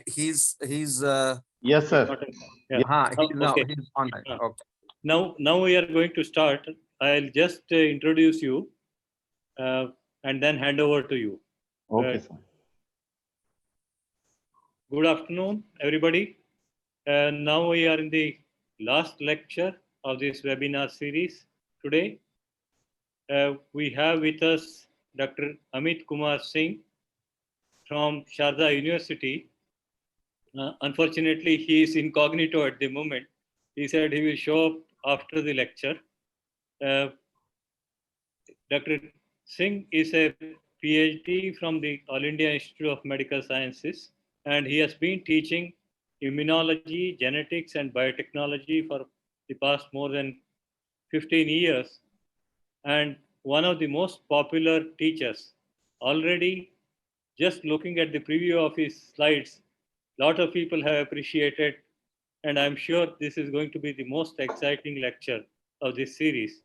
He's Yes, It's sir. not Yeah. okay. he's online. Uh, Okay. now we are going to start. I'll just introduce you and then hand over to you. Okay, sir. Good afternoon, everybody. Now we are in the last lecture of this webinar series today. We have with us Dr. Amit Kumar Singh from Sharda University. Unfortunately, he is incognito at the moment. He said he will show up after the lecture. Dr. Singh is a PhD from the All India Institute of Medical Sciences, and he has been teaching immunology, genetics, and biotechnology for the past more than 15 years, and one of the most popular teachers. Already, just looking at the preview of his slides, a lot of people have appreciated, and I'm sure this is going to be the most exciting lecture of this series.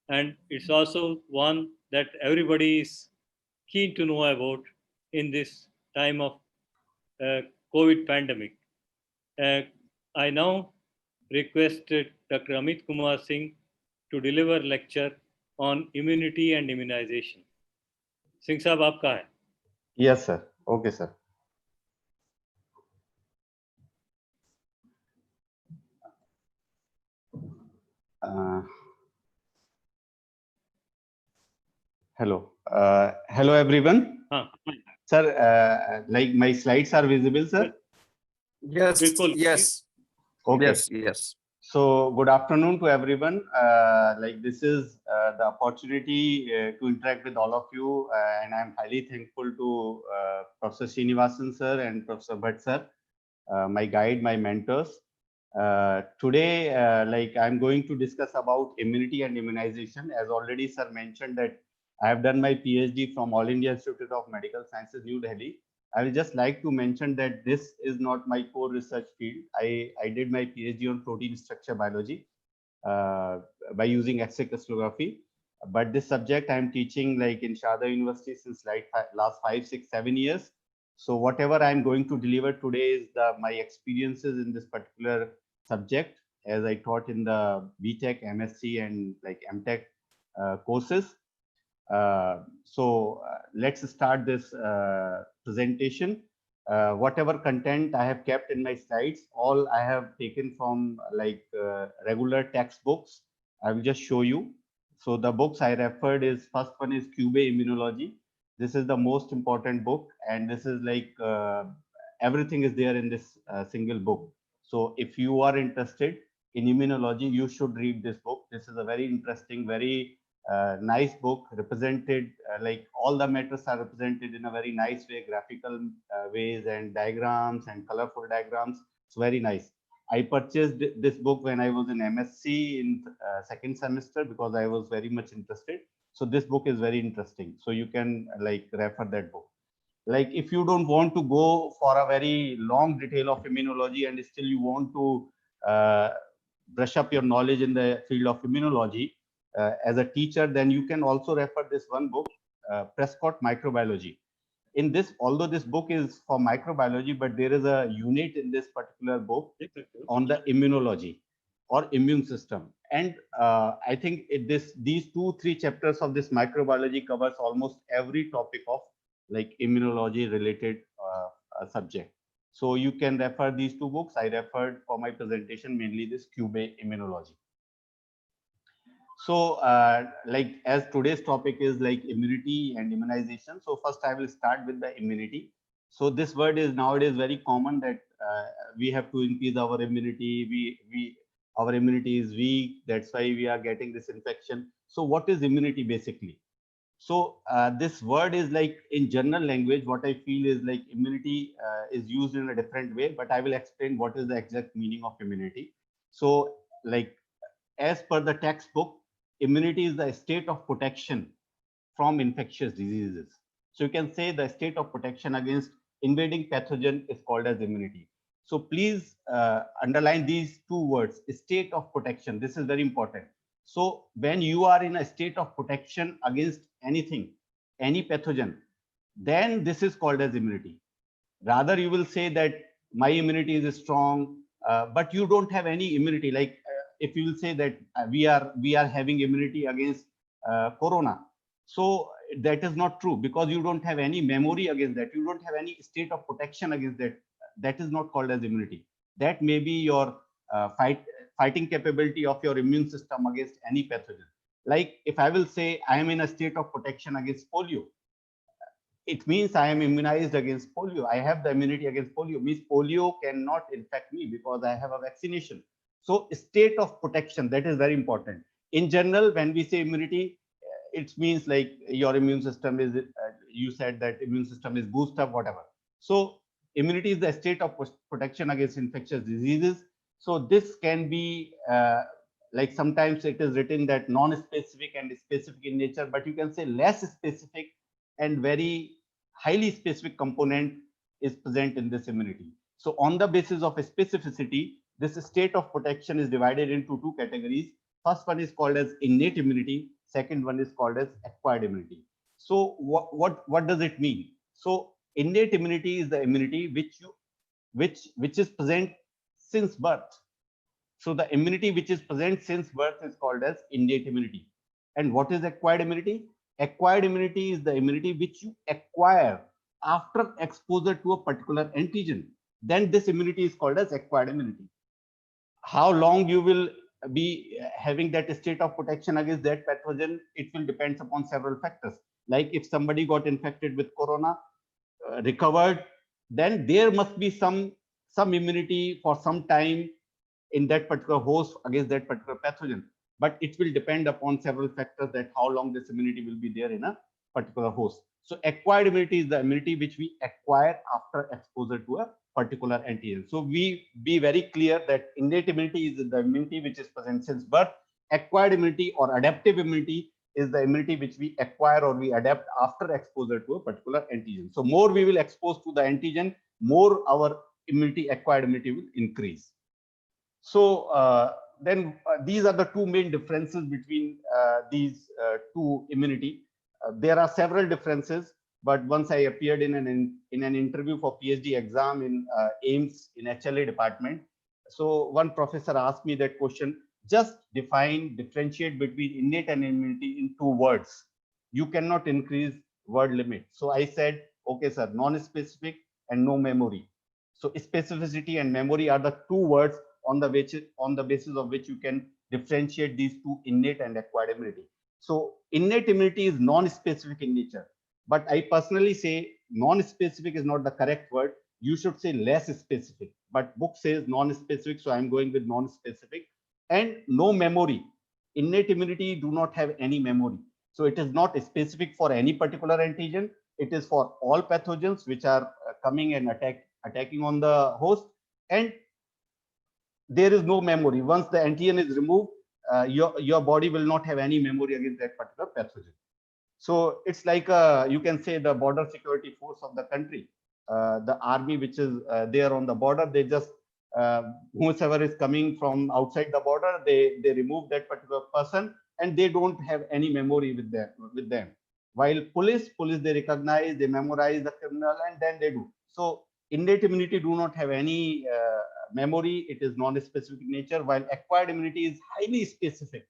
And it's also one that everybody is keen to know about in this time of COVID pandemic. Uh, I now request Dr. Amit Kumar Singh to deliver lecture on immunity and immunization. Singh साहब आपका है. Yes, sir. Okay, sir. Hello. Hello, everyone. हाँ. Sir, like my slides are visible, sir? Yes. बिल्कुल. Yes. Okay. Yes. So, good afternoon to everyone. Like this is the opportunity to interact with all of you, and I'm highly thankful to Professor Srinivasan sir and Professor Bhatt sir, my guide, my mentors. Today, like I'm going to discuss about immunity and immunization. As already sir mentioned that I have done my PhD from All India Institute of Medical Sciences, New Delhi. I will just like to mention that this is not my core research field. I did my PhD on protein structure biology by using X-ray crystallography. But this subject I'm teaching like in Sharda University since like last 5, 6, 7 years. So whatever I'm going to deliver today is my experiences in this particular subject as I taught in the BTech, MSc and like MTech courses. Let's start this presentation. Whatever content I have kept in my slides, all I have taken from like regular textbooks. I will just show you. So the books I referred is first one is Cube Immunology. This is the most important book, and this is like everything is there in this single book. So if you are interested in immunology, you should read this book. This is a very interesting, very nice book, represented like all the matters are represented in a very nice way, graphical ways and diagrams and colorful diagrams. It's very nice. I purchased this book when I was in MSc in second semester because I was very much interested. So this book is very interesting. So you can like refer that book. Like if you don't want to go for a very long detail of immunology and still you want to brush up your knowledge in the field of immunology, as a teacher, then you can also refer this one book, Prescott Microbiology. In this, although this book is for microbiology, but there is a unit in this particular book on the immunology or immune system. And I think these 2-3 chapters of this microbiology covers almost every topic of like immunology related subject. So you can refer these two books. I referred for my presentation mainly this Cube Immunology. So like as today's topic is like immunity and immunization. So first I will start with the immunity. So this word is nowadays very common that we have to increase our immunity. Our immunity is weak. That's why we are getting this infection. So what is immunity basically? So this word is like in general language, what I feel is like immunity is used in a different way, but I will explain what is the exact meaning of immunity. So like as per the textbook, immunity is the state of protection from infectious diseases. So you can say the state of protection against invading pathogen is called as immunity. So please underline these two words, state of protection. This is very important. So when you are in a state of protection against anything, any pathogen, then this is called as immunity. Rather, you will say that my immunity is strong, but you don't have any immunity. Like if you will say that we are having immunity against corona, so that is not true, because you don't have any memory against that. You don't have any state of protection against that. That is not called as immunity. That may be your fighting capability of your immune system against any pathogen. Like if I will say I am in a state of protection against polio, it means I am immunized against polio. I have the immunity against polio. Means polio cannot infect me because I have a vaccination. So state of protection, that is very important. In general, when we say immunity, it means like your immune system is, you said that immune system is boost up, whatever. So immunity is the state of protection against infectious diseases. So this can be like sometimes it is written that non-specific and specific in nature, but you can say less specific and very highly specific component is present in this immunity. So on the basis of specificity, this state of protection is divided into two categories. First one is called as innate immunity. Second one is called as acquired immunity. So what does it mean? So innate immunity is the immunity which is present since birth. So the immunity which is present since birth is called as innate immunity. And what is acquired immunity? Acquired immunity is the immunity which you acquire after exposure to a particular antigen. Then this immunity is called as acquired immunity. How long you will be having that state of protection against that pathogen, it will depend upon several factors. Like if somebody got infected with corona, recovered, then there must be some immunity for some time in that particular host against that particular pathogen. But it will depend upon several factors that how long this immunity will be there in a particular host. So acquired immunity is the immunity which we acquire after exposure to a particular antigen. So we be very clear that innate immunity is the immunity which is present since birth. Acquired immunity or adaptive immunity is the immunity which we acquire or we adapt after exposure to a particular antigen. So more we will expose to the antigen, more our immunity, acquired immunity will increase. So then these are the two main differences between these two immunity. There are several differences, but once I appeared in an interview for PhD exam in AIMS in HLA department, so one professor asked me that question: just differentiate between innate and immunity in two words. You cannot increase word limit. So I said, okay, sir, non-specific and no memory. So specificity and memory are the two words on the basis of which you can differentiate these two, innate and acquired immunity. So innate immunity is non-specific in nature, but I personally say non-specific is not the correct word. You should say less specific, but book says non-specific, so I'm going with non-specific. And no memory. Innate immunity do not have any memory, so it is not specific for any particular antigen. It is for all pathogens which are coming and attacking on the host, and there is no memory. Once the antigen is removed, your body will not have any memory against that particular pathogen. So it's like you can say the border security force of the country, the army which is there on the border. They just whoever is coming from outside the border, they remove that particular person, and they don't have any memory with them. While police they recognize, they memorize the criminal, and then they do. So innate immunity do not have any memory. It is non-specific in nature, while acquired immunity is highly specific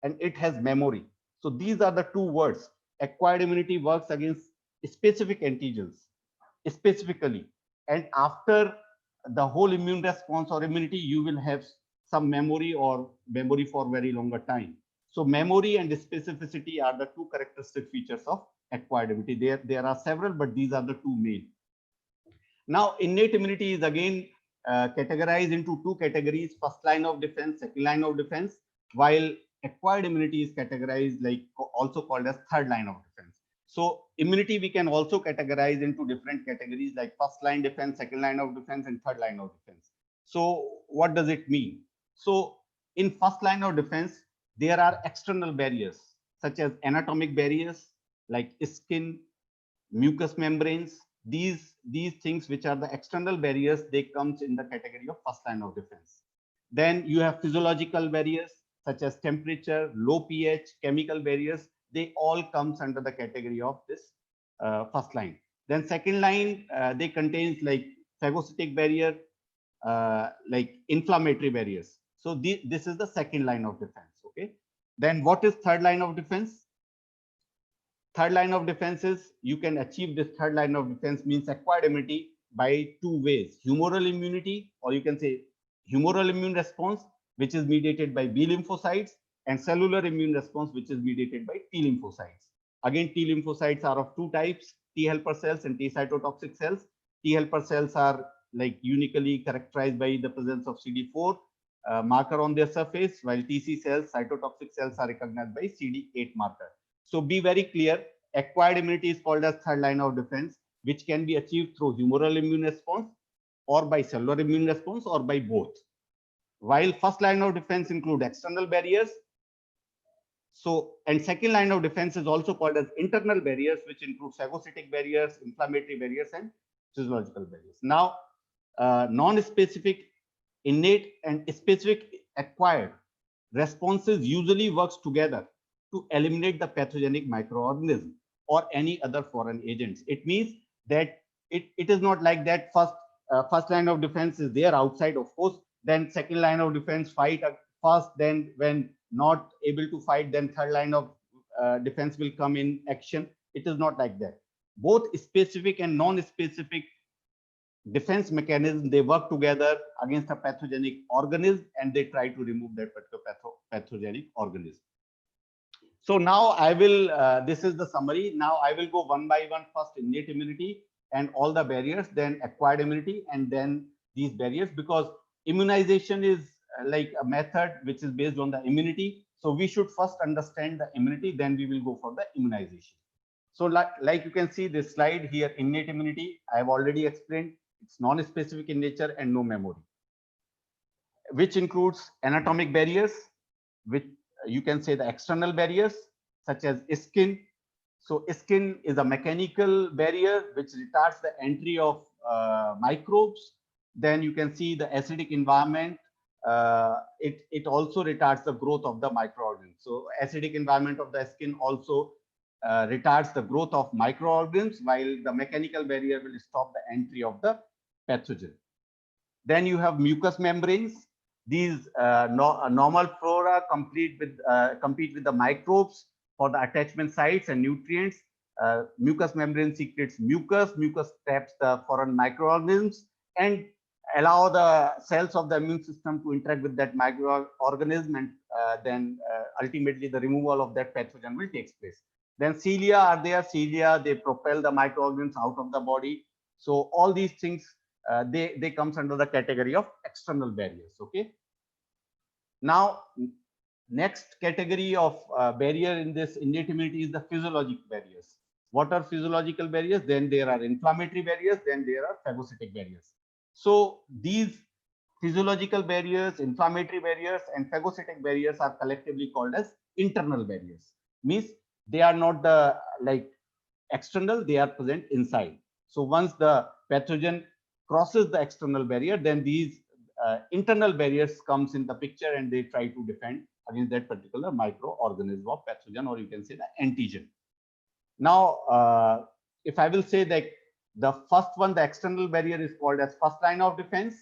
and it has memory. So these are the two words. Acquired immunity works against specific antigens specifically, and after the whole immune response or immunity, you will have some memory or memory for very longer time. So memory and specificity are the two characteristic features of acquired immunity. There are several, but these are the two main. Now, innate immunity is again categorized into two categories: first line of defense, second line of defense, while acquired immunity is categorized like also called as third line of defense. So immunity we can also categorize into different categories like first line defense, second line of defense, and third line of defense. So what does it mean? So in first line of defense, there are external barriers such as anatomic barriers like skin, mucous membranes. These things which are the external barriers, they comes in the category of first line of defense. Then you have physiological barriers such as temperature, low pH, chemical barriers. They all comes under the category of this first line. Then second line, they contains like phagocytic barrier, like inflammatory barriers. So this is the second line of defense. Okay. Then what is third line of defense? Third line of defense is you can achieve this third line of defense means acquired immunity by two ways: humoral immunity, or you can say humoral immune response, which is mediated by B lymphocytes, and cellular immune response, which is mediated by T lymphocytes. Again, T lymphocytes are of two types: T helper cells and T cytotoxic cells. T helper cells are like uniquely characterized by the presence of CD4 marker on their surface, while TC cells, cytotoxic cells, are recognized by CD8 marker. So be very clear, acquired immunity is called as third line of defense, which can be achieved through humoral immune response or by cellular immune response or by both. While first line of defense include external barriers. So, and second line of defense is also called as internal barriers, which include phagocytic barriers, inflammatory barriers, and physiological barriers. Now, non-specific, innate, and specific acquired responses usually works together to eliminate the pathogenic microorganism or any other foreign agents. It means that it is not like that first line of defense is there outside, of course, then second line of defense fight first, then when not able to fight, then third line of defense will come in action. It is not like that. Both specific and non-specific defense mechanism, they work together against a pathogenic organism and they try to remove that particular pathogenic organism. So now I will, this is the summary. Now I will go one by one, first innate immunity and all the barriers, then acquired immunity, and then these barriers, because immunization is like a method which is based on the immunity. So we should first understand the immunity, then we will go for the immunization. So like you can see this slide here, innate immunity, I have already explained. It's non-specific in nature and no memory, which includes anatomic barriers, which you can say the external barriers such as skin. So skin is a mechanical barrier which retards the entry of microbes. Then you can see the acidic environment. It also retards the growth of the microorganisms. So acidic environment of the skin also retards the growth of microorganisms, while the mechanical barrier will stop the entry of the pathogen. Then you have mucous membranes. These normal flora compete with the microbes for the attachment sites and nutrients. Mucous membrane secretes mucus. Mucus traps the foreign microorganisms and allow the cells of the immune system to interact with that microorganism, and then ultimately the removal of that pathogen will take place. Then cilia are there. Cilia, they propel the microorganisms out of the body. So all these things, they comes under the category of external barriers. Okay. Now, next category of barrier in this innate immunity is the physiological barriers. What are physiological barriers? Then there are inflammatory barriers. Then there are phagocytic barriers. So these physiological barriers, inflammatory barriers, and phagocytic barriers are collectively called as internal barriers. Means they are not the like external, they are present inside. So once the pathogen crosses the external barrier, then these internal barriers comes in the picture and they try to defend against that particular microorganism or pathogen, or you can say the antigen. Now, if I will say that the first one, the external barrier, is called as first line of defense,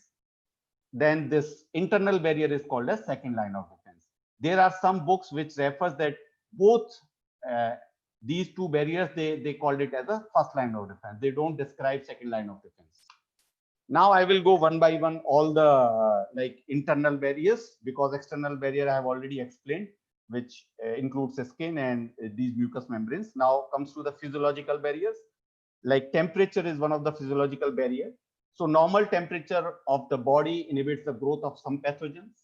then this internal barrier is called as second line of defense. There are some books which refers that both these two barriers, they called it as a first line of defense. They don't describe second line of defense. Now I will go one by one all the like internal barriers, because external barrier I have already explained, which includes the skin and these mucous membranes. Now comes to the physiological barriers. Like temperature is one of the physiological barrier. So normal temperature of the body inhibits the growth of some pathogens.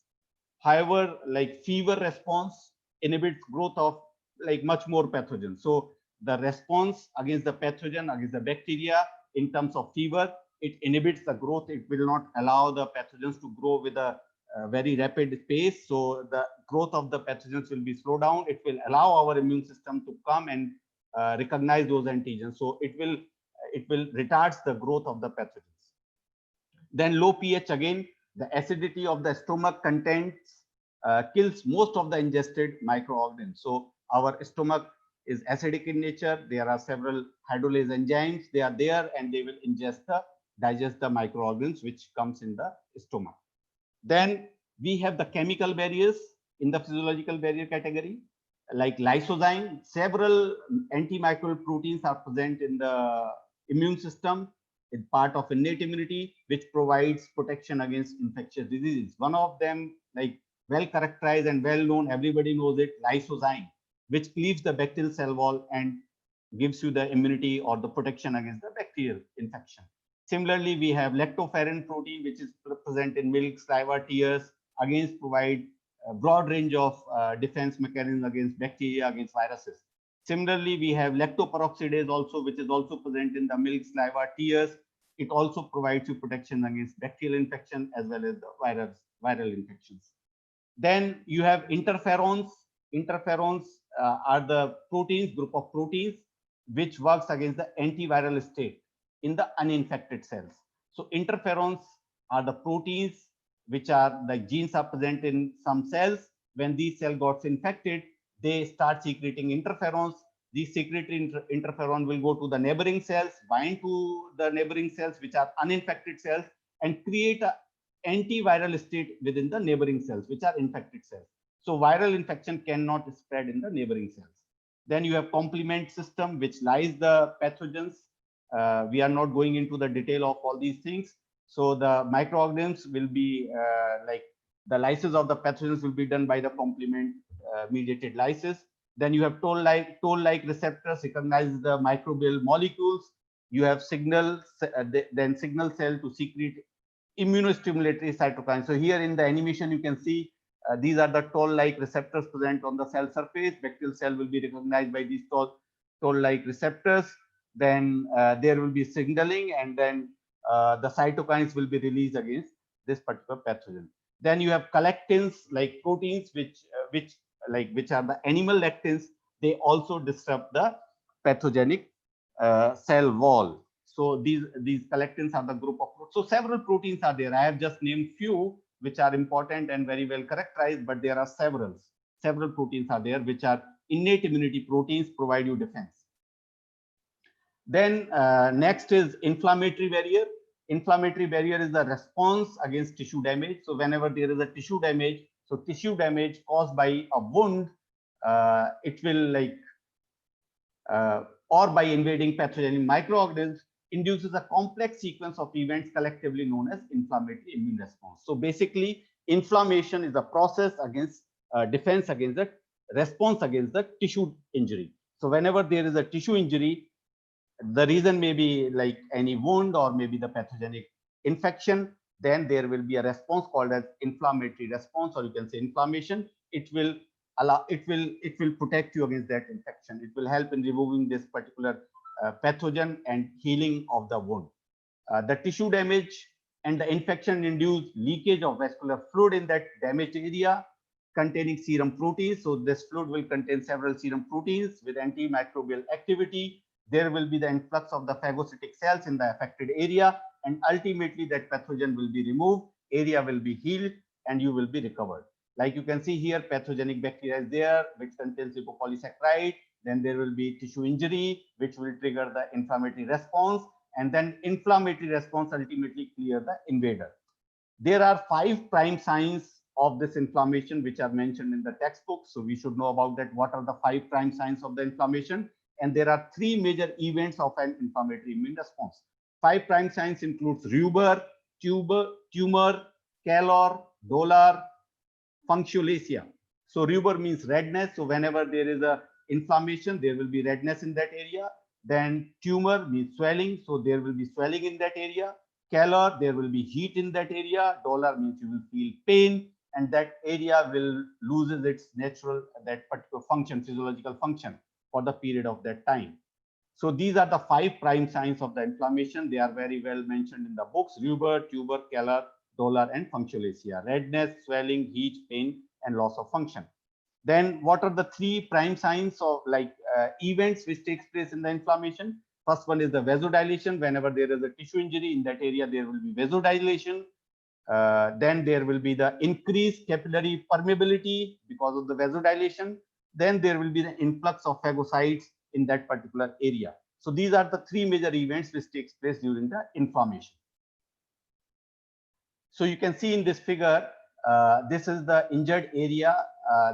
However, like fever response inhibits growth of like much more pathogens. So the response against the pathogen, against the bacteria in terms of fever, it inhibits the growth. It will not allow the pathogens to grow with a very rapid pace. So the growth of the pathogens will be slowed down. It will allow our immune system to come and recognize those antigens. So it will retards the growth of the pathogens. Then low pH, again, the acidity of the stomach contents kills most of the ingested microorganisms. So our stomach is acidic in nature. There are several hydrolase enzymes. They are there and they will digest the microorganisms which comes in the stomach. Then we have the chemical barriers in the physiological barrier category, like lysozyme. Several antimicrobial proteins are present in the immune system. It's part of innate immunity, which provides protection against infectious diseases. One of them, like well characterized and well known, everybody knows it, lysozyme, which cleaves the bacterial cell wall and gives you the immunity or the protection against the bacterial infection. Similarly, we have lactoferrin protein, which is present in milk, saliva, tears, against provide a broad range of defense mechanisms against bacteria, against viruses. Similarly, we have lactoperoxidase also, which is also present in the milk, saliva, tears. It also provides you protection against bacterial infection as well as the viral infections. Then you have interferons. Interferons are the proteins, group of proteins, which works against the antiviral state in the uninfected cells. So interferons are the proteins which are the genes are present in some cells. When these cells got infected, they start secreting interferons. These secretory interferon will go to the neighboring cells, bind to the neighboring cells, which are uninfected cells, and create a antiviral state within the neighboring cells, which are infected cells. So viral infection cannot spread in the neighboring cells. Then you have complement system, which lies the pathogens. We are not going into the detail of all these things. So the microorganisms will be like the lysis of the pathogens will be done by the complement mediated lysis. Then you have toll-like receptors recognize the microbial molecules. You have then signal cell to secrete immunostimulatory cytokines. So here in the animation, you can see these are the toll-like receptors present on the cell surface. Bacterial cell will be recognized by these toll-like receptors. Then there will be signaling, and then the cytokines will be released against this particular pathogen. Then you have collectins, like proteins, which are the animal lectins. They also disrupt the pathogenic cell wall. So these collectins are the group of so several proteins are there. I have just named few which are important and very well characterized, but there are several proteins are there which are innate immunity proteins, provide you defense. Then next is inflammatory barrier. Inflammatory barrier is the response against tissue damage. So whenever there is a tissue damage, so tissue damage caused by a wound, it will like or by invading pathogenic microorganisms, induces a complex sequence of events collectively known as inflammatory immune response. So basically, inflammation is a process against defense against the response against the tissue injury. So whenever there is a tissue injury, the reason may be like any wound or maybe the pathogenic infection, then there will be a response called as inflammatory response, or you can say inflammation. It will protect you against that infection. It will help in removing this particular pathogen and healing of the wound. The tissue damage and the infection induce leakage of vascular fluid in that damaged area containing serum proteins. So this fluid will contain several serum proteins with antimicrobial activity. There will be the influx of the phagocytic cells in the affected area, and ultimately that pathogen will be removed, area will be healed, and you will be recovered. Like you can see here, pathogenic bacteria is there, which contains lipopolysaccharide. Then there will be tissue injury, which will trigger the inflammatory response, and then inflammatory response ultimately clear the invader. There are 5 prime signs of this inflammation, which are mentioned in the textbook. So we should know about that. What are the 5 prime signs of the inflammation? And there are 3 major events of an inflammatory immune response. 5 prime signs includes rubor, tumor, calor, dolor, funculacia. So rubor means redness. So whenever there is a inflammation, there will be redness in that area. Then tumor means swelling. So there will be swelling in that area. Calor, there will be heat in that area. Dolor means you will feel pain, and that area will loses its natural, that particular function, physiological function for the period of that time. So these are the 5 prime signs of the inflammation. They are very well mentioned in the books: rubor, tumor, calor, dolor, and funculacia. Redness, swelling, heat, pain, and loss of function. Then what are the 3 prime signs of events which takes place in the inflammation? First one is the vasodilation. Whenever there is a tissue injury in that area, there will be vasodilation. Then there will be the increased capillary permeability because of the vasodilation. then there will be the influx of phagocytes in that particular area. So these are the three major events which takes place during the inflammation. So you can see in this figure, this is the injured area.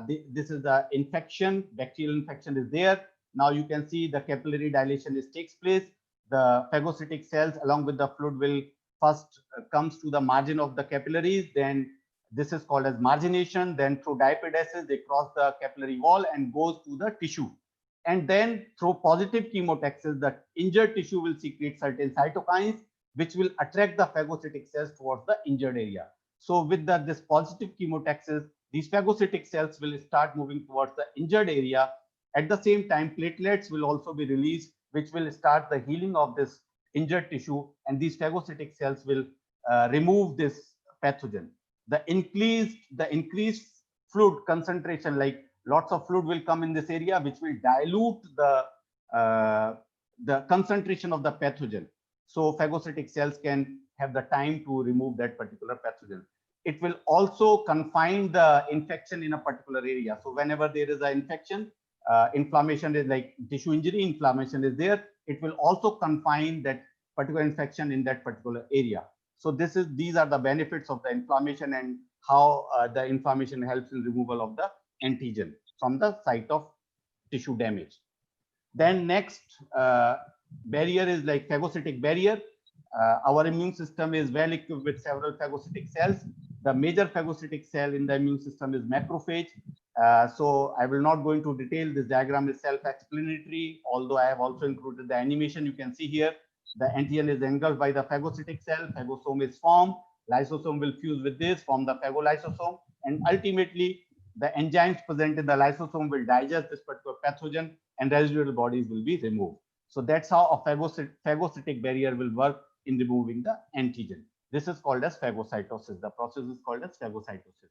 This is the infection, bacterial infection is there. Now you can see the capillary dilation takes place. The phagocytic cells along with the fluid will first comes to the margin of the capillaries. Then this is called as margination. Then through diapedesis, they cross the capillary wall and goes to the tissue. And then through positive chemotaxis, the injured tissue will secrete certain cytokines which will attract the phagocytic cells towards the injured area. So with this positive chemotaxis, these phagocytic cells will start moving towards the injured area. At the same time, platelets will also be released, which will start the healing of this injured tissue, and these phagocytic cells will remove this pathogen. The increased fluid concentration, like lots of fluid will come in this area, which will dilute the concentration of the pathogen. So phagocytic cells can have the time to remove that particular pathogen. It will also confine the infection in a particular area. So whenever there is an infection, inflammation is like tissue injury, inflammation is there. It will also confine that particular infection in that particular area. So these are the benefits of the inflammation and how the inflammation helps in removal of the antigen from the site of tissue damage. Then next barrier is like phagocytic barrier. Our immune system is well equipped with several phagocytic cells. The major phagocytic cell in the immune system is macrophage. So I will not go into detail. This diagram is self-explanatory, although I have also included the animation. You can see here the antigen is engulfed by the phagocytic cell. Phagosome is formed. Lysosome will fuse with this, form the phagolysosome, and ultimately the enzymes present in the lysosome will digest this particular pathogen and residual bodies will be removed. So that's how a phagocytic barrier will work in removing the antigen. This is called as phagocytosis. The process is called as phagocytosis.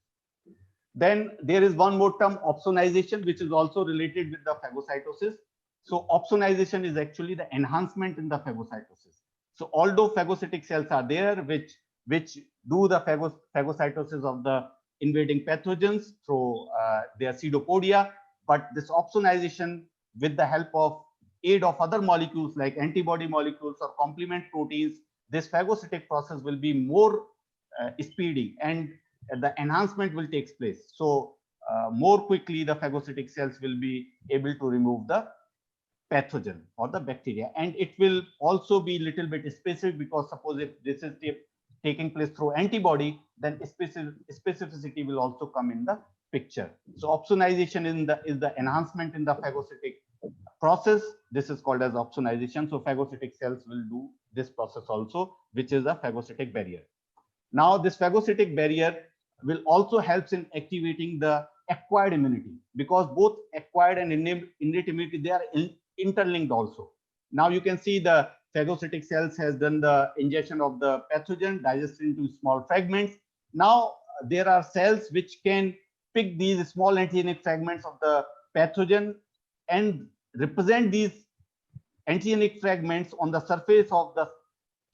Then there is one more term, opsonization, which is also related with the phagocytosis. So opsonization is actually the enhancement in the phagocytosis. So although phagocytic cells are there, which do the phagocytosis of the invading pathogens through their pseudopodia, but this opsonization with the help of aid of other molecules like antibody molecules or complement proteins, this phagocytic process will be more speedy and the enhancement will take place. So more quickly the phagocytic cells will be able to remove the pathogen or the bacteria, and it will also be little bit specific, because suppose if this is taking place through antibody, then specificity will also come in the picture. So opsonization is the enhancement in the phagocytic process. This is called as opsonization. So phagocytic cells will do this process also, which is a phagocytic barrier. Now this phagocytic barrier will also helps in activating the acquired immunity, because both acquired and innate immunity, they are interlinked also. Now you can see the phagocytic cells has done the ingestion of the pathogen, digested into small fragments. Now there are cells which can pick these small antigenic fragments of the pathogen and represent these antigenic fragments on the surface of the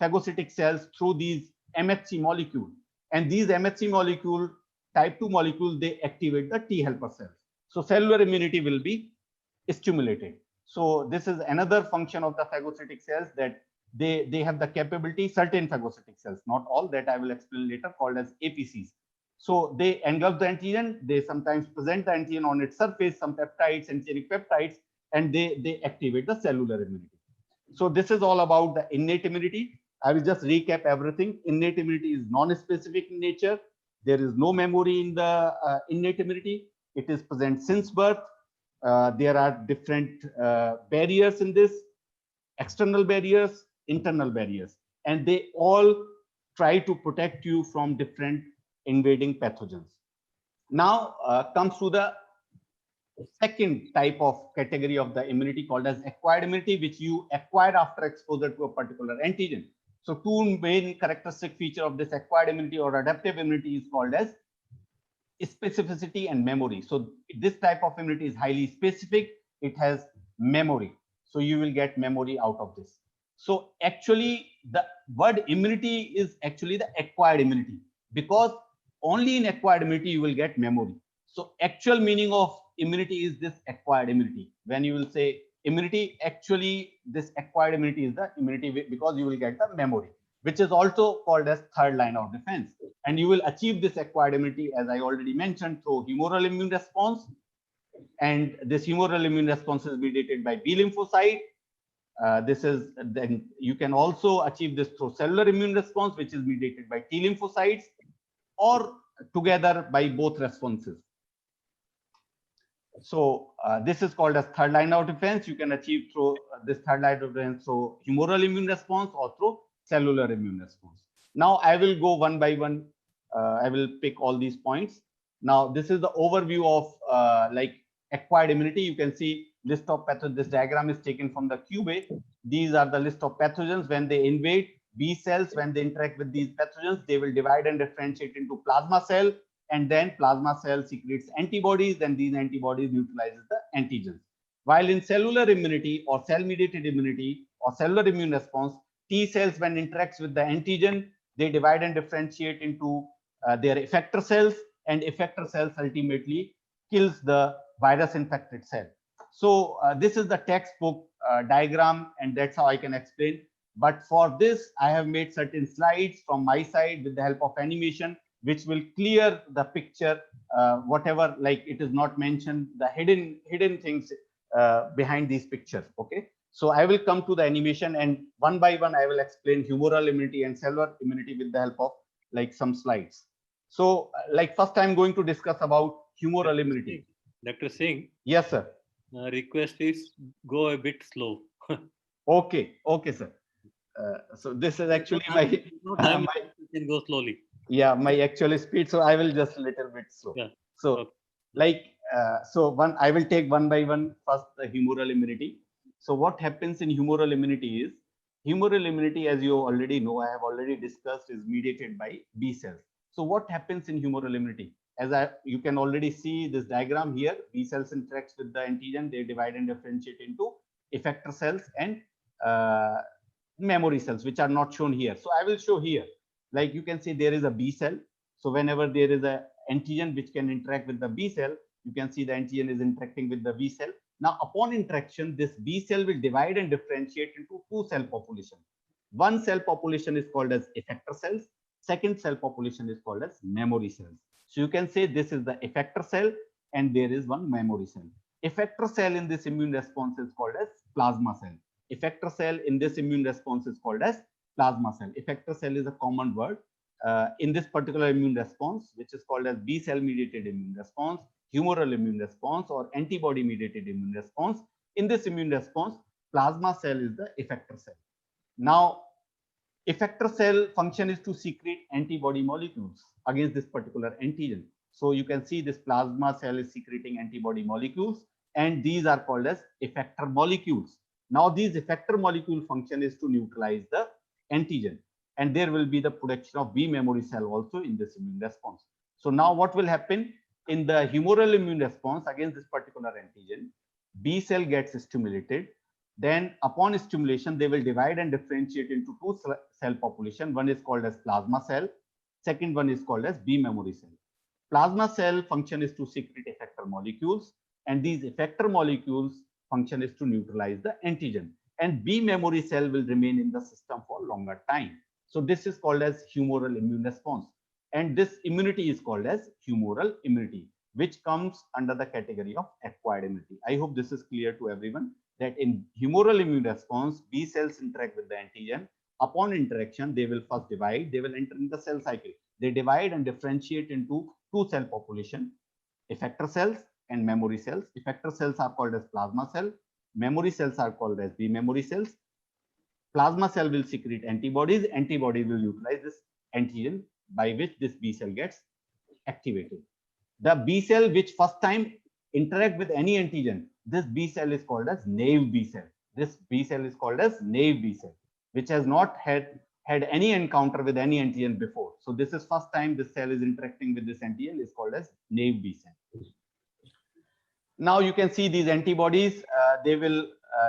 phagocytic cells through these MHC molecule. And these MHC molecule, type 2 molecule, they activate the T helper cells. So cellular immunity will be stimulated. So this is another function of the phagocytic cells, that they have the capability, certain phagocytic cells, not all, that I will explain later, called as APCs. So they engulf the antigen, they sometimes present the antigen on its surface, some peptides, antigenic peptides, and they activate the cellular immunity. So this is all about the innate immunity. I will just recap everything. Innate immunity is non-specific in nature. There is no memory in the innate immunity. It is present since birth. There are different barriers in this, external barriers, internal barriers, and they all try to protect you from different invading pathogens. Now comes to the second type of category of the immunity, called as acquired immunity, which you acquire after exposure to a particular antigen. So two main characteristic feature of this acquired immunity or adaptive immunity is called as specificity and memory. So this type of immunity is highly specific. It has memory. So you will get memory out of this. So actually the word immunity is actually the acquired immunity, because only in acquired immunity you will get memory. So actual meaning of immunity is this acquired immunity. When you will say immunity, actually this acquired immunity is the immunity because you will get the memory, which is also called as third line of defense. And you will achieve this acquired immunity, as I already mentioned, through humoral immune response. And this humoral immune response is mediated by B lymphocyte. This is then you can also achieve this through cellular immune response, which is mediated by T lymphocytes, or together by both responses. So this is called as third line of defense. You can achieve through this third line of defense through humoral immune response or through cellular immune response. Now I will go one by one. I will pick all these points. Now this is the overview of like acquired immunity. You can see list of pathogens. This diagram is taken from the QA. These are the list of pathogens. When they invade B cells, when they interact with these pathogens, they will divide and differentiate into plasma cell, and then plasma cell secretes antibodies, then these antibodies neutralizes the antigens. While in cellular immunity or cell mediated immunity or cellular immune response, T cells, when interacts with the antigen, they divide and differentiate into their effector cells, and effector cells ultimately kills the virus infected cell. So this is the textbook diagram, and that's how I can explain. But for this, I have made certain slides from my side with the help of animation, which will clear the picture, whatever, like it is not mentioned, the hidden things behind these pictures. Okay, so I will come to the animation, and one by one I will explain humoral immunity and cellular immunity with the help of like some slides. So like first I'm going to discuss about humoral immunity. Dr. Singh. Yes, sir. Request is go a bit slow. Okay, sir. So this is actually my you can go slowly. Yeah, my actual speed. So I will just a little bit slow. Yeah. So Okay. like I will take one by one. First, the humoral immunity. So what happens in humoral immunity is, humoral immunity, as you already know, I have already discussed, is mediated by B cells. So what happens in humoral immunity? You can already see this diagram here. B cells interacts with the antigen. They divide and differentiate into effector cells and memory cells, which are not shown here. So I will show here. Like you can see, there is a B cell. So whenever there is a antigen which can interact with the B cell, you can see the antigen is interacting with the B cell. Now, upon interaction, this B cell will divide and differentiate into two cell population. One cell population is called as effector cells. Second cell population is called as memory cells. So you can say this is the effector cell and there is one memory cell. Effector cell in this immune response is called as plasma cell. Effector cell in this immune response is called as plasma cell. Effector cell is a common word in this particular immune response, which is called as B cell mediated immune response, humoral immune response, or antibody mediated immune response. In this immune response, plasma cell is the effector cell. Now, effector cell function is to secrete antibody molecules against this particular antigen. So you can see this plasma cell is secreting antibody molecules, and these are called as effector molecules. Now, these effector molecule function is to neutralize the antigen, and there will be the production of B memory cell also in this immune response. So now what will happen in the humoral immune response against this particular antigen? B cell gets stimulated. Then upon stimulation, they will divide and differentiate into two cell population. One is called as plasma cell. Second one is called as B memory cell. Plasma cell function is to secrete effector molecules, and these effector molecules function is to neutralize the antigen. And B memory cell will remain in the system for longer time. So this is called as humoral immune response. And this immunity is called as humoral immunity, which comes under the category of acquired immunity. I hope this is clear to everyone that in humoral immune response, B cells interact with the antigen. Upon interaction, they will first divide. They will enter in the cell cycle. They divide and differentiate into two cell population, effector cells and memory cells. Effector cells are called as plasma cell. Memory cells are called as B memory cells. Plasma cell will secrete antibodies. Antibody will utilize this antigen by which this B cell gets activated. The B cell which first time interact with any antigen, this B cell is called as naive B cell. This B cell is called as naive B cell, which has not had any encounter with any antigen before. So this is first time this cell is interacting with this antigen, is called as naive B cell. Now you can see these antibodies, they will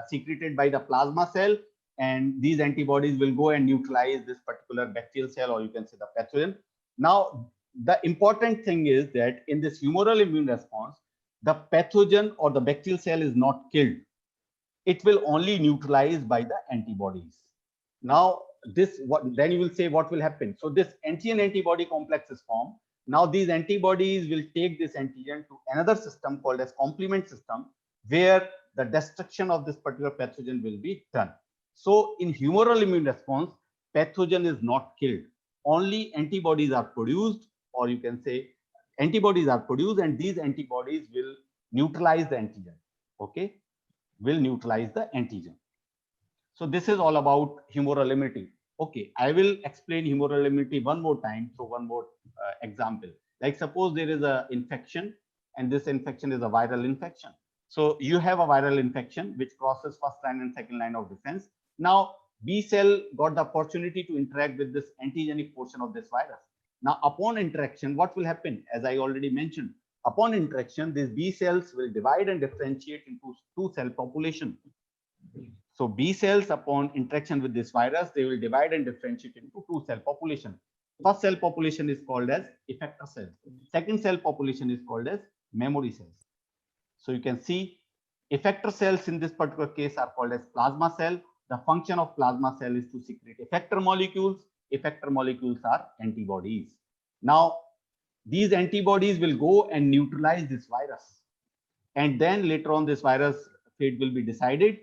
secreted by the plasma cell, and these antibodies will go and neutralize this particular bacterial cell, or you can say the pathogen. Now, the important thing is that in this humoral immune response, the pathogen or the bacterial cell is not killed. It will only neutralize by the antibodies. Now, then you will say what will happen. So this antigen antibody complex is formed. Now these antibodies will take this antigen to another system called as complement system, where the destruction of this particular pathogen will be done. So in humoral immune response, pathogen is not killed. Only antibodies are produced, or you can say antibodies are produced, and these antibodies will neutralize the antigen. Okay, will neutralize the antigen. So this is all about humoral immunity. Okay, I will explain humoral immunity one more time through one more example. Like suppose there is a infection, and this infection is a viral infection. So you have a viral infection which crosses first line and second line of defense. Now B cell got the opportunity to interact with this antigenic portion of this virus. Now upon interaction, what will happen? As I already mentioned, upon interaction, these B cells will divide and differentiate into two cell population. So B cells, upon interaction with this virus, they will divide and differentiate into two cell population. First cell population is called as effector cells. Second cell population is called as memory cells. So you can see effector cells in this particular case are called as plasma cell. The function of plasma cell is to secrete effector molecules. Effector molecules are antibodies. Now, these antibodies will go and neutralize this virus. And then later on, this virus fate will be decided.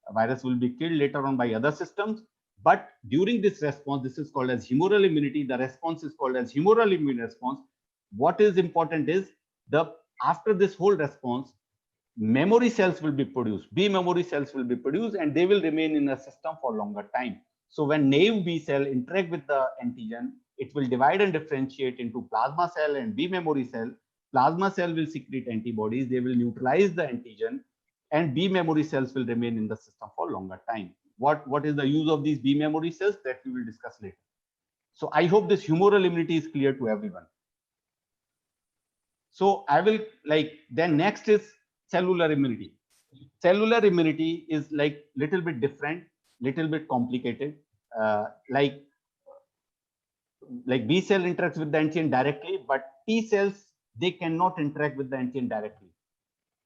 A virus will be killed later on by other systems. But during this response, this is called as humoral immunity. The response is called as humoral immune response. What is important is after this whole response, memory cells will be produced. B memory cells will be produced, and they will remain in the system for longer time. So when naive B cell interact with the antigen, it will divide and differentiate into plasma cell and B memory cell. Plasma cell will secrete antibodies. They will neutralize the antigen, and B memory cells will remain in the system for longer time. What is the use of these B memory cells? That we will discuss later. So I hope this humoral immunity is clear to everyone. So I will then next is cellular immunity. Cellular immunity is little bit different, little bit complicated. Like B cell interacts with the antigen directly, but T cells, they cannot interact with the antigen directly.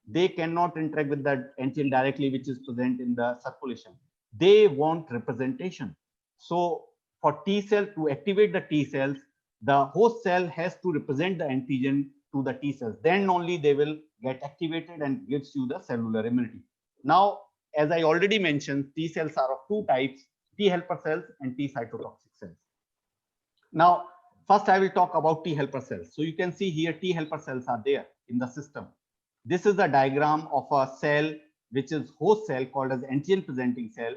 They cannot interact with the antigen directly, which is present in the circulation. They want representation. So for T cell to activate the T cells, the host cell has to represent the antigen to the T cells. Then only they will get activated and gives you the cellular immunity. Now, as I already mentioned, T cells are of two types, T helper cells and T cytotoxic cells. Now, first I will talk about T helper cells. So you can see here T helper cells are there in the system. This is a diagram of a cell which is host cell called as antigen presenting cell,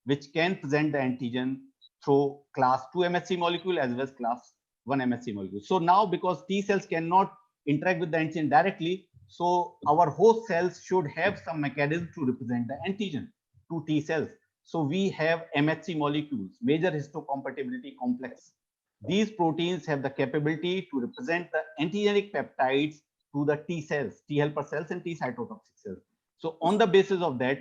which can present the antigen through class 2 MHC molecule as well as class 1 MHC molecule. So now, because T cells cannot interact with the antigen directly, so our host cells should have some mechanism to represent the antigen to T cells. So we have MHC molecules, major histocompatibility complex. These proteins have the capability to represent the antigenic peptides to the T cells, T helper cells and T cytotoxic cells. So on the basis of that,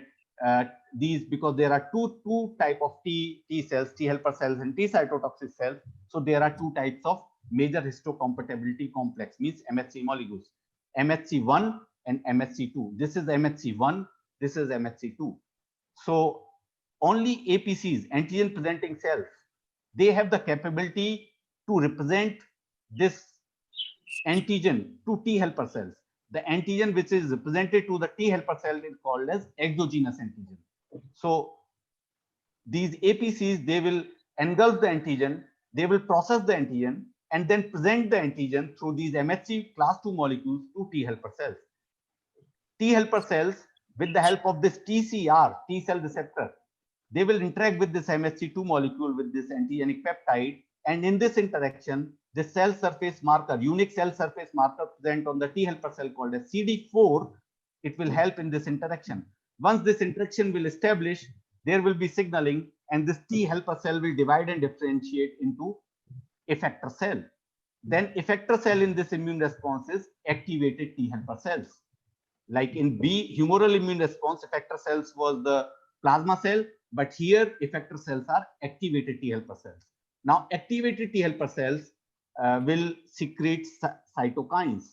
because there are two type of T cells, T helper cells and T cytotoxic cells. So there are two types of major histocompatibility complex, means MHC molecules, MHC1 and MHC2. This is MHC1, this is MHC2. So only APCs, antigen presenting cells, they have the capability to represent this antigen to T helper cells. The antigen which is represented to the T helper cell is called as exogenous antigen. So these APCs, they will engulf the antigen, they will process the antigen, and then present the antigen through these MHC class 2 molecules to T helper cells. T helper cells, with the help of this TCR, T cell receptor, they will interact with this MHC2 molecule with this antigenic peptide, and in this interaction, the cell surface marker, unique cell surface marker present on the T helper cell called as CD4, it will help in this interaction. Once this interaction will establish, there will be signaling, and this T helper cell will divide and differentiate into effector cell. Then effector cell in this immune response is activated T helper cells. Like in B humoral immune response, effector cells was the plasma cell, but here effector cells are activated T helper cells. Now activated T helper cells will secrete cytokines.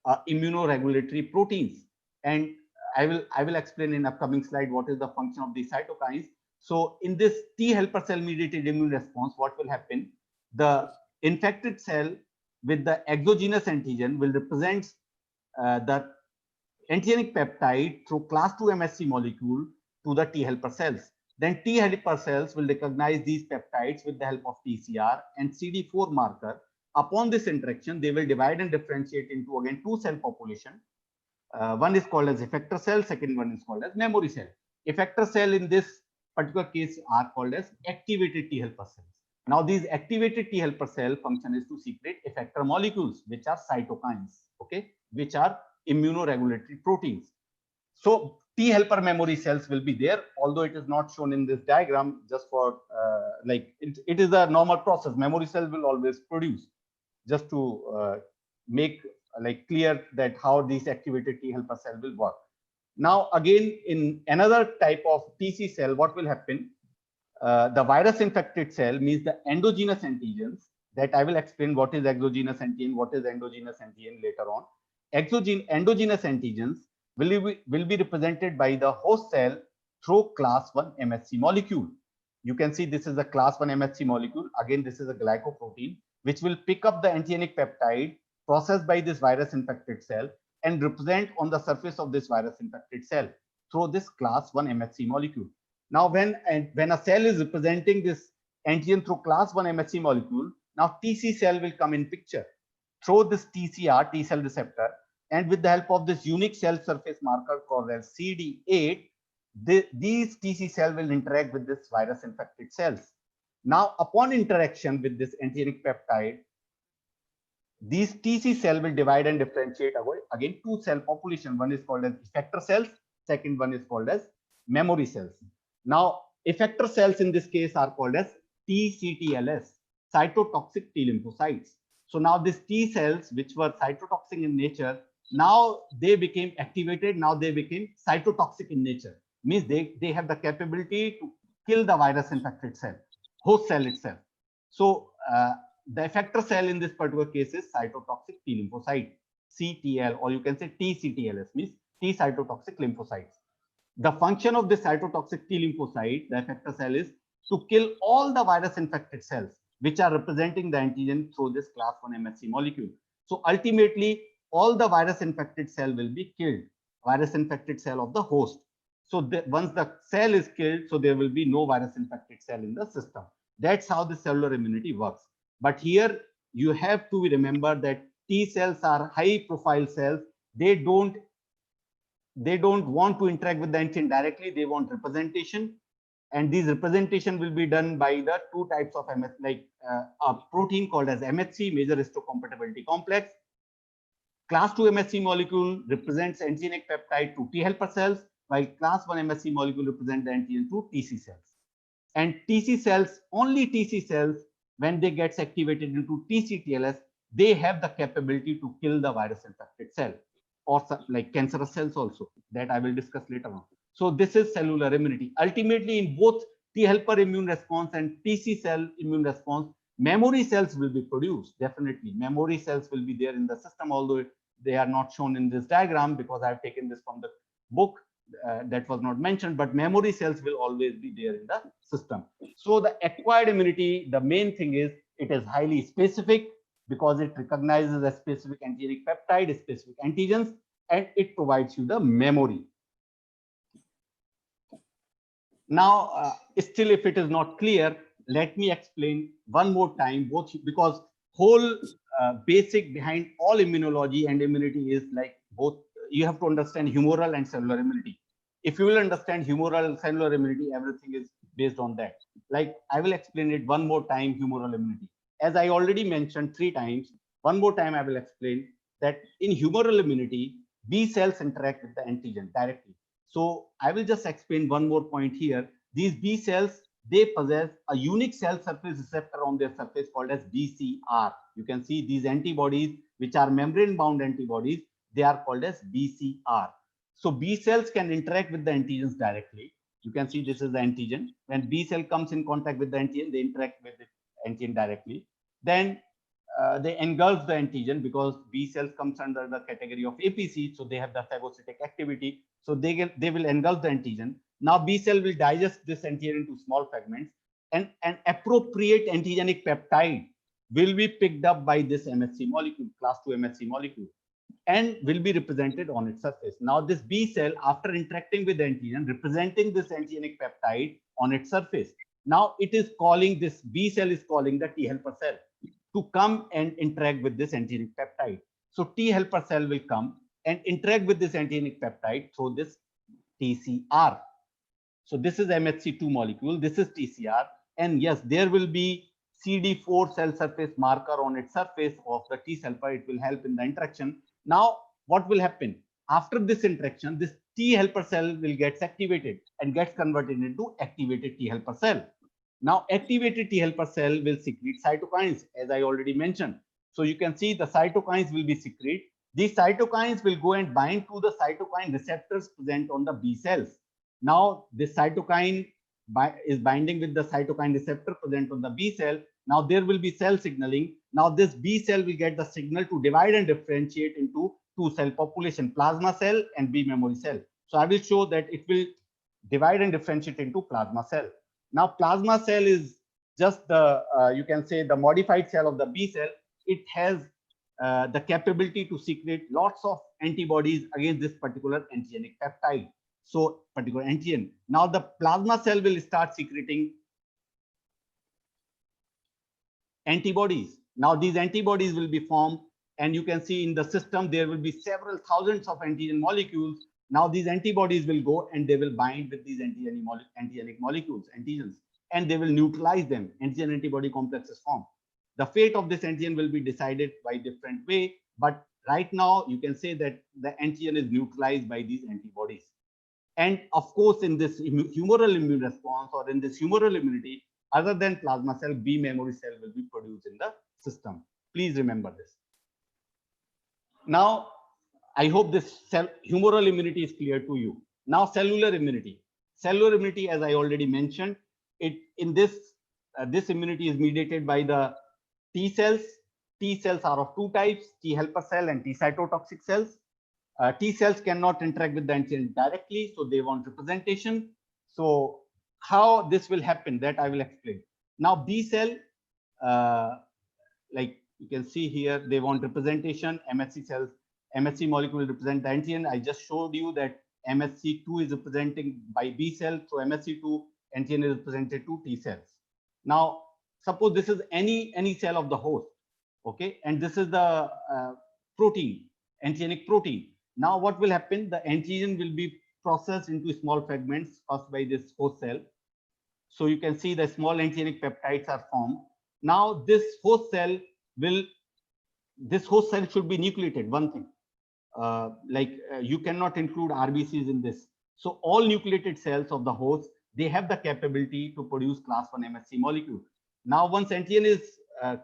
immunoregulatory proteins. And I will explain in upcoming slide what is the function of these cytokines. So in this T helper cell mediated immune response, what will happen? The infected cell with the exogenous antigen will represent the antigenic peptide through class 2 MHC molecule to the T helper cells. Then T helper cells will recognize these peptides with the help of TCR and CD4 marker. Upon this interaction, they will divide and differentiate into again two cell population. One is called as effector cell, second one is called as memory cell. Effector cell in this particular case are called as activated T helper cells. Now these activated T helper cell function is to secrete effector molecules, which are cytokines, okay, which are immunoregulatory proteins. So T helper memory cells will be there, although it is not shown in this diagram, just for like it is a normal process. Memory cell will always produce, just to make like clear that how these activated T helper cell will work. Now again, in another type of TC cell, what will happen? The virus infected cell means the endogenous antigens, that I will explain what is exogenous antigen, what is endogenous antigen later on. Endogenous antigens will be represented by the host cell through class 1 MHC molecule. You can see this is a class 1 MHC molecule. Again, this is a glycoprotein, which will pick up the antigenic peptide processed by this virus infected cell and represent on the surface of this virus infected cell through this class 1 MHC molecule. Now, when a cell is representing this antigen through class 1 MHC molecule, now TC cell will come in picture through this TCR, T cell receptor, and with the help of this unique cell surface marker called as CD8, these TC cell will interact with this virus infected cells. Now, upon interaction with this antigenic peptide, these TC cell will divide and differentiate again two cell population. One is called as effector cells, second one is called as memory cells. Now, effector cells in this case are called as TCTLS, cytotoxic T lymphocytes. So now these T cells, which were cytotoxic in nature, now they became activated, now they became cytotoxic in nature. Means they have the capability to kill the virus infected cell, host cell itself. So the effector cell in this particular case is cytotoxic T lymphocyte, CTL, or you can say TCTLS, means T cytotoxic lymphocytes. The function of this cytotoxic T lymphocyte, the effector cell, is to kill all the virus infected cells which are representing the antigen through this class 1 MHC molecule. So ultimately, all the virus infected cell will be killed, virus infected cell of the host. So once the cell is killed, so there will be no virus infected cell in the system. That's how the cellular immunity works. But here you have to remember that T cells are high profile cells. They don't want to interact with the antigen directly. They want representation, and these representation will be done by the two types of MS, like a protein called as MHC, major histocompatibility complex. Class 2 MHC molecule represents antigenic peptide to T helper cells, while class 1 MHC molecule represents the antigen to TC cells. And TC cells, only TC cells, when they get activated into TCTLS, they have the capability to kill the virus infected cell, or like cancerous cells also, that I will discuss later on. So this is cellular immunity. Ultimately, in both T helper immune response and TC cell immune response, memory cells will be produced. Definitely, memory cells will be there in the system, although they are not shown in this diagram because I have taken this from the book. That was not mentioned, but memory cells will always be there in the system. So the acquired immunity, the main thing is it is highly specific because it recognizes a specific antigenic peptide, specific antigens, and it provides you the memory. Now, still, if it is not clear, let me explain one more time, both, because whole basic behind all immunology and immunity is like both. You have to understand humoral and cellular immunity. If you will understand humoral cellular immunity, everything is based on that. Like I will explain it one more time, humoral immunity. As I already mentioned 3 times, one more time I will explain that in humoral immunity, B cells interact with the antigen directly. So I will just explain one more point here. These B cells, they possess a unique cell surface receptor on their surface called as BCR. You can see these antibodies, which are membrane bound antibodies, they are called as BCR. So B cells can interact with the antigens directly. You can see this is the antigen. When B cell comes in contact with the antigen, they interact with the antigen directly. Then they engulf the antigen, because B cells comes under the category of APC, so they have the phagocytic activity. So they will engulf the antigen. Now B cell will digest this antigen into small fragments, and an appropriate antigenic peptide will be picked up by this MHC molecule, class 2 MHC molecule, and will be represented on its surface. Now this B cell, after interacting with the antigen, representing this antigenic peptide on its surface, now it is calling, this B cell is calling the T helper cell to come and interact with this antigenic peptide. So T helper cell will come and interact with this antigenic peptide through this TCR. So this is MHC2 molecule, this is TCR, and yes, there will be CD4 cell surface marker on its surface of the T helper. It will help in the interaction. Now, what will happen? After this interaction, this T helper cell will get activated and gets converted into activated T helper cell. Now, activated T helper cell will secrete cytokines, as I already mentioned. So you can see the cytokines will be secreted. These cytokines will go and bind to the cytokine receptors present on the B cells. Now, this cytokine is binding with the cytokine receptor present on the B cell. Now, there will be cell signaling. Now, this B cell will get the signal to divide and differentiate into two cell population, plasma cell and B memory cell. So I will show that it will divide and differentiate into plasma cell. Now, plasma cell is just the, you can say, the modified cell of the B cell. It has the capability to secrete lots of antibodies against this particular antigenic peptide. So particular antigen. Now the plasma cell will start secreting antibodies. Now these antibodies will be formed, and you can see in the system there will be several thousands of antigen molecules. Now these antibodies will go and they will bind with these antigenic molecules, antigens, and they will neutralize them. Antigen antibody complexes form. The fate of this antigen will be decided by different way, but right now you can say that the antigen is neutralized by these antibodies. And of course, in this humoral immune response, or in this humoral immunity, other than plasma cell, B memory cell will be produced in the system. Please remember this. Now, I hope this humoral immunity is clear to you. Now, cellular immunity. Cellular immunity, as I already mentioned, this immunity is mediated by the T cells. T cells are of two types: T helper cell and T cytotoxic cells. T cells cannot interact with the antigen directly, so they want representation. So how this will happen, that I will explain. Now B cell, like you can see here, they want representation. MHC cells, MHC molecule will represent the antigen. I just showed you that MHC2 is representing by B cell, so MHC2 antigen is represented to T cells. Now suppose this is any cell of the host, okay, and this is the protein, antigenic protein. Now what will happen? The antigen will be processed into small fragments first by this host cell. So you can see the small antigenic peptides are formed. Now this host cell should be nucleated. One thing, you cannot include RBCs in this. So all nucleated cells of the host, they have the capability to produce class 1 MHC molecule. Now once antigen is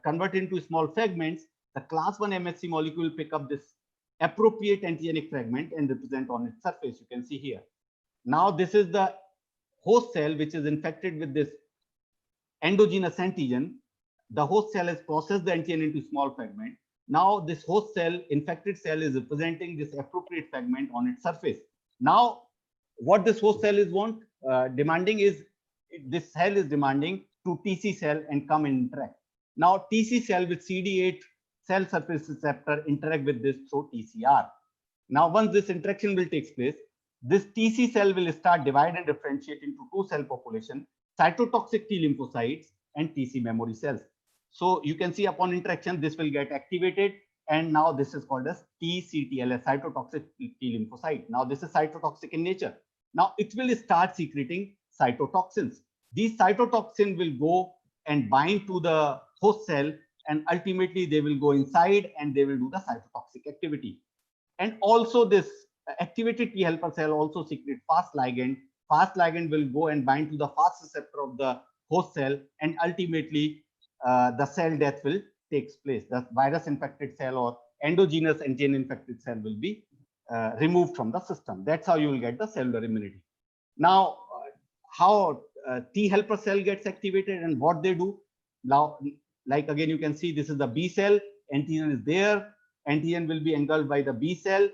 converted into small fragments, the class 1 MHC molecule will pick up this appropriate antigenic fragment and represent on its surface. You can see here. Now this is the host cell which is infected with this endogenous antigen. The host cell has processed the antigen into small fragment. Now this host cell, infected cell, is representing this appropriate fragment on its surface. Now what this host cell is demanding is, this cell is demanding to TC cell and come and interact. Now TC cell with CD8 cell surface receptor interact with this through TCR. Now once this interaction will take place, this TC cell will start divide and differentiate into two cell population: cytotoxic T lymphocytes and TC memory cells. So you can see upon interaction, this will get activated, and now this is called as TCTLS, cytotoxic T lymphocyte. Now this is cytotoxic in nature. Now it will start secreting cytotoxins. These cytotoxins will go and bind to the host cell, and ultimately they will go inside and they will do the cytotoxic activity. And also this activated T helper cell also secrete fast ligand. Fast ligand will go and bind to the fast receptor of the host cell, and ultimately the cell death will take place. The virus infected cell or endogenous antigen infected cell will be removed from the system. That's how you will get the cellular immunity. Now, how T helper cell gets activated and what they do. Now like again, you can see this is the B cell, antigen is there, antigen will be engulfed by the B cell,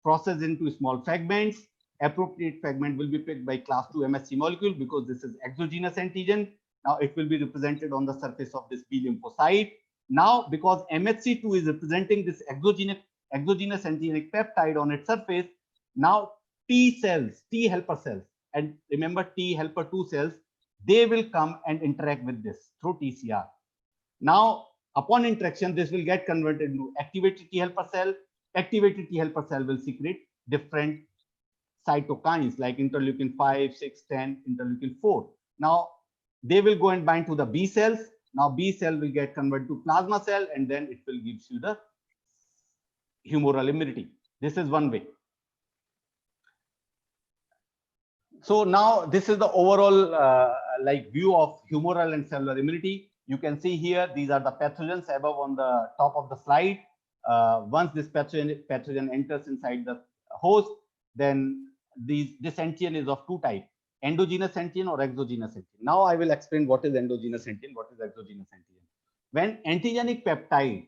processed into small fragments. Appropriate fragment will be picked by class 2 MHC molecule because this is exogenous antigen. Now it will be represented on the surface of this B lymphocyte. Now, because MHC2 is representing this exogenous antigenic peptide on its surface, now T cells, T helper cells, and remember T helper 2 cells, they will come and interact with this through TCR. Now, upon interaction, this will get converted into activated T helper cell. Activated T helper cell will secrete different cytokines like interleukin 5, 6, 10, interleukin 4. Now, they will go and bind to the B cells. Now, B cell will get converted to plasma cell, and then it will give you the humoral immunity. This is one way. So now this is the overall like view of humoral and cellular immunity. You can see here, these are the pathogens above on the top of the slide. Once this pathogen enters inside the host, then this antigen is of two types, endogenous antigen or exogenous antigen. Now I will explain what is endogenous antigen, what is exogenous antigen. When antigenic peptide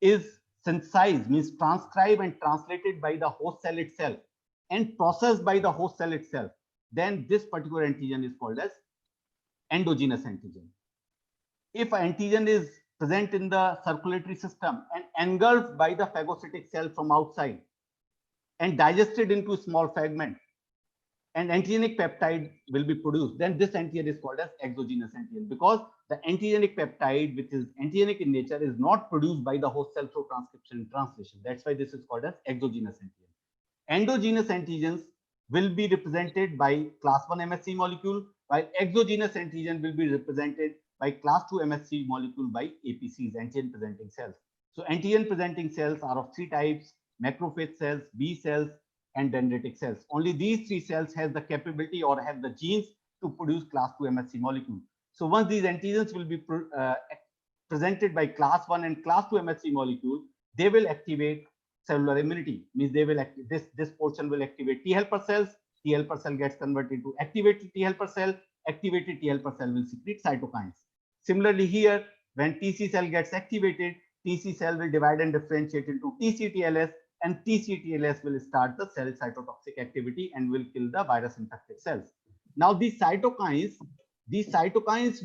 is synthesized, means transcribed and translated by the host cell itself and processed by the host cell itself, then this particular antigen is called as endogenous antigen. If antigen is present in the circulatory system and engulfed by the phagocytic cell from outside and digested into small fragment, and antigenic peptide will be produced, then this antigen is called as exogenous antigen, because the antigenic peptide, which is antigenic in nature, is not produced by the host cell through transcription and translation. That's why this is called as exogenous antigen. Endogenous antigens will be represented by class 1 MHC molecule, while exogenous antigen will be represented by class 2 MHC molecule by APCs, antigen presenting cells. So antigen presenting cells are of three types: macrophage cells, B cells, and dendritic cells. Only these three cells have the capability or have the genes to produce class 2 MHC molecule. So once these antigens will be presented by class 1 and class 2 MHC molecule, they will activate cellular immunity. Means they will this portion will activate T helper cells. T helper cell gets converted to activated T helper cell. Activated T helper cell will secrete cytokines. Similarly here, when TC cell gets activated, TC cell will divide and differentiate into TCTLS, and TCTLS will start the cell cytotoxic activity and will kill the virus infected cells. Now these cytokines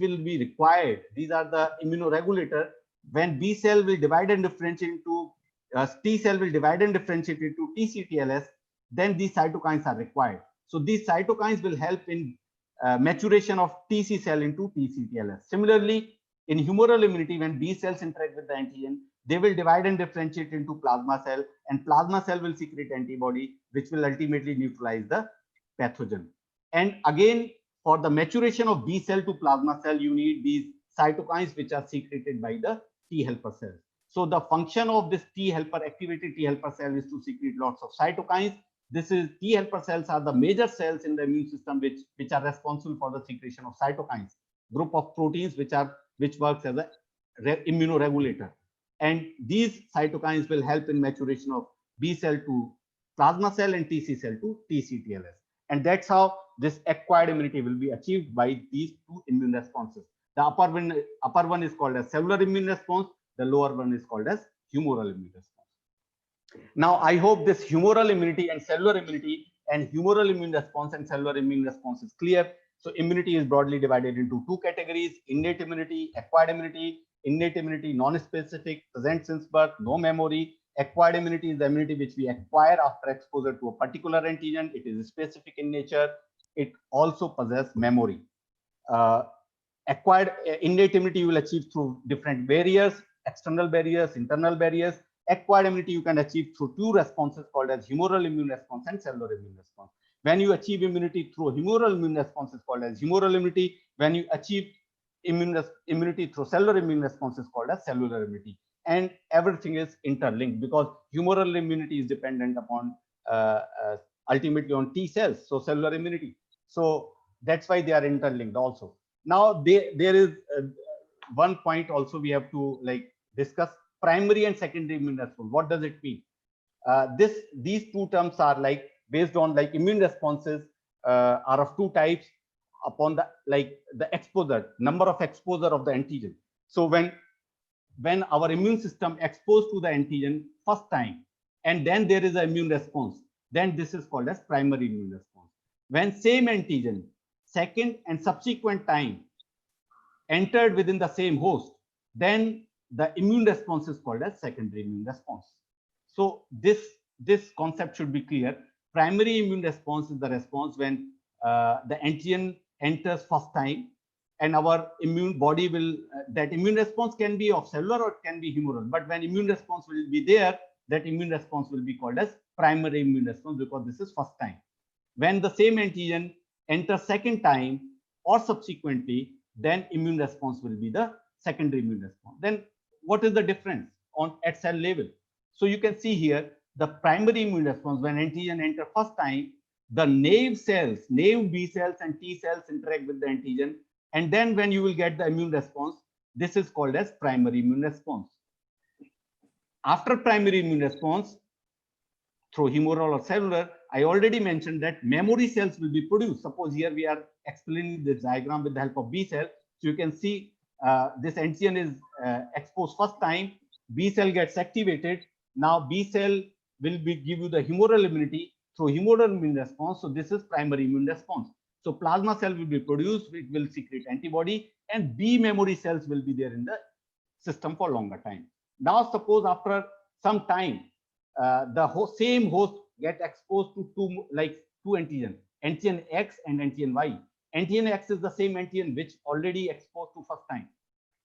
will be required. These are the immunoregulator. When B cell will divide and differentiate into T cell will divide and differentiate into TCTLS, then these cytokines are required. So these cytokines will help in maturation of TC cell into TCTLS. Similarly, in humoral immunity, when B cells interact with the antigen, they will divide and differentiate into plasma cell, and plasma cell will secrete antibody, which will ultimately neutralize the pathogen. And again, for the maturation of B cell to plasma cell, you need these cytokines which are secreted by the T helper cells. So the function of this activated T helper cell is to secrete lots of cytokines. This is T helper cells are the major cells in the immune system which are responsible for the secretion of cytokines, group of proteins which works as a immunoregulator. And these cytokines will help in maturation of B cell to plasma cell and TC cell to TCTLS. And that's how this acquired immunity will be achieved by these two immune responses. The upper one is called as cellular immune response. The lower one is called as humoral immune response. Now, I hope this humoral immunity and cellular immunity and humoral immune response and cellular immune response is clear. So immunity is broadly divided into two categories: innate immunity, acquired immunity. Innate immunity, non-specific, present since birth, no memory. Acquired immunity is the immunity which we acquire after exposure to a particular antigen. It is specific in nature. It also possesses memory. Acquired innate immunity you will achieve through different barriers, external barriers, internal barriers. Acquired immunity you can achieve through two responses called as humoral immune response and cellular immune response. When you achieve immunity through humoral immune response is called as humoral immunity. When you achieve immunity through cellular immune response is called as cellular immunity. And everything is interlinked because humoral immunity is dependent upon ultimately on T cells, so cellular immunity. So that's why they are interlinked also. Now there is one point also we have to like discuss: primary and secondary immune response. What does it mean? These two terms are like based on like immune responses are of two types upon the exposure, number of exposure of the antigen. So when our immune system exposed to the antigen first time, and then there is an immune response, then this is called as primary immune response. When same antigen second and subsequent time entered within the same host, then the immune response is called as secondary immune response. So this concept should be clear. Primary immune response is the response when the antigen enters first time, and our immune body will that immune response can be of cellular or it can be humoral. But when immune response will be there, that immune response will be called as primary immune response, because this is first time. When the same antigen enters second time or subsequently, then immune response will be the secondary immune response. Then what is the difference on at cell level? So you can see here the primary immune response when antigen enter first time, the naive cells, naive B cells and T cells interact with the antigen, and then when you will get the immune response, this is called as primary immune response. After primary immune response, through humoral or cellular, I already mentioned that memory cells will be produced. Suppose here we are explaining this diagram with the help of B cell. So you can see this antigen is exposed first time, B cell gets activated. Now B cell will give you the humoral immunity through humoral immune response. So this is primary immune response. So plasma cell will be produced, it will secrete antibody, and B memory cells will be there in the system for longer time. Now suppose after some time, same host get exposed to two antigen, antigen X and antigen Y. Antigen X is the same antigen which already exposed to first time.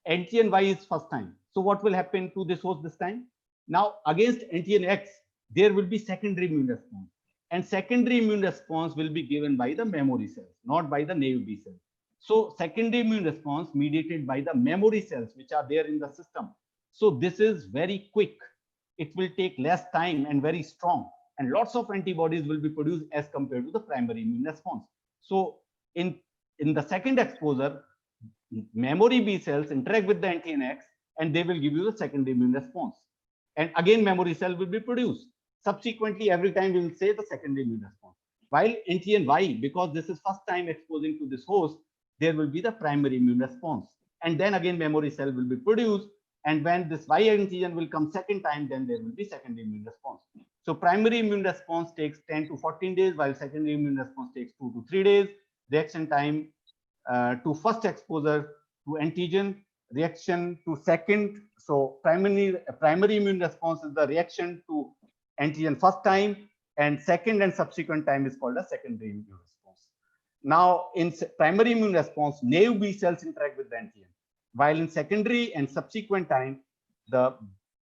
Antigen Y is first time. So what will happen to this host this time? Now against antigen X, there will be secondary immune response. And secondary immune response will be given by the memory cells, not by the naive B cells. So secondary immune response mediated by the memory cells which are there in the system. So this is very quick. It will take less time and very strong, and lots of antibodies will be produced as compared to the primary immune response. So in the second exposure, memory B cells interact with the antigen X and they will give you the secondary immune response. And again, memory cell will be produced. Subsequently, every time we will say the secondary immune response. While antigen Y, because this is first time exposing to this host, there will be the primary immune response. And then again, memory cell will be produced. And when this Y antigen will come second time, then there will be secondary immune response. So primary immune response takes 10 to 14 days, while secondary immune response takes 2 to 3 days. Reaction time to first exposure to antigen, reaction to second. So primary immune response is the reaction to antigen first time, and second and subsequent time is called a secondary immune response. Now in primary immune response, naive B cells interact with the antigen, while in secondary and subsequent time, the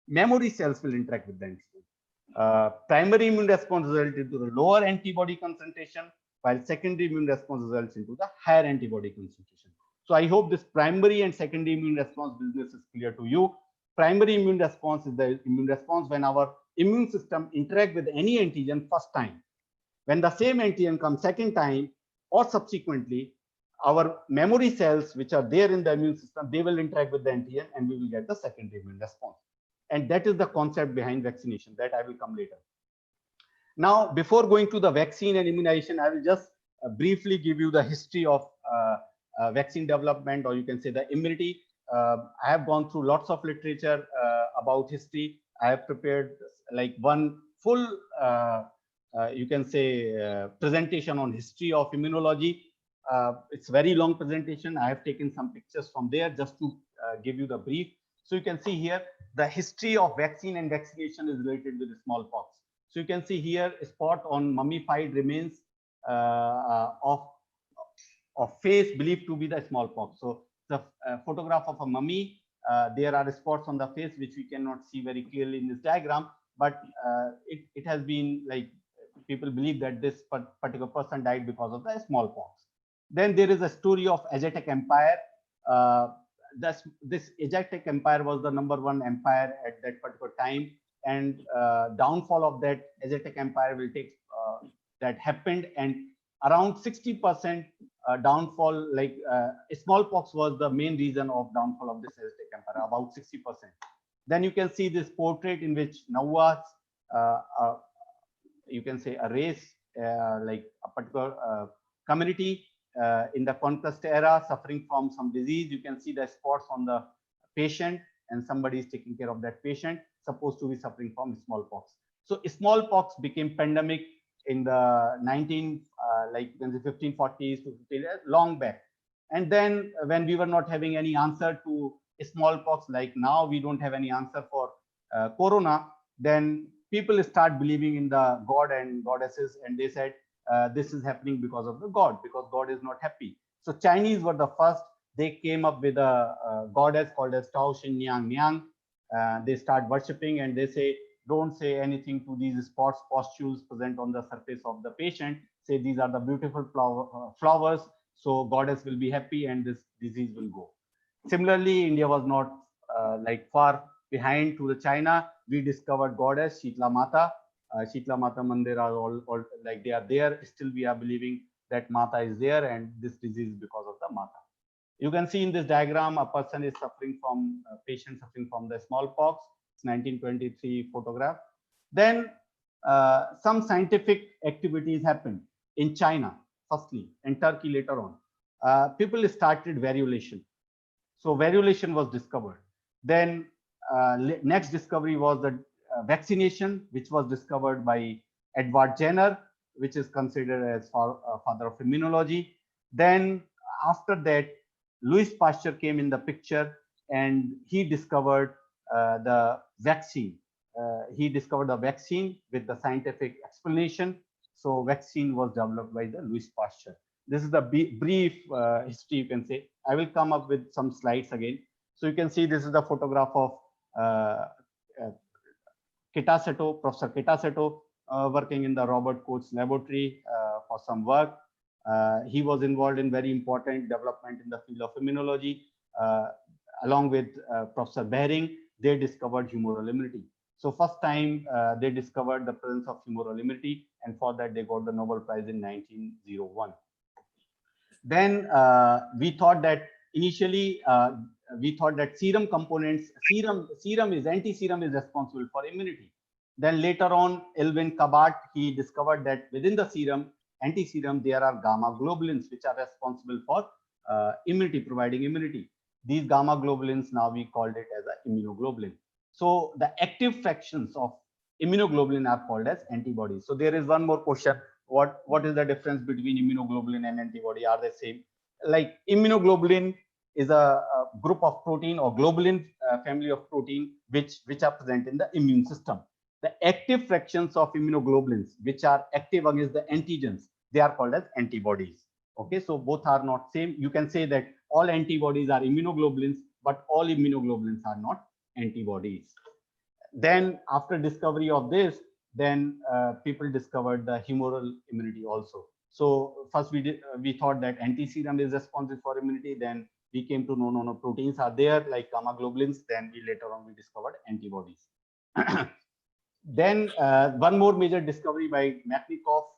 memory cells will interact with the antigen. Primary immune response results into the lower antibody concentration, while secondary immune response results into the higher antibody concentration. So I hope this primary and secondary immune response business is clear to you. Primary immune response is the immune response when our immune system interact with any antigen first time. When the same antigen comes second time or subsequently, our memory cells which are there in the immune system, they will interact with the antigen and we will get the secondary immune response. And that is the concept behind vaccination, that I will come later. Now, before going to the vaccine and immunization, I will just briefly give you the history of vaccine development, or you can say the immunity. I have gone through lots of literature about history. I have prepared like one full, you can say, presentation on history of immunology. It's a very long presentation. I have taken some pictures from there just to give you the brief. So you can see here, the history of vaccine and vaccination is related with smallpox. So you can see here a spot on mummified remains of face believed to be the smallpox. So the photograph of a mummy, there are spots on the face which we cannot see very clearly in this diagram, but it has been like people believe that this particular person died because of the smallpox. Then there is a story of Aztec Empire. This Aztec Empire was the #1 empire at that particular time, and downfall of that Aztec Empire will take that happened, and around 60% downfall, like smallpox was the main reason of downfall of this Aztec Empire, about 60%. Then you can see this portrait in which Nahuatl, you can say a race, like a particular community in the conquest era suffering from some disease. You can see the spots on the patient and somebody is taking care of that patient, supposed to be suffering from smallpox. So smallpox became pandemic in the 1540s to 15, long back. And then when we were not having any answer to smallpox, like now we don't have any answer for corona, then people start believing in the god and goddesses, and they said this is happening because of the god, because god is not happy. So Chinese were the first. They came up with a goddess called as Tao Xin Niang Niang. They start worshipping, and they say, don't say anything to these spots, pustules present on the surface of the patient. Say these are the beautiful flowers, so goddess will be happy and this disease will go. Similarly, India was not far behind to the China. We discovered goddess Shitla Mata. Shitla Mata Mandir are all like they are there. Still, we are believing that Mata is there, and this disease is because of the Mata. You can see in this diagram, a person is suffering from, a patient suffering from the smallpox. It's 1923 photograph. Then some scientific activities happened in China, firstly, and Turkey later on. People started variolation. So variolation was discovered. Then next discovery was the vaccination, which was discovered by Edward Jenner, which is considered as father of immunology. Then after that, Louis Pasteur came in the picture, and he discovered the vaccine. He discovered the vaccine with the scientific explanation. So vaccine was developed by the Louis Pasteur. This is the brief history, you can say. I will come up with some slides again. So you can see this is the photograph of Kitaseto, Professor Kitaseto, working in the Robert Koch's laboratory for some work. He was involved in very important development in the field of immunology. Along with Professor Behring, they discovered humoral immunity. So first time they discovered the presence of humoral immunity, and for that they got the Nobel Prize in 1901. Then we thought that initially we thought that serum components, anti-serum is responsible for immunity. Then later on, Elvin Kabat, he discovered that within the serum, anti-serum, there are gamma globulins which are responsible for immunity, providing immunity. These gamma globulins, now we called it as an immunoglobulin. So the active fractions of immunoglobulin are called as antibodies. So there is one more question. What is the difference between immunoglobulin and antibody? Are they same? Like immunoglobulin is a group of protein, or globulin family of protein which are present in the immune system. The active fractions of immunoglobulins, which are active against the antigens, they are called as antibodies. Okay, so both are not same. You can say that all antibodies are immunoglobulins, but all immunoglobulins are not antibodies. Then after discovery of this, then people discovered the humoral immunity also. So first we thought that anti-serum is responsible for immunity. Then we came to know no, proteins are there like gamma globulins. Then later on we discovered antibodies. Then one more major discovery by Matnikov,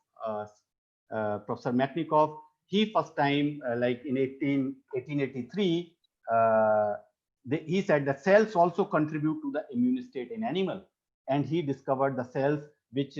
Professor Matnikov. He first time like in 1883, he said that cells also contribute to the immune state in animal, and he discovered the cells which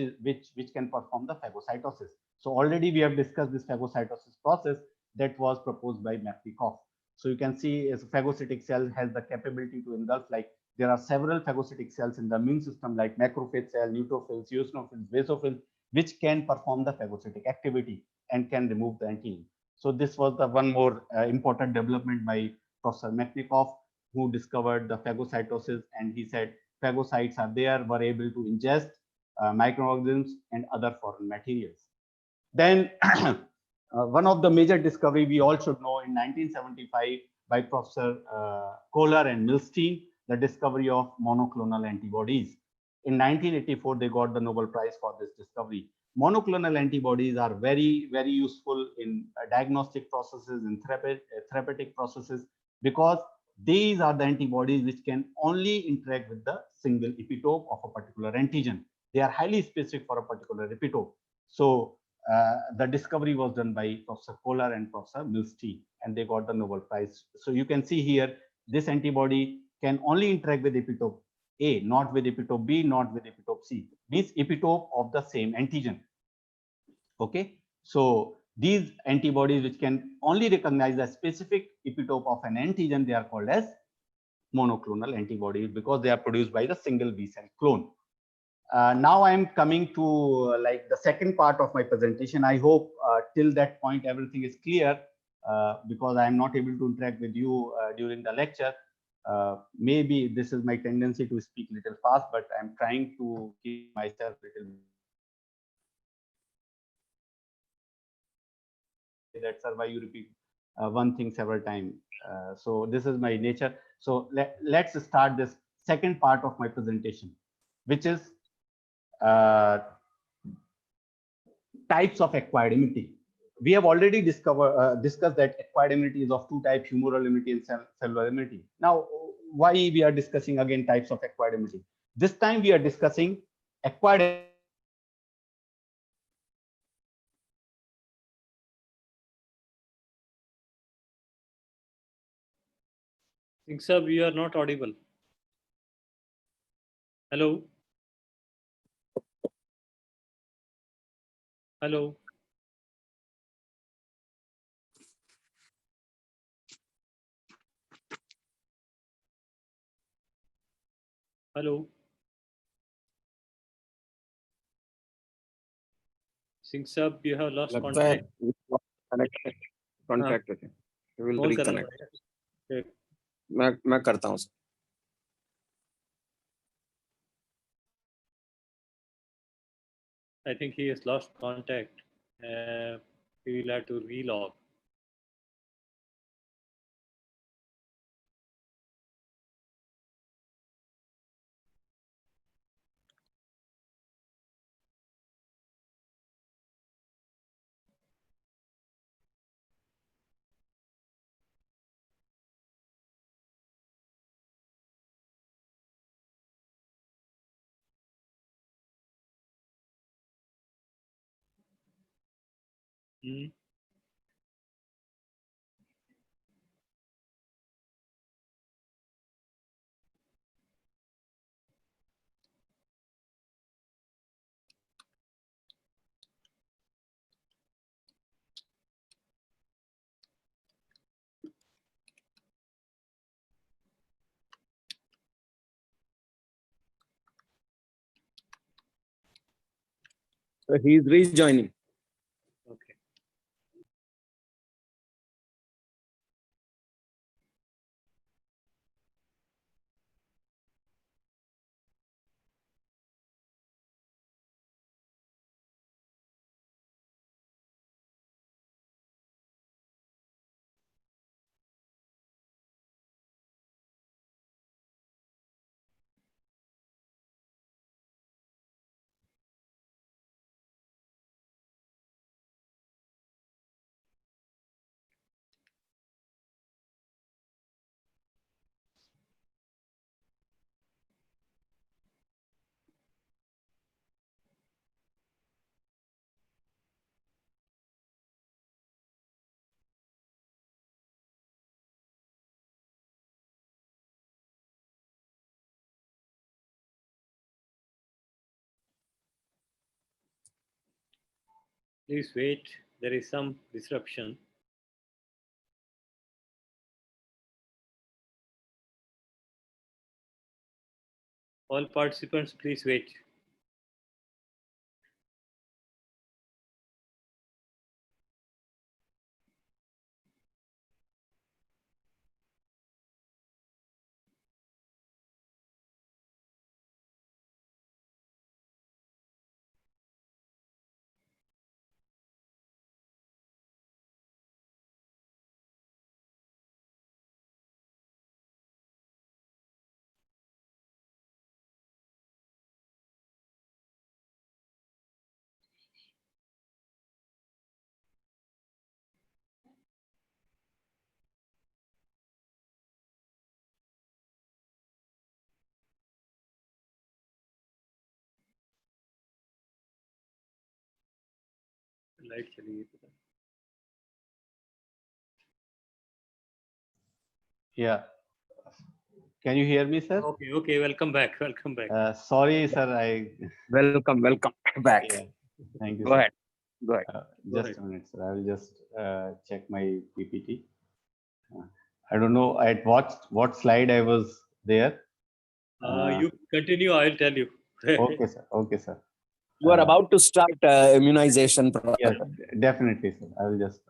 can perform the phagocytosis. So already we have discussed this phagocytosis process that was proposed by Matnikov. So you can see a phagocytic cell has the capability to engulf, like there are several phagocytic cells in the immune system like macrophage cell, neutrophils, eosinophils, basophils, which can perform the phagocytic activity and can remove the antigen. So this was the one more important development by Professor Matnikov, who discovered the phagocytosis, and he said phagocytes are there, were able to ingest microorganisms and other foreign materials. Then one of the major discovery we all should know in 1975 by Professor Kohler and Milstein, the discovery of monoclonal antibodies. In 1984, they got the Nobel Prize for this discovery. Monoclonal antibodies are very, very useful in diagnostic processes, in therapeutic processes, because these are the antibodies which can only interact with the single epitope of a particular antigen. They are highly specific for a particular epitope. So the discovery was done by Professor Kohler and Professor Milstein, and they got the Nobel Prize. So you can see here, this antibody can only interact with epitope A, not with epitope B, not with epitope C. Means epitope of the same antigen. Okay, so these antibodies which can only recognize a specific epitope of an antigen, they are called as monoclonal antibodies because they are produced by the single B cell clone. Now I am coming to like the second part of my presentation. I hope till that point everything is clear because I am not able to interact with you during the lecture. Maybe this is my tendency to speak a little fast, but I'm trying to keep myself a little. That's why you repeat one thing several times. So this is my nature. So let's start this second part of my presentation, which is types of acquired immunity. We have already discussed that acquired immunity is of two types, humoral immunity and cellular immunity. Now, why we are discussing again types of acquired immunity? This time we are discussing acquired. Singh sir, you are not audible. Hello. Hello. Hello. Singh sir, you have lost contact. Contact रखें, will reconnect. मैं करता हूँ. I think he has lost contact. He will have to relog. So he is rejoining. Okay. Please wait. There is some disruption. All participants, please wait. Light चली गई पता. Yeah. Can you hear me, sir? Okay, okay. Welcome back. Welcome back. Sorry, sir. Welcome back. Yeah. Thank you. Go sir. ahead. Just a minute, sir. I will just check my PPT. I don't know at what slide I was there. You continue, I'll tell you. Okay, sir. Okay, sir. You are about to start immunization Yes, process. definitely, sir. I will just.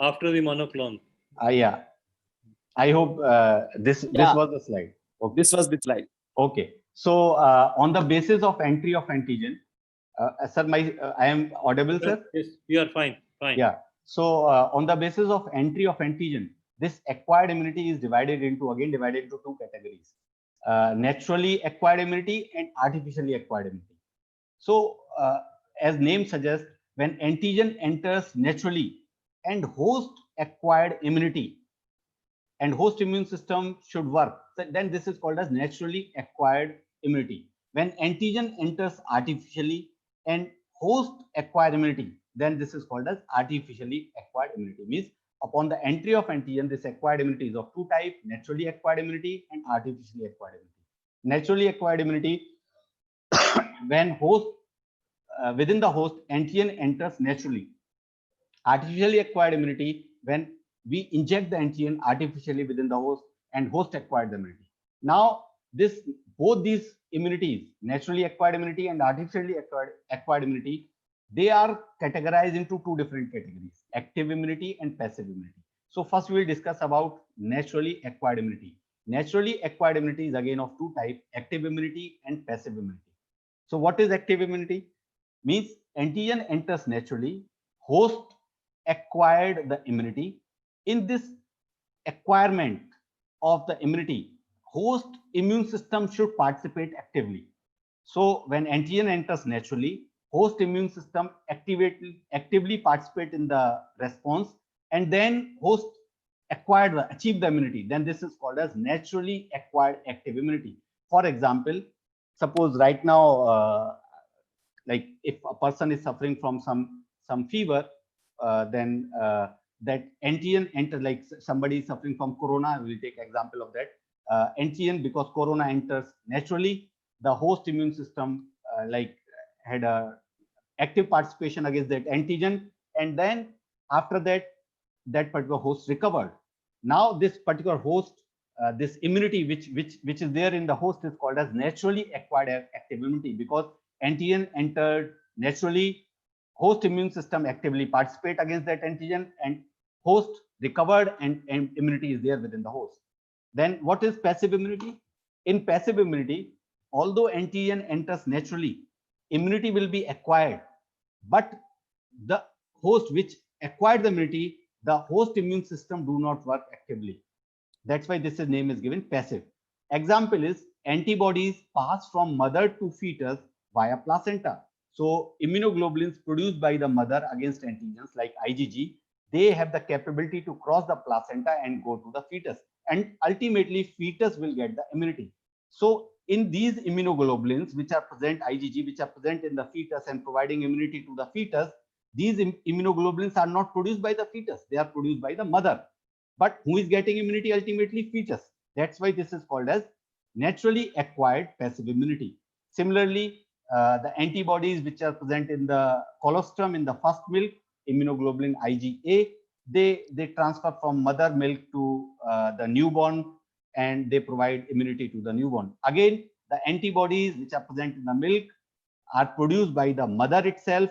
After the monoclone. Yeah. I hope this Yeah. was the slide. Okay. This was the slide. Okay. So on the basis of entry of antigen, sir, I am audible, sir. Yes, you are fine. Fine. Yeah. So on the basis of entry of antigen, this acquired immunity is divided into two categories: naturally acquired immunity and artificially acquired immunity. So as name suggests, when antigen enters naturally and host acquired immunity, and host immune system should work, so then this is called as naturally acquired immunity. When antigen enters artificially and host acquired immunity, then this is called as artificially acquired immunity. Means upon the entry of antigen, this acquired immunity is of two types: naturally acquired immunity and artificially acquired immunity. Naturally acquired immunity, when host within the host antigen enters naturally. Artificially acquired immunity, when we inject the antigen artificially within the host and host acquired the immunity. Now, both these immunities, naturally acquired immunity and artificially acquired immunity, they are categorized into two different categories: active immunity and passive immunity. So first we will discuss about naturally acquired immunity. Naturally acquired immunity is again of two types: active immunity and passive immunity. So what is active immunity? Means antigen enters naturally, host acquired the immunity. In this acquirement of the immunity, host immune system should participate actively. So when antigen enters naturally, host immune system actively participate in the response, and then host achieve the immunity. Then this is called as naturally acquired active immunity. For example, suppose right now, like if a person is suffering from some fever, then that antigen enter, like somebody is suffering from corona, we'll take example of that. Antigen, because corona enters naturally, the host immune system like had a active participation against that antigen, and then after that, that particular host recovered. Now this particular host, this immunity which is there in the host is called as naturally acquired active immunity, because antigen entered naturally, host immune system actively participate against that antigen, and host recovered, and immunity is there within the host. Then what is passive immunity? In passive immunity, although antigen enters naturally, immunity will be acquired, but the host which acquired the immunity, the host immune system do not work actively. That's why this name is given passive. Example is antibodies pass from mother to fetus via placenta. So immunoglobulins produced by the mother against antigens like IgG, they have the capability to cross the placenta and go to the fetus. And ultimately fetus will get the immunity. So in these immunoglobulins which are present, IgG, which are present in the fetus and providing immunity to the fetus, these immunoglobulins are not produced by the fetus, they are produced by the mother. But who is getting immunity? Ultimately fetus. That's why this is called as naturally acquired passive immunity. Similarly, the antibodies which are present in the colostrum in the first milk, immunoglobulin IgA, they transfer from mother milk to the newborn, and they provide immunity to the newborn. Again, the antibodies which are present in the milk are produced by the mother itself,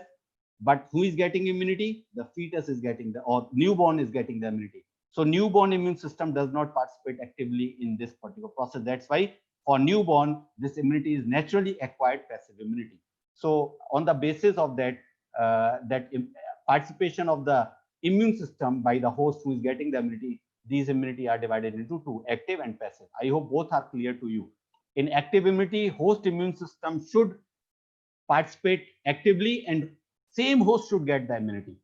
but who is getting immunity? The fetus is getting or newborn is getting the immunity. So newborn immune system does not participate actively in this particular process. That's why for newborn, this immunity is naturally acquired passive immunity. So on the basis of that, participation of the immune system by the host who is getting the immunity, these immunity are divided into two, active and passive. I hope both are clear to you. In active immunity, host immune system should participate actively and same host should get the immunity.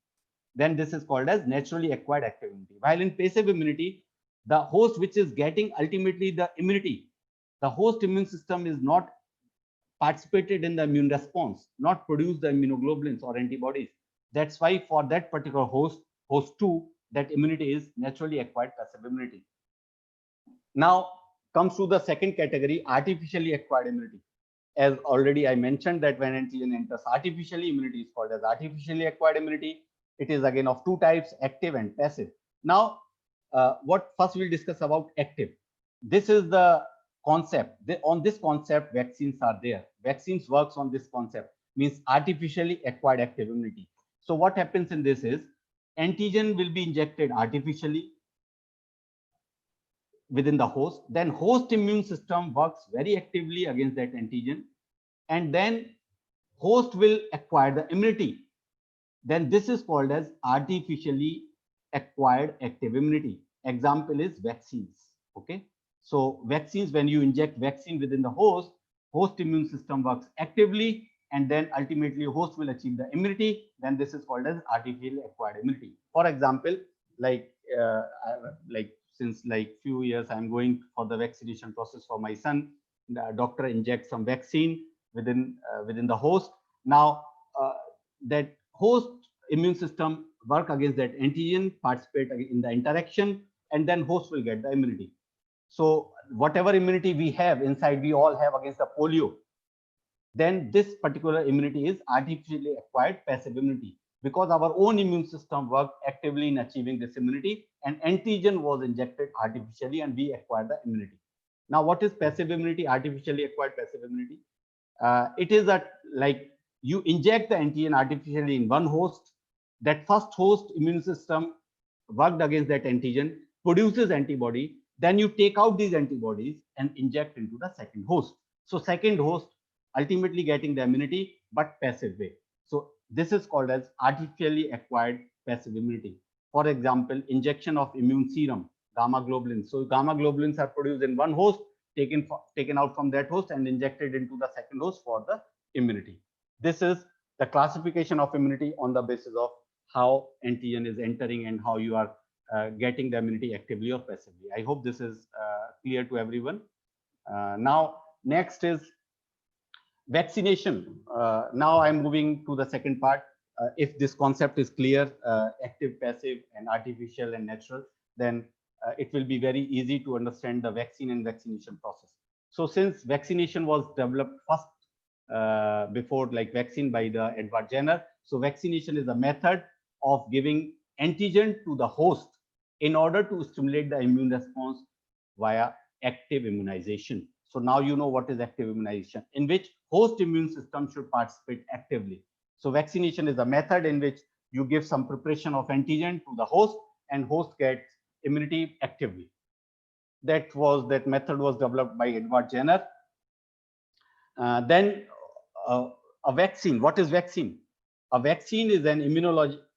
Then this is called as naturally acquired active immunity. While in passive immunity, the host which is getting ultimately the immunity, the host immune system is not participated in the immune response, not produce the immunoglobulins or antibodies. That's why for that particular host 2, that immunity is naturally acquired passive immunity. Now comes to the second category, artificially acquired immunity. As already I mentioned that when antigen enters artificially, immunity is called as artificially acquired immunity. It is again of two types, active and passive. Now, what first we'll discuss about active. This is the concept. On this concept, vaccines are there. Vaccines works on this concept, means artificially acquired active immunity. So what happens in this is antigen will be injected artificially within the host. Then host immune system works very actively against that antigen, and then host will acquire the immunity. Then this is called as artificially acquired active immunity. Example is vaccines. Okay, so vaccines, when you inject vaccine within the host, host immune system works actively, and then ultimately host will achieve the immunity. Then this is called as artificially acquired immunity. For example, like since like few years I'm going for the vaccination process for my son. The doctor injects some vaccine within the host. Now that host immune system work against that antigen, participate in the interaction, and then host will get the immunity. So whatever immunity we have inside, we all have against the polio. Then this particular immunity is artificially acquired passive immunity, because our own immune system worked actively in achieving this immunity, and antigen was injected artificially and we acquired the immunity. Now, what is passive immunity, artificially acquired passive immunity? It is that like you inject the antigen artificially in one host, that first host immune system worked against that antigen, produces antibody, then you take out these antibodies and inject into the second host. So second host ultimately getting the immunity, but passive way. So this is called as artificially acquired passive immunity. For example, injection of immune serum, gamma globulins. So gamma globulins are produced in one host, taken out from that host and injected into the second host for the immunity. This is the classification of immunity on the basis of how antigen is entering and how you are getting the immunity actively or passively. I hope this is clear to everyone. Now, next is vaccination. Now I'm moving to the second part. If this concept is clear, active, passive, and artificial and natural, then it will be very easy to understand the vaccine and vaccination process. So since vaccination was developed first before like vaccine by the Edward Jenner, so vaccination is a method of giving antigen to the host in order to stimulate the immune response via active immunization. So now you know what is active immunization, in which host immune system should participate actively. So vaccination is a method in which you give some preparation of antigen to the host and host gets immunity actively. That method was developed by Edward Jenner. Then a vaccine. What is vaccine? A vaccine is an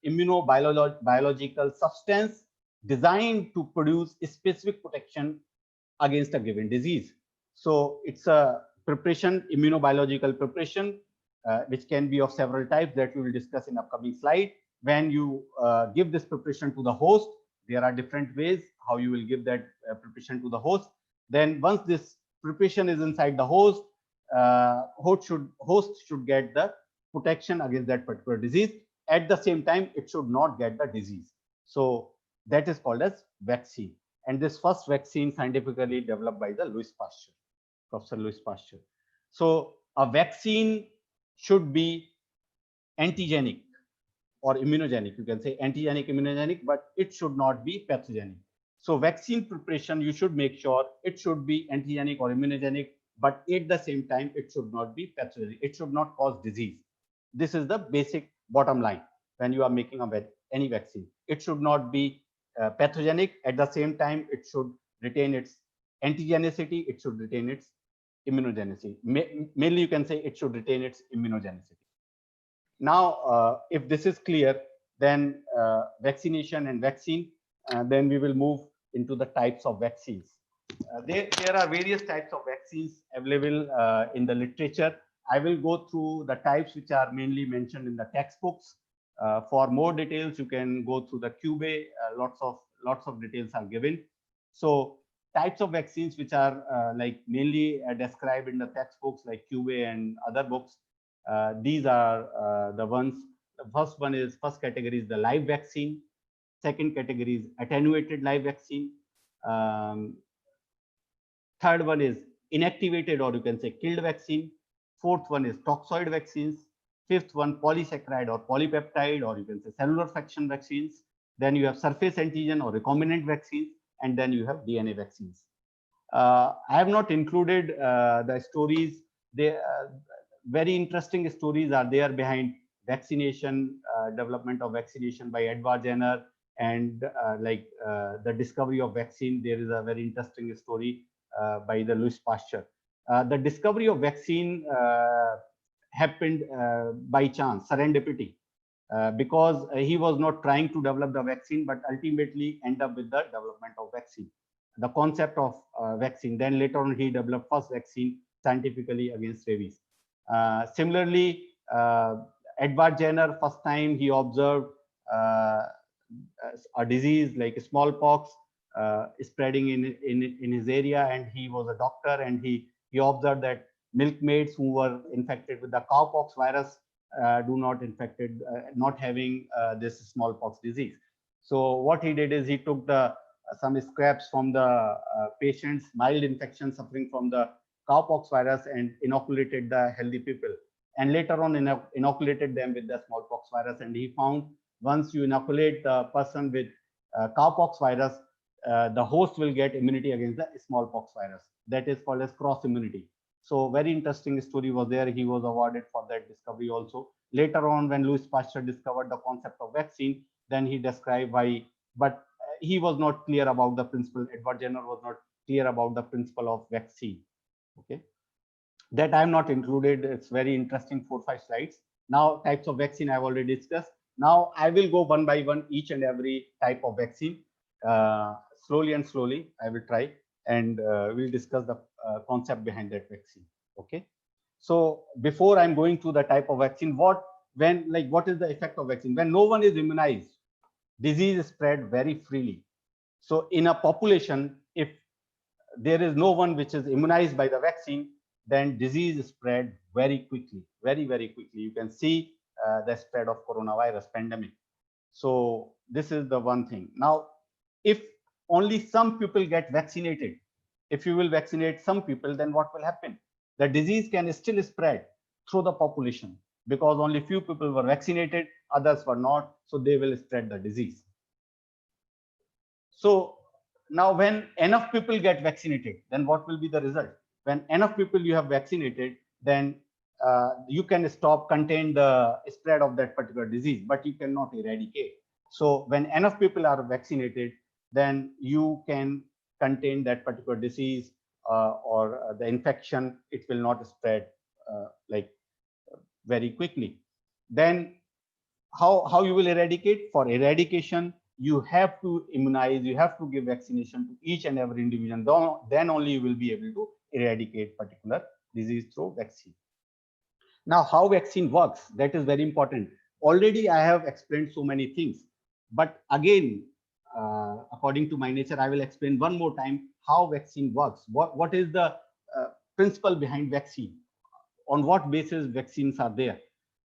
immunobiological substance designed to produce a specific protection against a given disease. So it's a preparation, immunobiological preparation, which can be of several types that we will discuss in upcoming slide. When you give this preparation to the host, there are different ways how you will give that preparation to the host. Then once this preparation is inside the host, host should get the protection against that particular disease. At the same time, it should not get the disease. So that is called as vaccine. And this first vaccine scientifically developed by the Professor Louis Pasteur. So a vaccine should be antigenic or immunogenic. You can say antigenic, immunogenic, but it should not be pathogenic. So vaccine preparation, you should make sure it should be antigenic or immunogenic, but at the same time, it should not be pathogenic. It should not cause disease. This is the basic bottom line when you are making any vaccine. It should not be pathogenic. At the same time, it should retain its antigenicity. It should retain its immunogenicity. Mainly, you can say it should retain its immunogenicity. Now, if this is clear, then vaccination and vaccine, then we will move into the types of vaccines. There are various types of vaccines available in the literature. I will go through the types which are mainly mentioned in the textbooks. For more details, you can go through the QBE. Lots of details are given. So types of vaccines which are like mainly described in the textbooks like QBE and other books. These are the ones. The first category is the live vaccine. Second category is attenuated live vaccine. Third one is inactivated, or you can say killed vaccine. Fourth one is toxoid vaccines. Fifth one, polysaccharide or polypeptide, or you can say cellular fraction vaccines. then you have surface antigen or recombinant vaccines, and then you have DNA vaccines. I have not included the stories. They very interesting stories are there behind vaccination, development of vaccination by Edward Jenner, and the discovery of vaccine. There is a very interesting story by the Louis Pasteur. The discovery of vaccine happened by chance, serendipity, because he was not trying to develop the vaccine, but ultimately end up with the development of vaccine, the concept of vaccine. Then later on, he developed first vaccine scientifically against rabies. Similarly, Edward Jenner, first time he observed a disease like smallpox spreading in his area, and he was a doctor, and he observed that milkmaids who were infected with the cowpox virus do not infected, not having this smallpox disease. So what he did is he took some scraps from the patients, mild infection suffering from the cowpox virus, and inoculated the healthy people, and later on inoculated them with the smallpox virus. And he found once you inoculate the person with cowpox virus, the host will get immunity against the smallpox virus. That is called as cross immunity. So very interesting story was there. He was awarded for that discovery also. Later on, when Louis Pasteur discovered the concept of vaccine, then he described why, but he was not clear about the principle. Edward Jenner was not clear about the principle of vaccine. Okay, that I am not included. It's very interesting, 4-5 slides. Now, types of vaccine I've already discussed. Now I will go one by one each and every type of vaccine. Slowly and slowly I will try, and we'll discuss the concept behind that vaccine. Okay, so before I'm going to the type of vaccine, what is the effect of vaccine? When no one is immunized, disease is spread very freely. So in a population, if there is no one which is immunized by the vaccine, then disease is spread very quickly, very quickly. You can see the spread of coronavirus pandemic. So this is the one thing. Now, if only some people get vaccinated, if you will vaccinate some people, then what will happen? The disease can still spread through the population, because only few people were vaccinated, others were not, so they will spread the disease. So now when enough people get vaccinated, then what will be the result? When enough people you have vaccinated, then you can contain the spread of that particular disease, but you cannot eradicate. So when enough people are vaccinated, then you can contain that particular disease or the infection. It will not spread very quickly. Then how you will eradicate? For eradication, you have to immunize, you have to give vaccination to each and every individual. Then only you will be able to eradicate particular disease through vaccine. Now, how vaccine works, that is very important. Already I have explained so many things, but again, according to my nature, I will explain one more time how vaccine works. What is the principle behind vaccine? On what basis vaccines are there?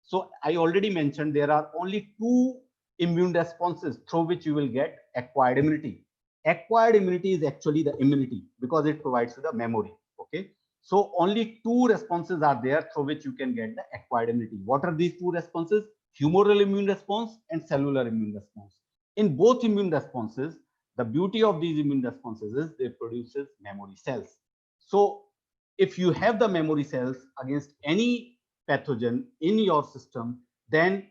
So I already mentioned there are only two immune responses through which you will get acquired immunity. Acquired immunity is actually the immunity because it provides you the memory. Okay, so only two responses are there through which you can get the acquired immunity. What are these two responses? Humoral immune response and cellular immune response. In both immune responses, the beauty of these immune responses is they produces memory cells. So if you have the memory cells against any pathogen in your system, then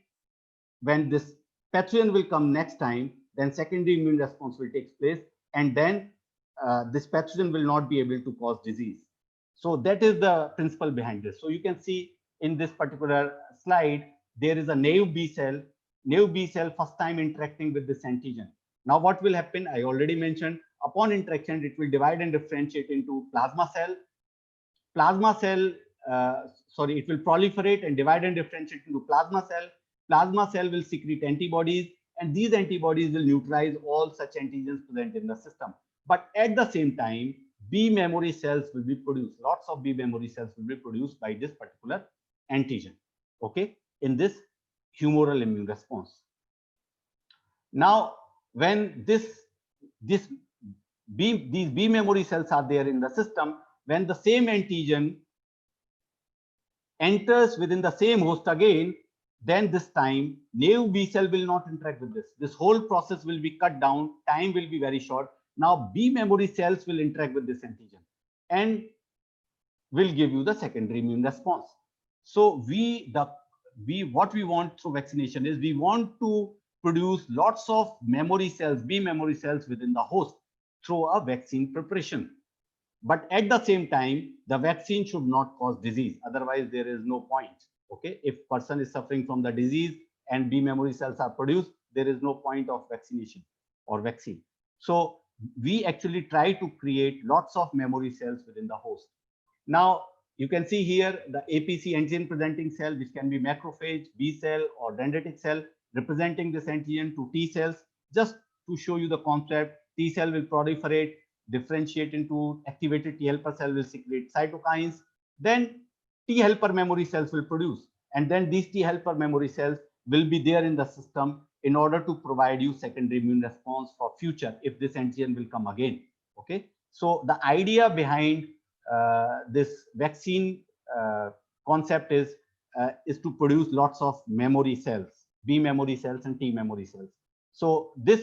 when this pathogen will come next time, then secondary immune response will take place, and then this pathogen will not be able to cause disease. So that is the principle behind this. So you can see in this particular slide, there is a naive B cell. Naive B cell first time interacting with this antigen. Now what will happen? I already mentioned, upon interaction, it will divide and differentiate into plasma cell. Plasma cell, it will proliferate and divide and differentiate into plasma cell. Plasma cell will secrete antibodies, and these antibodies will neutralize all such antigens present in the system. But at the same time, B memory cells will be produced. Lots of B memory cells will be produced by this particular antigen, okay, in this humoral immune response. Now, when these B memory cells are there in the system, when the same antigen enters within the same host again, then this time naive B cell will not interact with this. This whole process will be cut down, time will be very short. Now B memory cells will interact with this antigen and will give you the secondary immune response. So what we want through vaccination is we want to produce lots of memory cells, B memory cells within the host through a vaccine preparation. But at the same time, the vaccine should not cause disease. Otherwise, there is no point. Okay, if person is suffering from the disease and B memory cells are produced, there is no point of vaccination or vaccine. So we actually try to create lots of memory cells within the host. Now you can see here the APC antigen presenting cell, which can be macrophage, B cell, or dendritic cell, representing this antigen to T cells. Just to show you the concept, T cell will proliferate, differentiate into activated T helper cell, will secrete cytokines. Then T helper memory cells will produce, and then these T helper memory cells will be there in the system in order to provide you secondary immune response for future if this antigen will come again. Okay, so the idea behind this vaccine concept is to produce lots of memory cells, B memory cells and T memory cells. So this,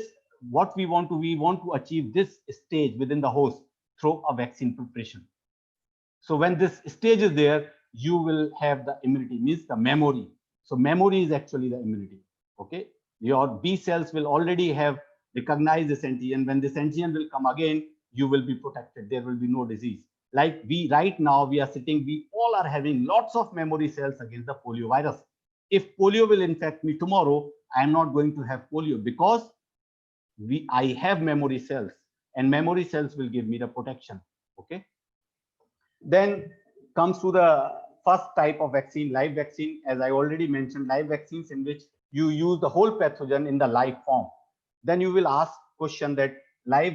what we want to achieve this stage within the host through a vaccine preparation. So when this stage is there, you will have the immunity, means the memory. So memory is actually the immunity. Okay, your B cells will already have recognized this antigen. When this antigen will come again, you will be protected. There will be no disease. Like right now we are sitting, we all are having lots of memory cells against the polio virus. If polio will infect me tomorrow, I am not going to have polio because I have memory cells, and memory cells will give me the protection. Okay. Then comes to the first type of vaccine, live vaccine. As I already mentioned, live vaccines in which you use the whole pathogen in the live form. Then you will ask question that live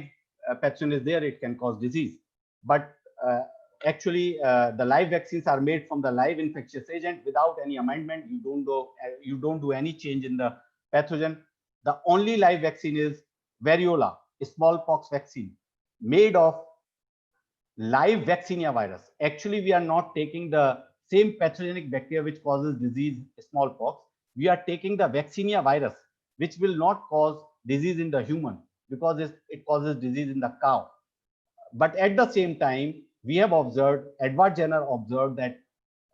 pathogen is there, it can cause disease. But actually, the live vaccines are made from the live infectious agent without any amendment. You don't do any change in the pathogen. The only live vaccine is variola, a smallpox vaccine made of live vaccinia virus. Actually, we are not taking the same pathogenic bacteria which causes disease, smallpox. We are taking the vaccinia virus, which will not cause disease in the human because it causes disease in the cow. But at the same time, we have observed, Edward Jenner observed that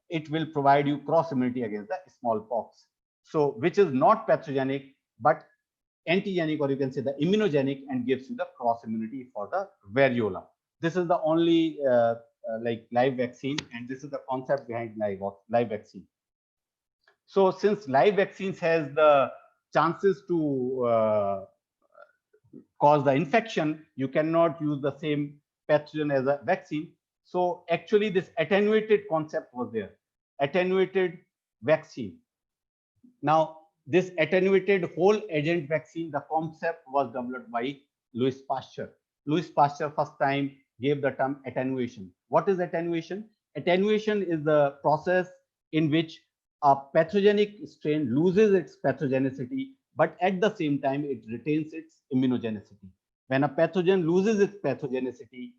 it will provide you cross immunity against the smallpox. So, which is not pathogenic, but antigenic, or you can say the immunogenic, and gives you the cross immunity for the variola. This is the only like live vaccine, and this is the concept behind live vaccine. So since live vaccines has the chances to cause the infection, you cannot use the same pathogen as a vaccine. So actually this attenuated concept was there, attenuated vaccine. Now this attenuated whole agent vaccine, the concept was developed by Louis Pasteur. Louis Pasteur first time gave the term attenuation. What is attenuation? Attenuation is the process in which a pathogenic strain loses its pathogenicity, but at the same time it retains its immunogenicity. When a pathogen loses its pathogenicity,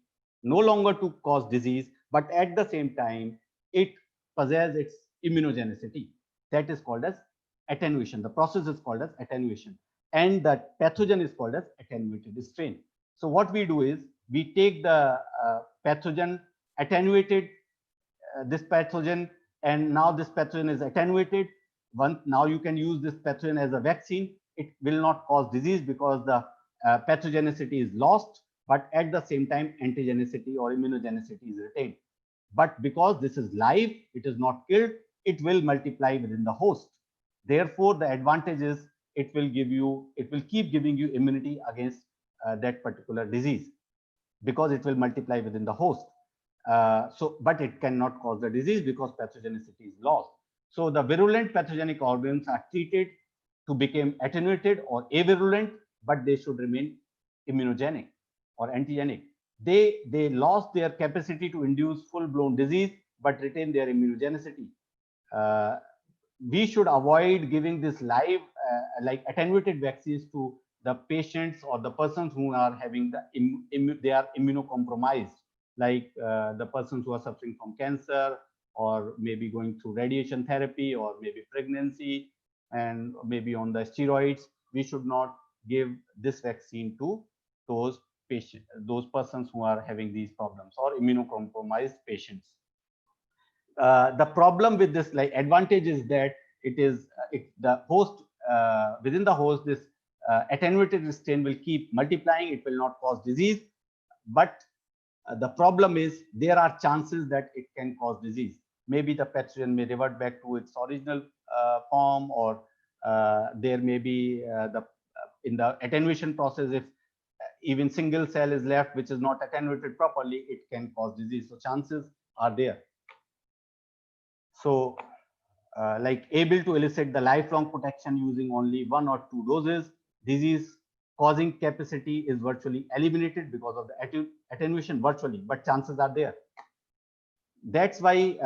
no longer to cause disease, but at the same time it possesses its immunogenicity. That is called as attenuation. The process is called as attenuation, and the pathogen is called as attenuated strain. So what we do is we take the pathogen, attenuated this pathogen, and now this pathogen is attenuated. Now you can use this pathogen as a vaccine. It will not cause disease because the pathogenicity is lost, but at the same time antigenicity or immunogenicity is retained. But because this is live, it is not killed, it will multiply within the host. Therefore, the advantage is it will keep giving you immunity against that particular disease because it will multiply within the host. But it cannot cause the disease because pathogenicity is lost. So the virulent pathogenic organisms are treated to become attenuated or avirulent, but they should remain immunogenic or antigenic. They lost their capacity to induce full-blown disease, but retain their immunogenicity. We should avoid giving this live, like attenuated vaccines to the patients or the persons who are having they are immunocompromised, like the persons who are suffering from cancer or maybe going through radiation therapy or maybe pregnancy and maybe on the steroids. We should not give this vaccine to those patients, those persons who are having these problems, or immunocompromised patients. The problem with this, like, advantage is that it is the host, within the host, this attenuated strain will keep multiplying. It will not cause disease, but the problem is there are chances that it can cause disease. Maybe the pathogen may revert back to its original form, or there may be in the attenuation process, if even single cell is left which is not attenuated properly, it can cause disease. So chances are there. So like able to elicit the lifelong protection using only 1 or 2 doses, disease causing capacity is virtually eliminated because of the attenuation virtually, but chances are there. That's why,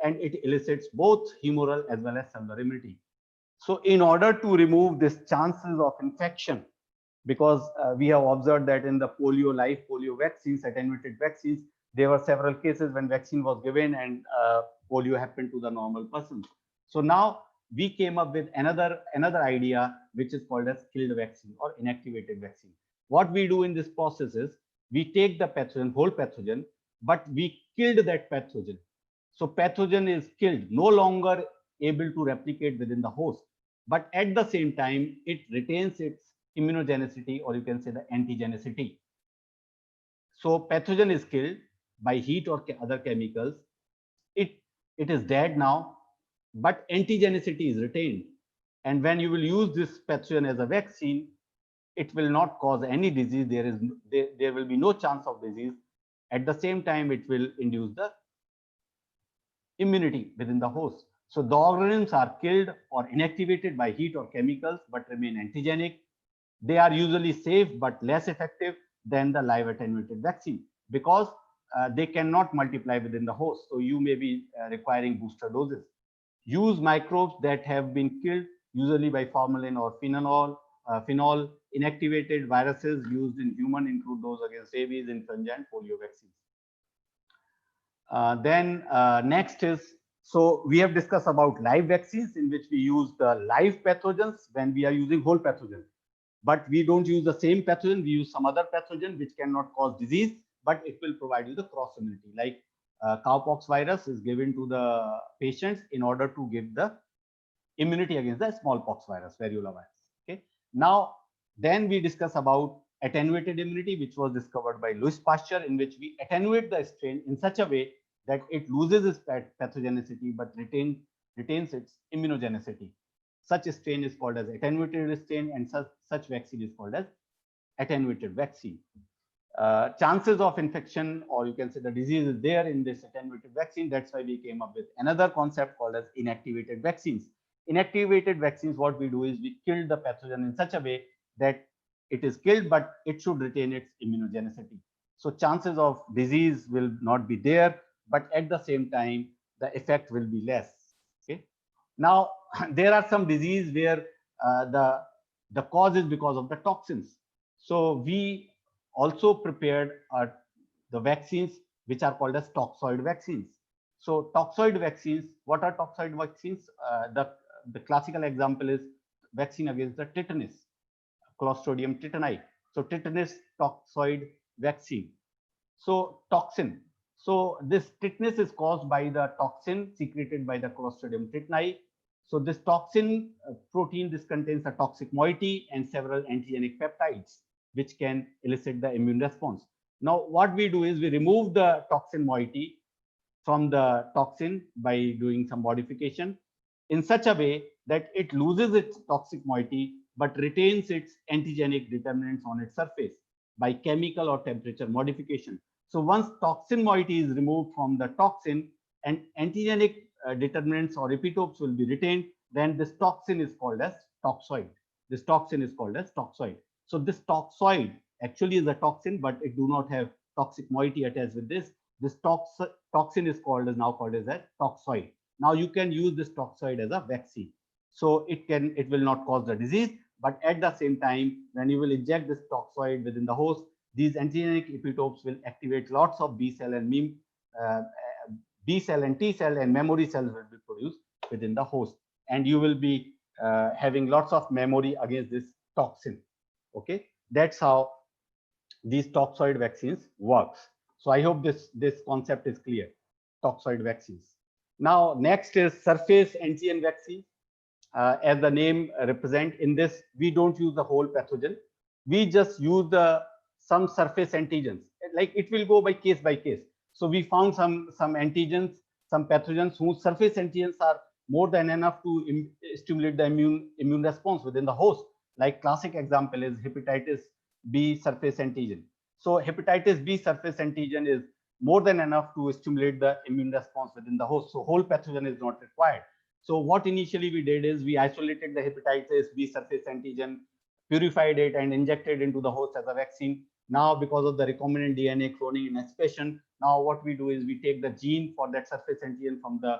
and it elicits both humoral as well as cellular immunity. So in order to remove this chances of infection, because we have observed that in the polio, live polio vaccines, attenuated vaccines, there were several cases when vaccine was given and polio happened to the normal person. So now we came up with another idea, which is called as killed vaccine or inactivated vaccine. What we do in this process is we take the pathogen, whole pathogen, but we killed that pathogen. So pathogen is killed, no longer able to replicate within the host, but at the same time, it retains its immunogenicity, or you can say the antigenicity. So pathogen is killed by heat or other chemicals. It is dead now, but antigenicity is retained. And when you will use this pathogen as a vaccine, it will not cause any disease. There will be no chance of disease. At the same time, it will induce the immunity within the host. So the organisms are killed or inactivated by heat or chemicals, but remain antigenic. They are usually safe but less effective than the live attenuated vaccine, because they cannot multiply within the host. So you may be requiring booster doses. Use microbes that have been killed, usually by formalin or phenol. Inactivated viruses used in human include those against rabies, influenza, and polio vaccines. Then next is, so we have discussed about live vaccines, in which we use the live pathogens when we are using whole pathogen. But we don't use the same pathogen, we use some other pathogen which cannot cause disease, but it will provide you the cross immunity. Like cowpox virus is given to the patients in order to give the immunity against the smallpox virus, variola virus. Okay. Now, then we discuss about attenuated immunity, which was discovered by Louis Pasteur, in which we attenuate the strain in such a way that it loses its pathogenicity but retains its immunogenicity. Such a strain is called as attenuated strain, and such vaccine is called as attenuated vaccine. Chances of infection, or you can say the disease, is there in this attenuated vaccine. That's why we came up with another concept called as inactivated vaccines. Inactivated vaccines, what we do is we kill the pathogen in such a way that it is killed, but it should retain its immunogenicity. So chances of disease will not be there, but at the same time, the effect will be less. Okay. Now, there are some disease where the cause is because of the toxins. So we also prepared the vaccines which are called as toxoid vaccines. So toxoid vaccines, what are toxoid vaccines? The classical example is vaccine against the tetanus, Clostridium tetani. So tetanus toxoid vaccine. So toxin. So this tetanus is caused by the toxin secreted by the Clostridium tetani. So this toxin protein, this contains a toxic moiety and several antigenic peptides, which can elicit the immune response. Now, what we do is we remove the toxin moiety from the toxin by doing some modification in such a way that it loses its toxic moiety but retains its antigenic determinants on its surface by chemical or temperature modification. So once toxin moiety is removed from the toxin and antigenic determinants or epitopes will be retained, then this toxin is called as toxoid. This toxin is called as toxoid. So this toxoid actually is a toxin, but it do not have toxic moiety attached with this. This toxin is now called as a toxoid. Now you can use this toxoid as a vaccine. So it will not cause the disease, but at the same time, when you will inject this toxoid within the host, these antigenic epitopes will activate lots of B cell and T cell and memory cells will be produced within the host, and you will be having lots of memory against this toxin. Okay, that's how these toxoid vaccines works. So I hope this concept is clear. Toxoid vaccines. Now next is surface antigen vaccine. As the name represent, in this we don't use the whole pathogen, we just use the some surface antigens, like it will go by case. So we found some antigens, some pathogens whose surface antigens are more than enough to stimulate the immune response within the host. Like classic example is hepatitis B surface antigen. So hepatitis B surface antigen is more than enough to stimulate the immune response within the host, so whole pathogen is not required. So what initially we did is we isolated the hepatitis B surface antigen, purified it and injected into the host as a vaccine. Now, because of the recombinant DNA cloning and expression, now what we do is we take the gene for that surface antigen from the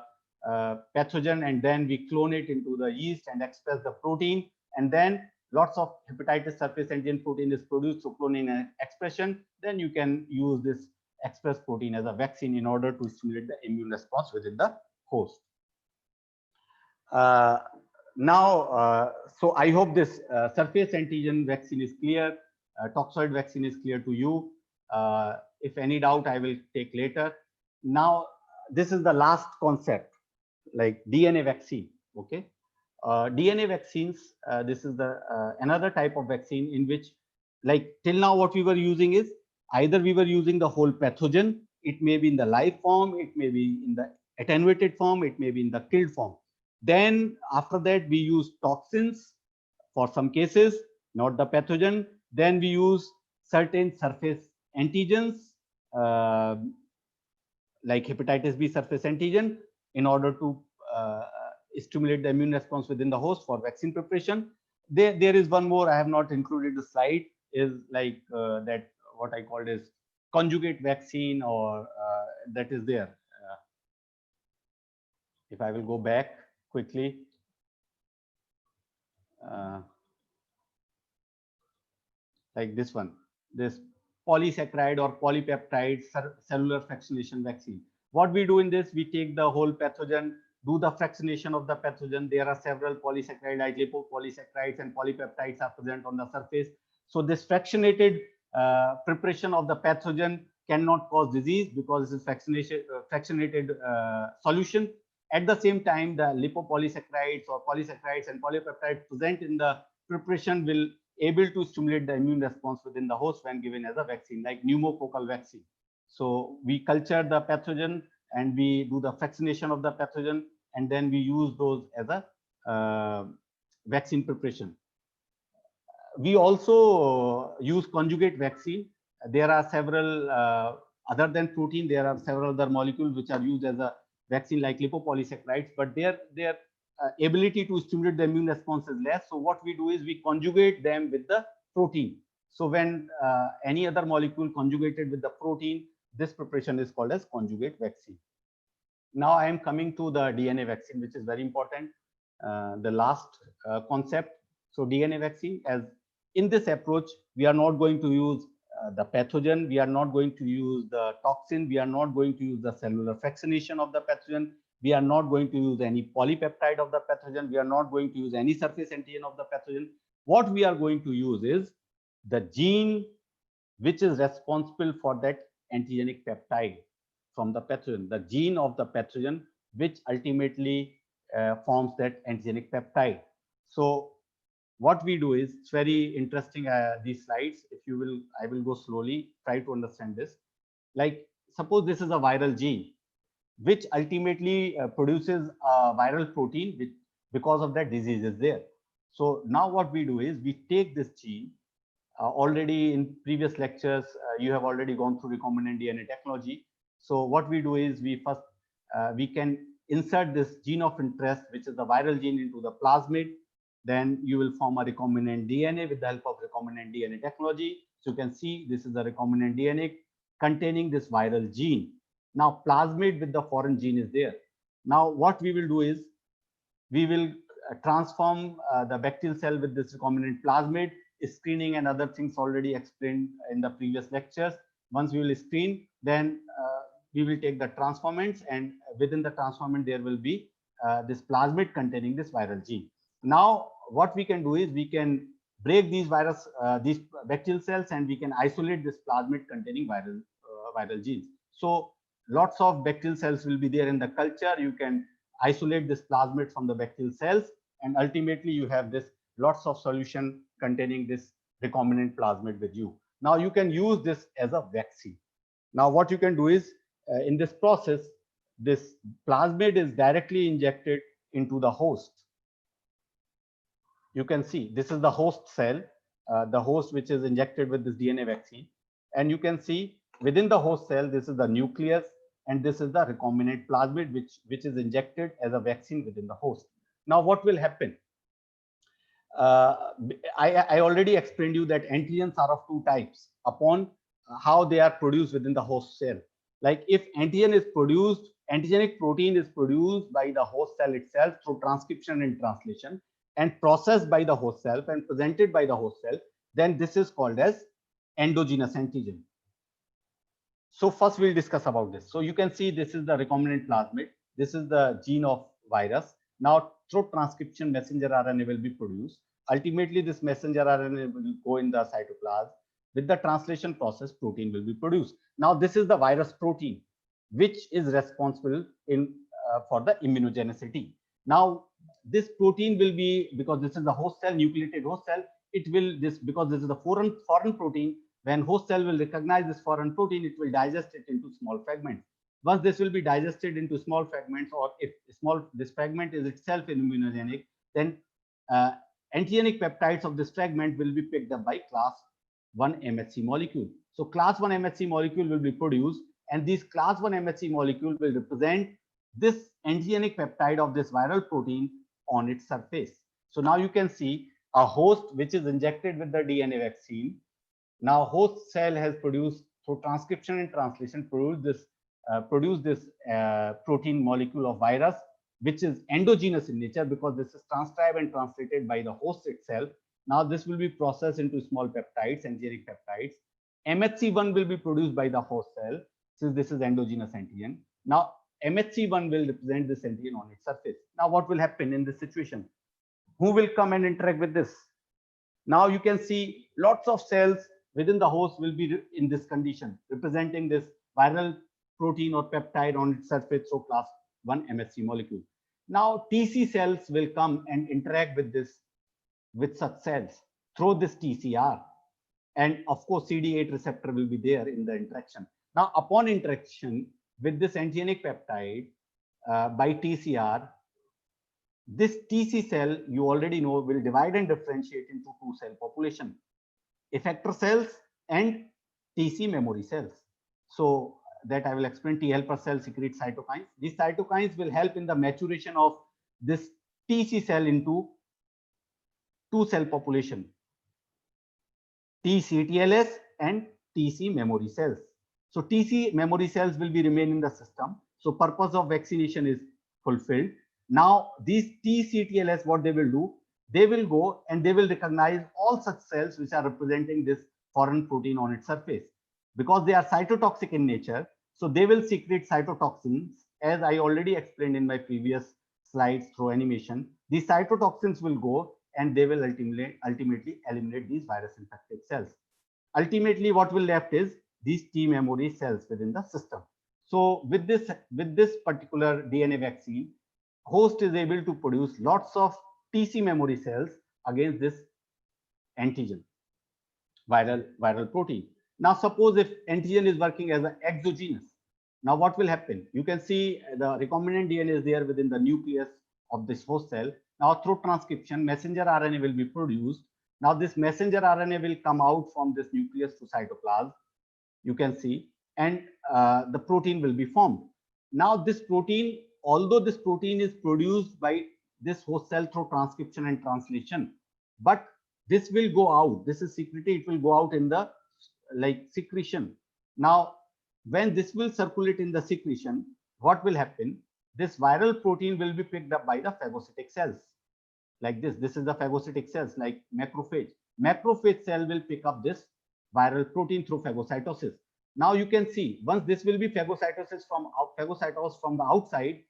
pathogen, and then we clone it into the yeast and express the protein, and then lots of hepatitis surface antigen protein is produced through cloning and expression. Then you can use this expressed protein as a vaccine in order to stimulate the immune response within the host. So I hope this surface antigen vaccine is clear. Toxoid vaccine is clear to you. If any doubt, I will take later. Now, this is the last concept, like DNA vaccine. Okay, DNA vaccines. This is the another type of vaccine in which, like till now, what we were using is either we were using the whole pathogen. It may be in the live form, it may be in the attenuated form, it may be in the killed form. Then after that, we use toxins for some cases, not the pathogen. Then we use certain surface antigens, like hepatitis B surface antigen, in order to stimulate the immune response within the host for vaccine preparation. There is one more I have not included the slide, is like that what I called is conjugate vaccine, or that is there. If I will go back quickly. Like this one, this polysaccharide or polypeptide cellular fractionation vaccine. What we do in this, we take the whole pathogen, do the fractionation of the pathogen. There are several polysaccharide, like lipopolysaccharides and polypeptides are present on the surface. So this fractionated preparation of the pathogen cannot cause disease because this is fractionated solution. At the same time, the lipopolysaccharides or polysaccharides and polypeptides present in the preparation will able to stimulate the immune response within the host when given as a vaccine, like pneumococcal vaccine. So we culture the pathogen and we do the fractionation of the pathogen, and then we use those as a vaccine preparation. We also use conjugate vaccine. There are several, other than protein, there are several other molecules which are used as a vaccine, like lipopolysaccharides, but their ability to stimulate the immune response is less. So what we do is we conjugate them with the protein. So when any other molecule conjugated with the protein, this preparation is called as conjugate vaccine. Now I am coming to the DNA vaccine, which is very important, the last concept. So DNA vaccine, as in this approach, we are not going to use the pathogen, we are not going to use the toxin, we are not going to use the cellular fractionation of the pathogen, we are not going to use any polypeptide of the pathogen, we are not going to use any surface antigen of the pathogen. What we are going to use is the gene which is responsible for that antigenic peptide from the pathogen, the gene of the pathogen which ultimately forms that antigenic peptide. So what we do is, it's very interesting, these slides, if you will, I will go slowly, try to understand this. Like suppose this is a viral gene which ultimately produces a viral protein which, because of that, disease is there. So now what we do is we take this gene, already in previous lectures you have already gone through recombinant DNA technology. So what we do is we first we can insert this gene of interest, which is the viral gene, into the plasmid. Then you will form a recombinant DNA with the help of recombinant DNA technology. So you can see this is the recombinant DNA containing this viral gene. Now plasmid with the foreign gene is there. Now what we will do is we will transform the bacterial cell with this recombinant plasmid. Screening and other things already explained in the previous lectures. Once we will screen, then we will take the transformants, and within the transformant there will be this plasmid containing this viral gene. Now, what we can do is we can break these these bacterial cells, and we can isolate this plasmid containing viral genes. So lots of bacterial cells will be there in the culture. You can isolate this plasmid from the bacterial cells, and ultimately you have this lots of solution containing this recombinant plasmid with you. Now you can use this as a vaccine. Now what you can do is in this process, this plasmid is directly injected into the host. You can see this is the host cell, the host which is injected with this DNA vaccine. And you can see within the host cell, this is the nucleus, and this is the recombinant plasmid, which is injected as a vaccine within the host. Now, what will happen? I already explained you that antigens are of two types upon how they are produced within the host cell. Like if antigen is produced, antigenic protein is produced by the host cell itself through transcription and translation, and processed by the host cell and presented by the host cell, then this is called as endogenous antigen. So first we'll discuss about this. So you can see this is the recombinant plasmid. This is the gene of virus. Now through transcription, messenger RNA will be produced. Ultimately, this messenger RNA will go in the cytoplasm. With the translation process, protein will be produced. Now this is the virus protein, which is responsible for the immunogenicity. Now this protein will be, because this is the host cell, nucleated host cell, because this is the foreign protein. When host cell will recognize this foreign protein, it will digest it into small fragments. Once this will be digested into small fragments, or if this fragment is itself immunogenic, then antigenic peptides of this fragment will be picked up by class 1 MHC molecule. So class 1 MHC molecule will be produced, and these class 1 MHC molecule will represent this antigenic peptide of this viral protein on its surface. So now you can see a host which is injected with the DNA vaccine. Now host cell has produced through transcription and translation produced this protein molecule of virus, which is endogenous in nature because this is transcribed and translated by the host itself. Now this will be processed into small peptides, antigenic peptides. MHC1 will be produced by the host cell since this is endogenous antigen. Now MHC1 will represent this antigen on its surface. Now what will happen in this situation? Who will come and interact with this? Now you can see lots of cells within the host will be in this condition, representing this viral protein or peptide on its surface through class 1 MHC molecule. Now TC cells will come and interact with such cells through this TCR, and of course CD8 receptor will be there in the interaction. Now upon interaction with this antigenic peptide by TCR, this TC cell, you already know, will divide and differentiate into two cell population, effector cells and TC memory cells. So that I will explain. T helper cell secrete cytokines. These cytokines will help in the maturation of this TC cell into two cell population, TCTLS and TC memory cells. So TC memory cells will be remain in the system. So purpose of vaccination is fulfilled. Now these TCTLS, what they will do, they will go and they will recognize all such cells which are representing this foreign protein on its surface. Because they are cytotoxic in nature, so they will secrete cytotoxins, as I already explained in my previous slides through animation. These cytotoxins will go and they will ultimately eliminate these virus infected cells. Ultimately, what will left is these T memory cells within the system. So with this particular DNA vaccine, host is able to produce lots of TC memory cells against this antigen, viral protein. Now suppose if antigen is working as an exogenous, now what will happen? You can see the recombinant DNA is there within the nucleus of this host cell. Now through transcription, messenger RNA will be produced. Now this messenger RNA will come out from this nucleus to cytoplasm, you can see, and the protein will be formed. Now this protein, although this protein is produced by this host cell through transcription and translation, but this will go out, this is secreted, it will go out in the secretion. Now when this will circulate in the secretion, what will happen? This viral protein will be picked up by the phagocytic cells. Like this is the phagocytic cells, like macrophage. Macrophage cell will pick up this viral protein through phagocytosis. Now you can see once this will be phagocytosis from the outside,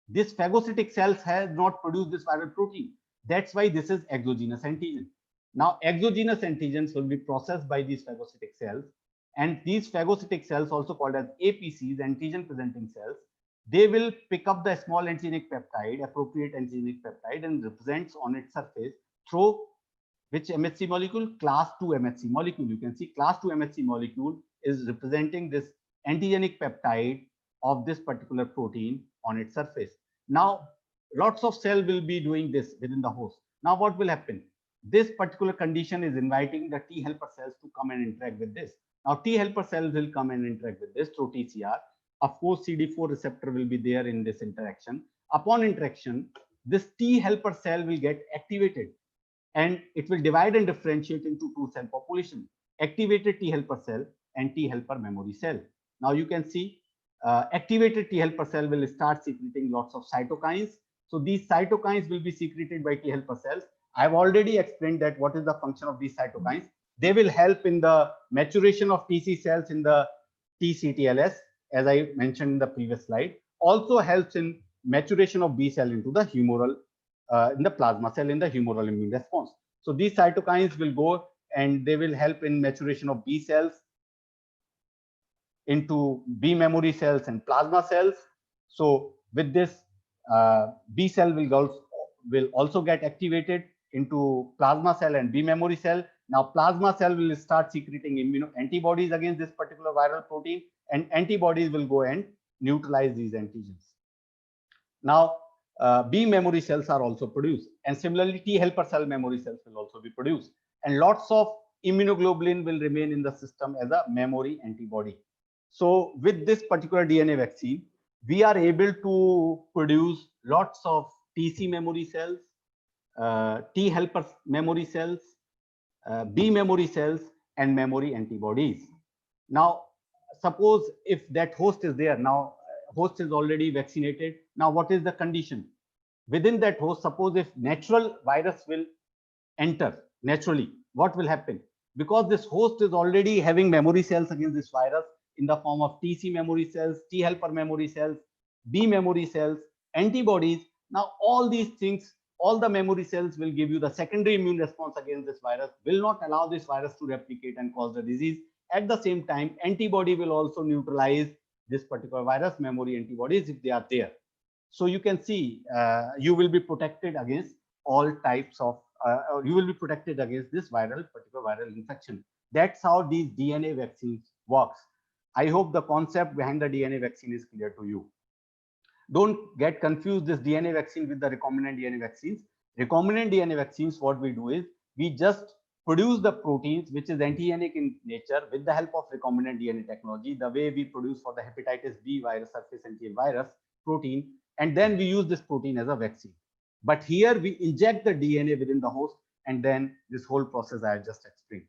this phagocytic cells has not produced this viral protein. That's why this is exogenous antigen. Now, exogenous antigens will be processed by these phagocytic cells, and these phagocytic cells, also called as APCs, antigen presenting cells, they will pick up the small antigenic peptide, appropriate antigenic peptide, and represents on its surface through which MHC molecule? Class 2 MHC molecule. You can see class 2 MHC molecule is representing this antigenic peptide of this particular protein on its surface. Now, lots of cell will be doing this within the host. Now, what will happen? This particular condition is inviting the T helper cells to come and interact with this. Now, T helper cells will come and interact with this through TCR. Of course, CD4 receptor will be there in this interaction. Upon interaction, this T helper cell will get activated, and it will divide and differentiate into two cell population: activated T helper cell and T helper memory cell. Now you can see activated T helper cell will start secreting lots of cytokines. So these cytokines will be secreted by T helper cells. I've already explained that what is the function of these cytokines. They will help in the maturation of TC cells in the TCTLS, as I mentioned in the previous slide. Also helps in maturation of B cell into the humoral, in the plasma cell, in the humoral immune response. So these cytokines will go and they will help in maturation of B cells into B memory cells and plasma cells. So with this, B cell will also get activated into plasma cell and B memory cell. Now plasma cell will start secreting antibodies against this particular viral protein, and antibodies will go and neutralize these antigens. Now B memory cells are also produced, and similarly T helper cell memory cells will also be produced, and lots of immunoglobulin will remain in the system as a memory antibody. So with this particular DNA vaccine, we are able to produce lots of TC memory cells, T helper memory cells, B memory cells, and memory antibodies. Now, suppose if that host is there, now host is already vaccinated. Now, what is the condition? Within that host, suppose if natural virus will enter naturally, what will happen? Because this host is already having memory cells against this virus in the form of TC memory cells, T helper memory cells, B memory cells, antibodies. Now, all these things, all the memory cells will give you the secondary immune response against this virus, will not allow this virus to replicate and cause the disease. At the same time, antibody will also neutralize this particular virus, memory antibodies, if they are there. So you can see you will be protected against all types of, you will be protected against this particular viral infection. That's how these DNA vaccines works. I hope the concept behind the DNA vaccine is clear to you. Don't get confused this DNA vaccine with the recombinant DNA vaccines. Recombinant DNA vaccines, what we do is we just produce the proteins which is antigenic in nature with the help of recombinant DNA technology, the way we produce for the hepatitis B virus, surface antigen virus protein, and then we use this protein as a vaccine. But here we inject the DNA within the host, and then this whole process I just explained.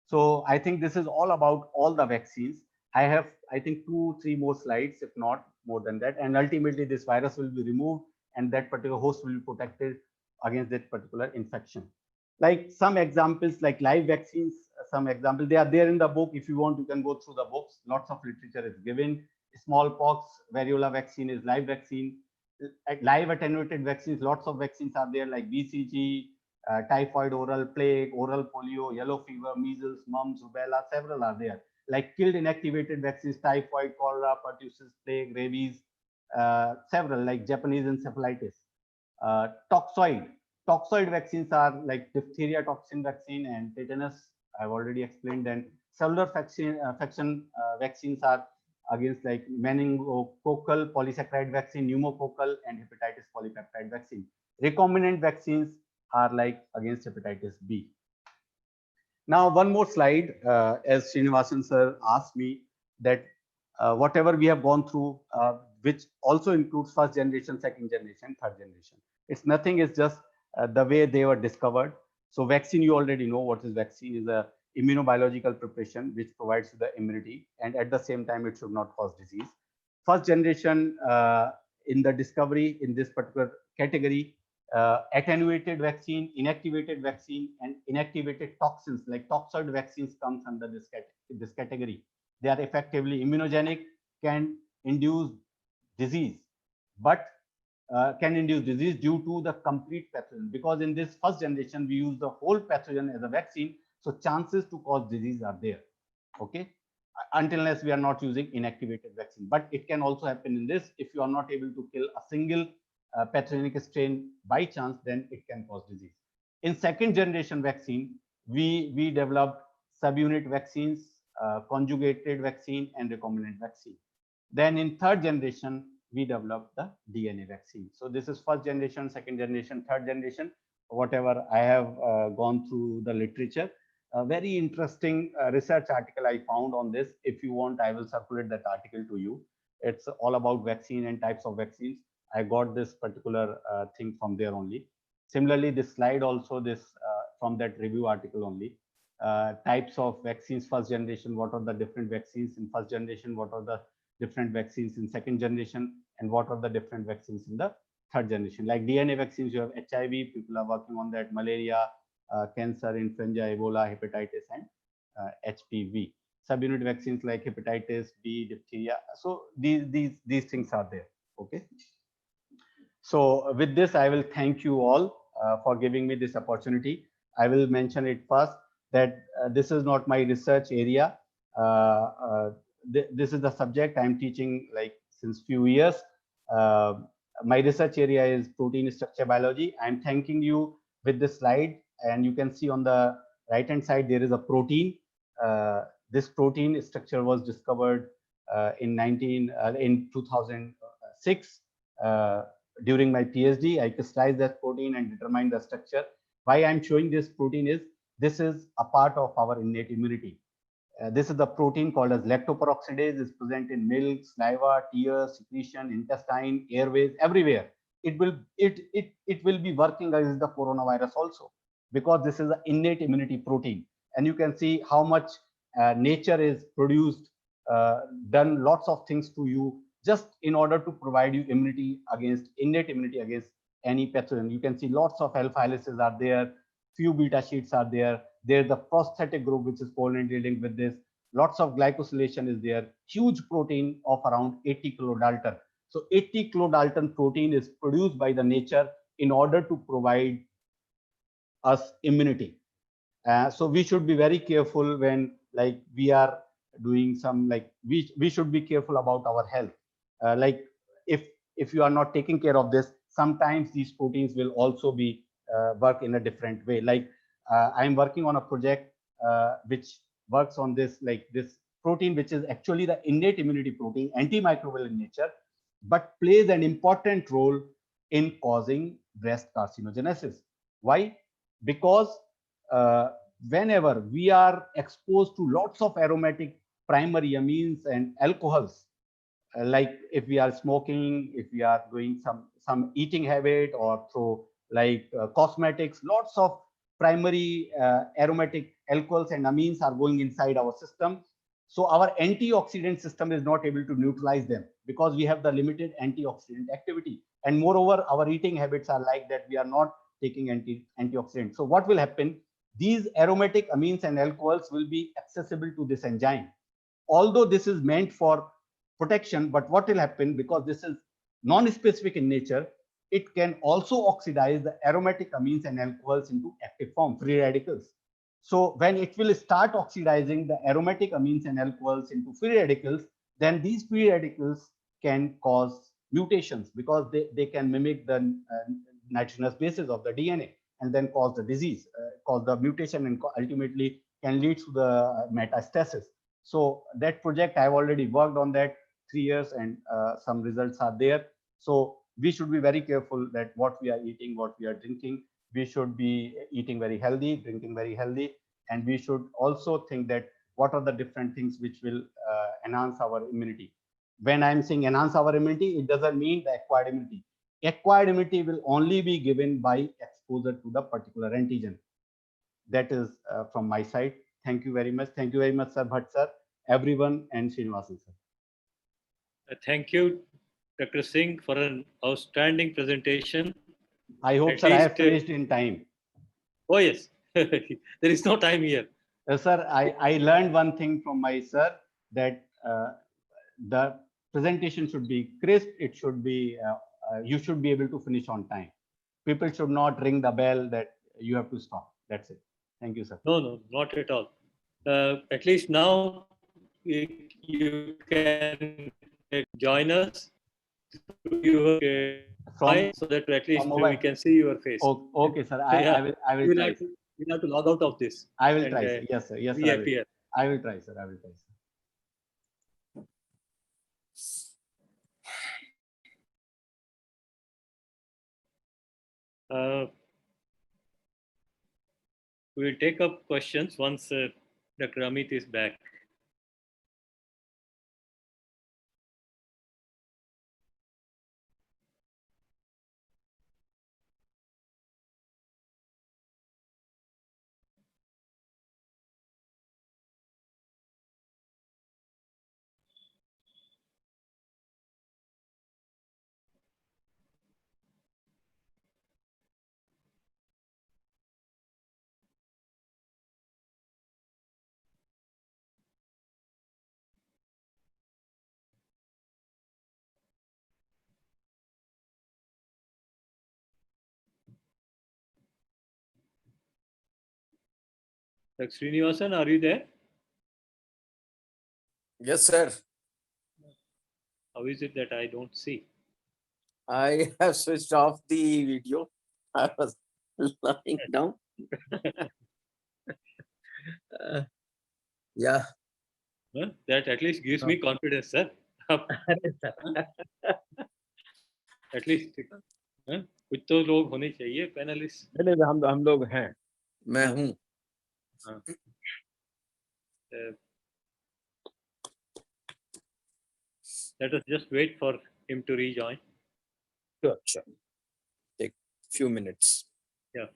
So I think this is all about all the vaccines. I have, I think, 2-3 more slides, if not more than that. And ultimately, this virus will be removed, and that particular host will be protected against that particular infection. Like some examples, like live vaccines, some examples, they are there in the book. If you want, you can go through the books. Lots of literature is given. Smallpox, variola vaccine is live vaccine. Live attenuated vaccines, lots of vaccines are there, like BCG, typhoid, oral plague, oral polio, yellow fever, measles, mumps, rubella, several are there. Like killed inactivated vaccines, typhoid, cholera, pertussis, plague, rabies, several like Japanese encephalitis. Toxoid vaccines are like diphtheria toxin vaccine and tetanus. I've already explained. Then cellular vaccines are against like meningococcal polysaccharide vaccine, pneumococcal, and hepatitis polypeptide vaccine. Recombinant vaccines are like against hepatitis B. Now, one more slide, as Srinivasan sir asked me that whatever we have gone through, which also includes first generation, second generation, third generation. It's nothing, it's just the way they were discovered. So vaccine, you already know what is vaccine, is a immunobiological preparation which provides the immunity, and at the same time, it should not cause disease. First generation in the discovery in this particular category, attenuated vaccine, inactivated vaccine, and inactivated toxins like toxoid vaccines comes under this category. They are effectively immunogenic, can induce disease, but can induce disease due to the complete pathogen, because in this first generation we use the whole pathogen as a vaccine, so chances to cause disease are there. Okay, until unless we are not using inactivated vaccine, but it can also happen in this. If you are not able to kill a single pathogenic strain by chance, then it can cause disease. In second generation vaccine, we developed subunit vaccines, conjugated vaccine, and recombinant vaccine. Then in third generation, we developed the DNA vaccine. So this is first generation, second generation, third generation, whatever I have gone through the literature. A very interesting research article I found on this. If you want, I will circulate that article to you. It's all about vaccine and types of vaccines. I got this particular thing from there only. Similarly, this slide also this from that review article only. Types of vaccines, first generation, what are the different vaccines in first generation, what are the different vaccines in second generation, and what are the different vaccines in the third generation. Like DNA vaccines, you have HIV, people are working on that, malaria, cancer, influenza, Ebola, hepatitis, and HPV. Subunit vaccines like hepatitis B, diphtheria. So these things are there. Okay. So with this, I will thank you all for giving me this opportunity. I will mention it first that this is not my research area. This is the subject I'm teaching like since few years. My research area is protein structure biology. I'm thanking you with this slide, and you can see on the right hand side there is a protein. This protein structure was discovered in 2006 during my PhD. I crystallized that protein and determined the structure. Why I'm showing this protein is this is a part of our innate immunity. This is the protein called as lactoperoxidase, is present in milk, saliva, tears, secretion, intestine, airways, everywhere. It will be working against the coronavirus also, because this is an innate immunity protein. And you can see how much nature is produced, done lots of things to you just in order to provide you immunity against, innate immunity against any pathogen. You can see lots of alpha helices are there, few beta sheets are there. There's the prosthetic group which is covalently linked with this. Lots of glycosylation is there. Huge protein of around 80 kilodalton. So 80 kilodalton protein is produced by the nature in order to provide us immunity. So we should be very careful when like we are doing some, like we should be careful about our health. Like if you are not taking care of this, sometimes these proteins will also be work in a different way. Like I'm working on a project which works on this, like this protein, which is actually the innate immunity protein, antimicrobial in nature, but plays an important role in causing breast carcinogenesis. Why? Because whenever we are exposed to lots of aromatic primary amines and alcohols, like if we are smoking, if we are doing some eating habit, or through like cosmetics, lots of primary aromatic alcohols and amines are going inside our system. So our antioxidant system is not able to neutralize them because we have the limited antioxidant activity. And moreover, our eating habits are like that. We are not taking antioxidants. So what will happen? These aromatic amines and alcohols will be accessible to this enzyme. Although this is meant for protection, but what will happen, because this is non-specific in nature, it can also oxidize the aromatic amines and alcohols into active form, free radicals. So when it will start oxidizing the aromatic amines and alcohols into free radicals, then these free radicals can cause mutations, because they can mimic the nitrogenous bases of the DNA and then cause the disease, cause the mutation, and ultimately can lead to the metastasis. So that project, I've already worked on that 3 years, and some results are there. So we should be very careful that what we are eating, what we are drinking. We should be eating very healthy, drinking very healthy, and we should also think that what are the different things which will enhance our immunity. When I'm saying enhance our immunity, it doesn't mean the acquired immunity. Acquired immunity will only be given by exposure to the particular antigen. That is from my side. Thank you very much. Thank you very much, Sir Bhatt, sir, everyone, and Srinivasan, sir. Thank you, Dr. Singh, for an outstanding presentation. I hope, sir, I have finished in time. Oh, yes. There is no time here. Sir, I learned one thing from my sir, that the presentation should be crisp. It should be you should be able to finish on time. People should not ring the bell that you have to stop. That's it. Thank you, sir. No, no, not at all. At least now you can join us through your From, so that at least from we mobile. can see your face. Okay, sir. Yeah. I will You'll try. have to, you'll have to log out of this. I will and, try, sir. Yes, sir. Yes, sir. reappear. I will try, sir. I will try, sir. We'll take up questions once Dr. Amit is back. Dr. Srinivasan, are you there? Yes, sir. How is it that I don't see? I have switched off the video. I was lying down. Yeah. Huh? That at least gives me confidence, sir. At least कुछ तो लोग होने चाहिए panelist. नहीं हम लोग हैं. मैं हूँ. Let us just wait for him to rejoin. Sure. Take few minutes. Yeah.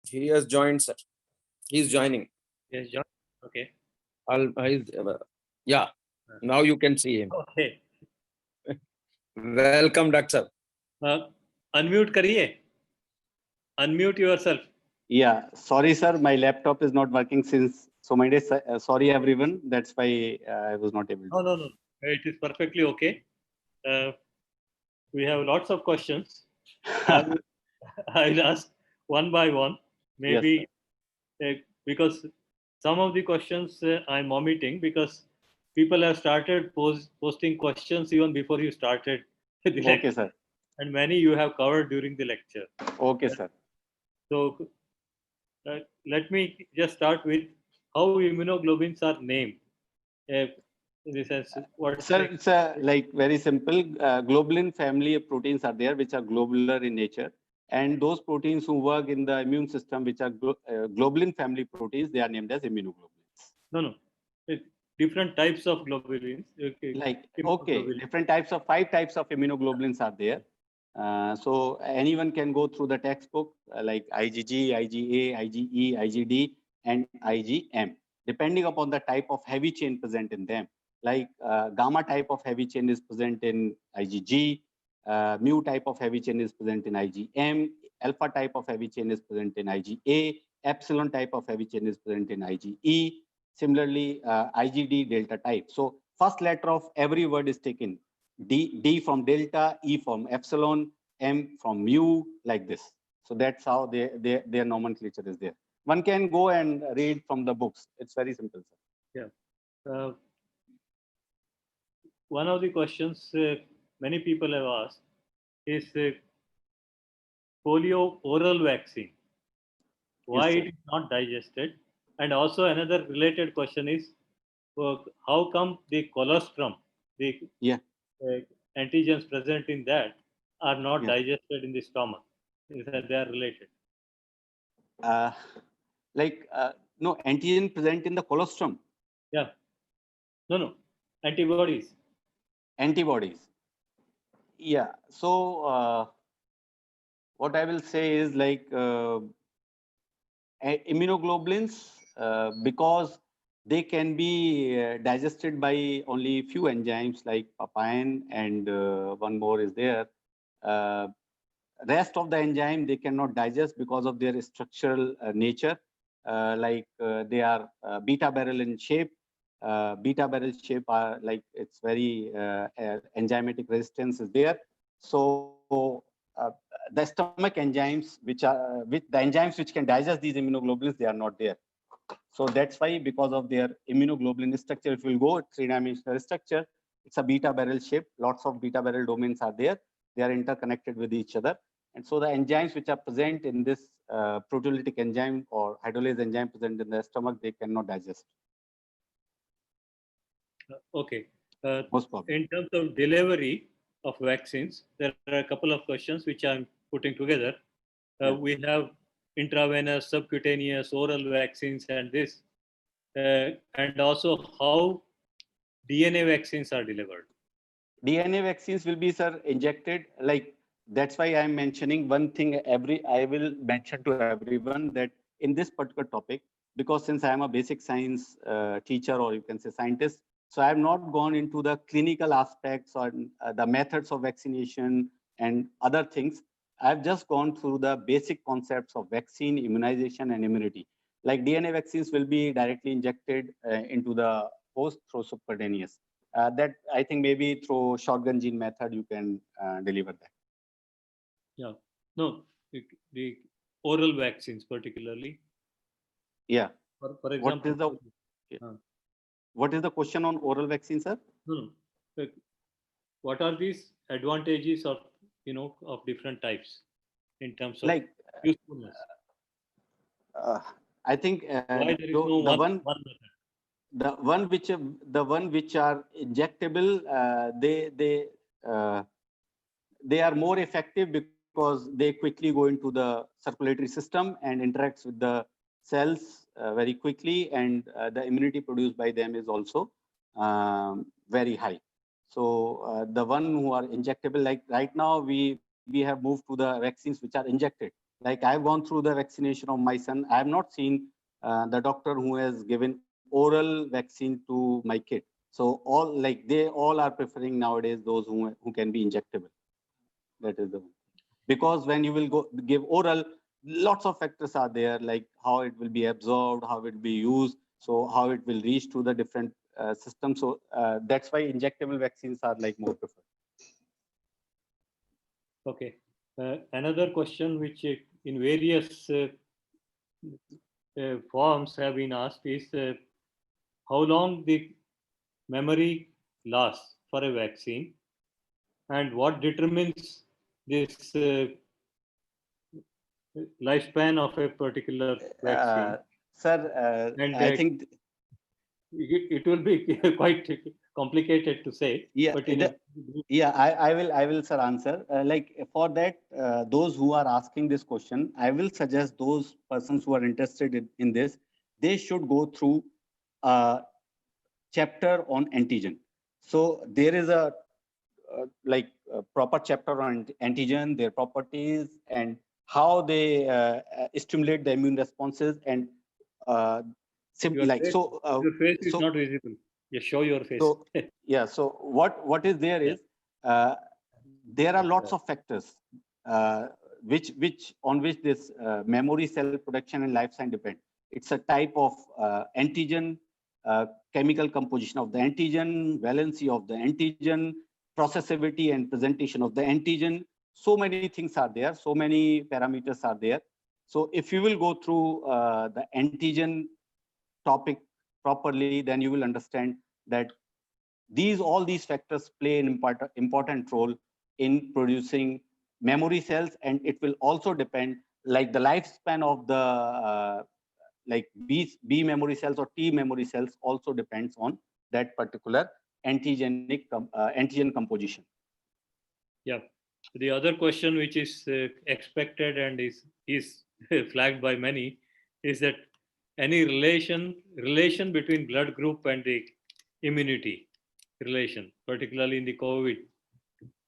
He has joined, sir. He's joining. Yes, John. Okay. Yeah. Now you can see him. Okay. Welcome, doctor. Unmute करिए. Unmute yourself. Yeah, sorry, sir. My laptop is not working since so many days. Sorry, everyone. That's why I was not able to. No. It is perfectly okay. We have lots of questions. I'll ask one by one. Maybe because some of the questions I'm omitting because people have started posting questions even before you started the lecture. Okay, sir. And many you have covered during the lecture. Okay, sir. So let me just start with how immunoglobulins are named. This is what Sir, it's like very simple. Globulin family of proteins are there, which are globular in nature. And those proteins who work in the immune system, which are globulin family proteins, they are named as immunoglobulins. No. Different types of globulins. Different types of 5 types of immunoglobulins are there. So anyone can go through the textbook like IgG, IgA, IgE, IgD, and IgM, depending upon the type of heavy chain present in them. Like gamma type of heavy chain is present in IgG, mu type of heavy chain is present in IgM, alpha type of heavy chain is present in IgA, epsilon type of heavy chain is present in IgE. Similarly, IgD delta type. So first letter of every word is taken. D from delta, E from epsilon, M from mu, like this. So that's how their nomenclature is there. One can go and read from the books. It's very simple, sir. Yeah. One of the questions many people have asked is polio oral vaccine. Why Yes, it is not digested? And also another related question is how come the colostrum, the yeah, uh, antigens present in that are not yeah. digested in the stomach? Is that they are related? Uh, no antigen present in the colostrum. Yeah. No. Antibodies. Antibodies. Yeah. So what I will say is like immunoglobulins, because they can be digested by only few enzymes like papain and one more is there. Uh, Rest of the enzyme they cannot digest because of their structural nature. They are beta barrel in shape. Beta barrel shape are like it's very enzymatic resistance is there. So the stomach enzymes, which are with the enzymes which can digest these immunoglobulins, they are not there. So that's why, because of their immunoglobulin structure, if we'll go three-dimensional structure, it's a beta barrel shape. Lots of beta barrel domains are there. They are interconnected with each other. And so the enzymes which are present in this proteolytic enzyme or hydrolase enzyme present in the stomach, they cannot digest. Okay. Most probably. In terms of delivery of vaccines, there are a couple of questions which I'm putting together. Yeah. We have intravenous, subcutaneous, oral vaccines, and this, and also how DNA vaccines are delivered. DNA vaccines will be, sir, injected. Like that's why I'm mentioning one thing. I will mention to everyone that in this particular topic, because since I am a basic science teacher, or you can say scientist, so I have not gone into the clinical aspects or the methods of vaccination and other things. I've just gone through the basic concepts of vaccine, immunization, and immunity. Like DNA vaccines will be directly injected into the host through subcutaneous. That I think maybe through shotgun gene method you can deliver that. Yeah. No, the oral vaccines particularly. Yeah. For What example, is the what is the question on oral vaccine, sir? no. What are these advantages of of different types in terms of Like usefulness? uh, I think Why there is no one method? the one which are injectable, uh, they are more effective because they quickly go into the circulatory system and interacts with the cells very quickly, and the immunity produced by them is also very high. So the one who are injectable, like right now we have moved to the vaccines which are injected. Like I've gone through the vaccination of my son. I have not seen the doctor who has given oral vaccine to my kid. So all, like, they all are preferring nowadays those who can be injectable. That is the one. Because when you will go give oral, lots of factors are there, like how it will be absorbed, how it will be used, so how it will reach to the different systems. So that's why injectable vaccines are like more preferred. Okay. Another question which in various forms have been asked is how long the memory lasts for a vaccine, and what determines this lifespan of a particular vaccine. uh, Sir, And I think it will be quite complicated to say, yeah, but in a yeah, I will, sir, answer. Like for that, those who are asking this question, I will suggest those persons who are interested in this, they should go through a chapter on antigen. So there is a proper chapter on antigen, their properties, and how they stimulate the immune responses, and uh, your like face, so. your face is So not visible. Just show your face. so yeah. So what is there Yeah. is there are lots of factors. Uh, on which this memory cell production and lifespan depend. It's a type of antigen, chemical composition of the antigen, valency of the antigen, processivity and presentation of the antigen. So many things are there, so many parameters are there. So if you will go through the antigen topic properly, then you will understand that all these factors play an important role in producing memory cells, and it will also depend, like the lifespan of the like B memory cells or T memory cells also depends on that particular antigen composition. Yeah. The other question which is expected and is flagged by many is that any relation between blood group and the immunity relation, particularly in the COVID.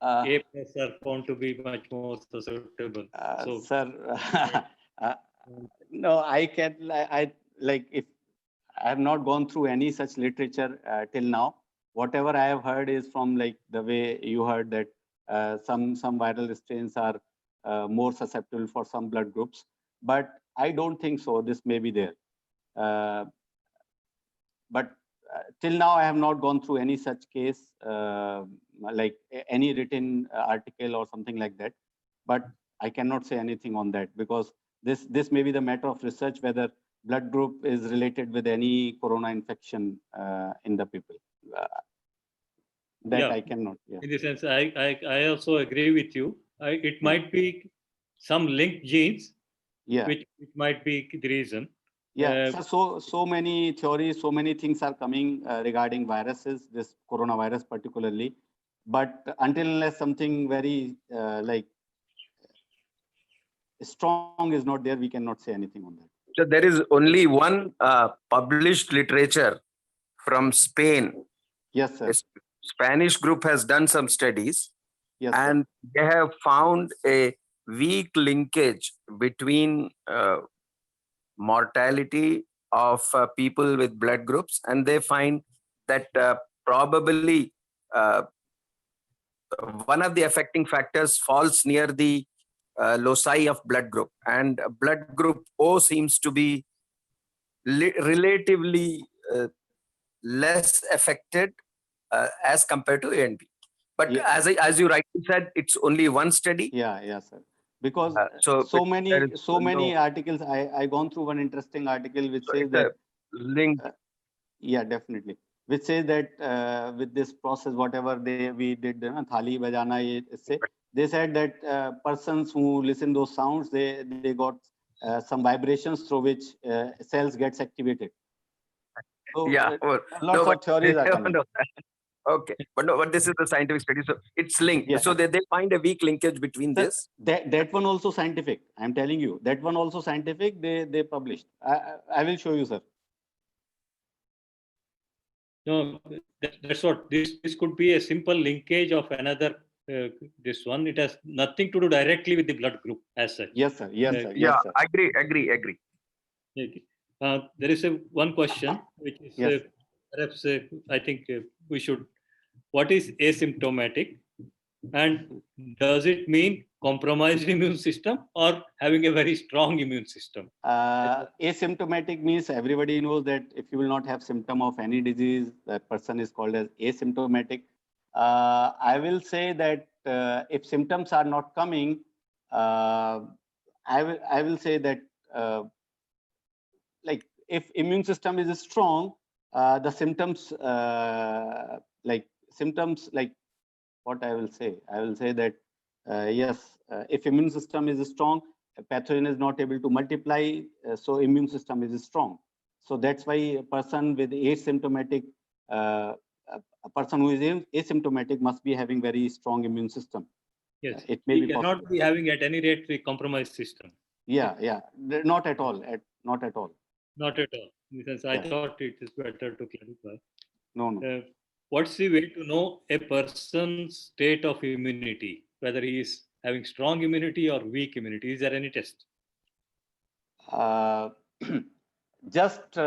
A plus are found to be much more susceptible. So, Sir, no, I like, if I have not gone through any such literature till now. Whatever I have heard is from, like, the way you heard that some viral strains are more susceptible for some blood groups, but I don't think so. This may be there, but till now I have not gone through any such case, like any written article or something like that. But I cannot say anything on that, because this may be the matter of research, whether blood group is related with any corona infection in the people. That yeah, I cannot. Yeah. in the sense, I also agree with you. It might be some linked genes, Yeah. which might be the reason. Yeah. So many theories, so many things are coming regarding viruses, this coronavirus particularly. But until unless something very like strong is not there, we cannot say anything on that. So there is only one published literature from Spain. Yes, sir. A Spanish group has done some studies, Yes, and they have found a weak linkage between mortality of people with blood groups, and they find that probably one of the affecting factors falls near the loci of blood group, and blood group O seems to be relatively less affected as compared to A and B. But Yeah. as you rightly said, it's only one study. Yeah, sir. Because so many articles. I gone through one interesting article which says that link. Yeah, definitely. Which says that with this process, whatever we did, thali bajana, they said that persons who listen those sounds, they got some vibrations through which cells gets activated. So lots of theories are coming. Okay, but this is the scientific study, so it's linked. Yeah. So they find a weak linkage between this. That one also scientific. I'm telling you, that one also scientific. They published. I will show you, sir. No, that's what this could be, a simple linkage of another. This one, it has nothing to do directly with the blood group as such. Yes, sir. Yes, sir. Yeah, yes, sir. agree. Okay. There is one question which is Yes. perhaps I think we should. What is asymptomatic, and does it mean compromised immune system or having a very strong immune system? Asymptomatic means everybody knows that if you will not have symptom of any disease, that person is called as asymptomatic. I will say that if symptoms are not coming, I will say that like if immune system is strong, the symptoms like what I will say that yes, if immune system is strong, a pathogen is not able to multiply, so immune system is strong. So that's why a person with asymptomatic, a person who is asymptomatic must be having very strong immune system. Yes, it may be cannot possible. be having at any rate the compromised system. Yeah, not at all. Not at all. Not at all. Because I thought it is better to clarify. No. What's the way to know a person's state of immunity, whether he is having strong immunity or weak immunity? Is there any test? Just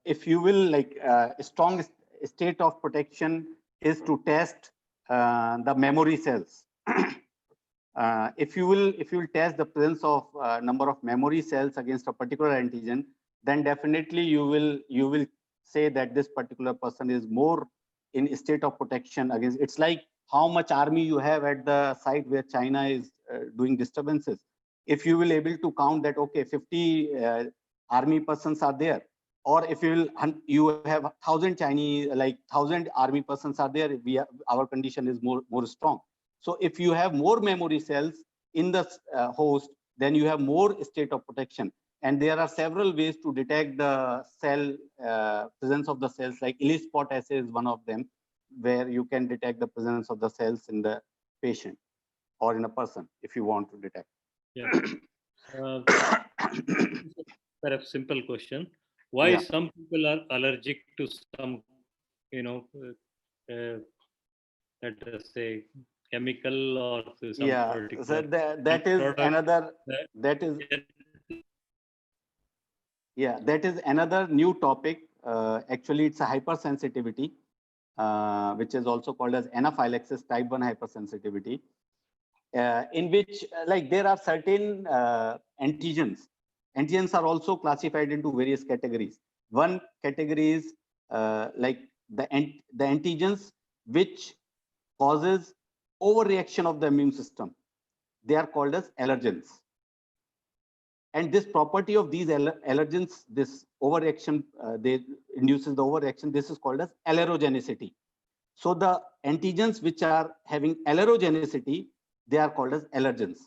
if you will, like a strong state of protection is to test the memory cells. If you will test the presence of number of memory cells against a particular antigen, then definitely you will say that this particular person is more in state of protection against. It's like how much army you have at the site where China is doing disturbances. If you will able to count that, okay, 50 army persons are there, or if you have 1,000 Chinese, like 1,000 army persons are there, our condition is more strong. So if you have more memory cells in the host, then you have more state of protection. And there are several ways to detect the cell presence of the cells, like ELISpot assay is one of them, where you can detect the presence of the cells in the patient or in a person if you want to detect. Yeah. Perhaps simple question. Why Yeah. some people are allergic to some, let us say, chemical or to some Yeah, particular so that is product another, that is, yeah, that is another new topic. Actually, it's a hypersensitivity, which is also called as anaphylaxis type 1 hypersensitivity, in which like there are certain antigens. Antigens are also classified into various categories. One category is like the antigens which causes overreaction of the immune system. They are called as allergens. And this property of these allergens, this overreaction, they induces the overreaction. This is called as allerogenicity. So the antigens which are having allerogenicity, they are called as allergens.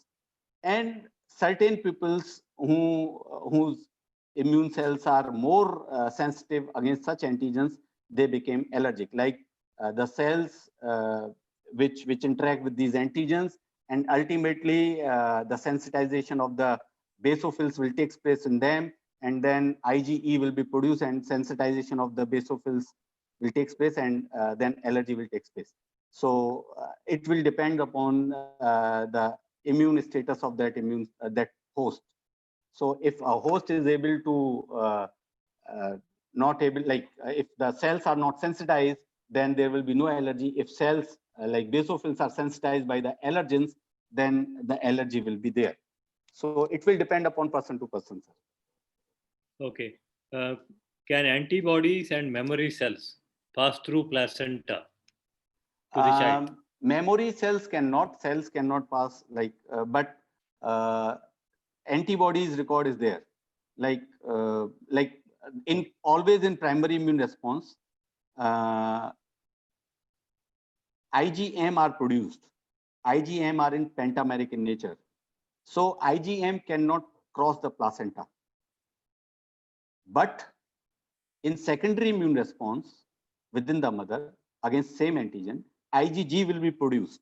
And certain peoples whose immune cells are more sensitive against such antigens, they became allergic. Like the cells which interact with these antigens, and ultimately the sensitization of the basophils will take place in them, and then IgE will be produced, and sensitization of the basophils will take place, and then allergy will take place. So it will depend upon the immune status of that that host. So if a host is able to not able, like if the cells are not sensitized, then there will be no allergy. If cells like basophils are sensitized by the allergens, then the allergy will be there. So it will depend upon person to person, sir. Okay. Can antibodies and memory cells pass through placenta to the child? Memory cells cannot pass, like but antibodies record is there, like in always in primary immune response, uh, IgM are produced. IgM are in pentameric in nature, so IgM cannot cross the placenta. But in secondary immune response within the mother against same antigen, IgG will be produced,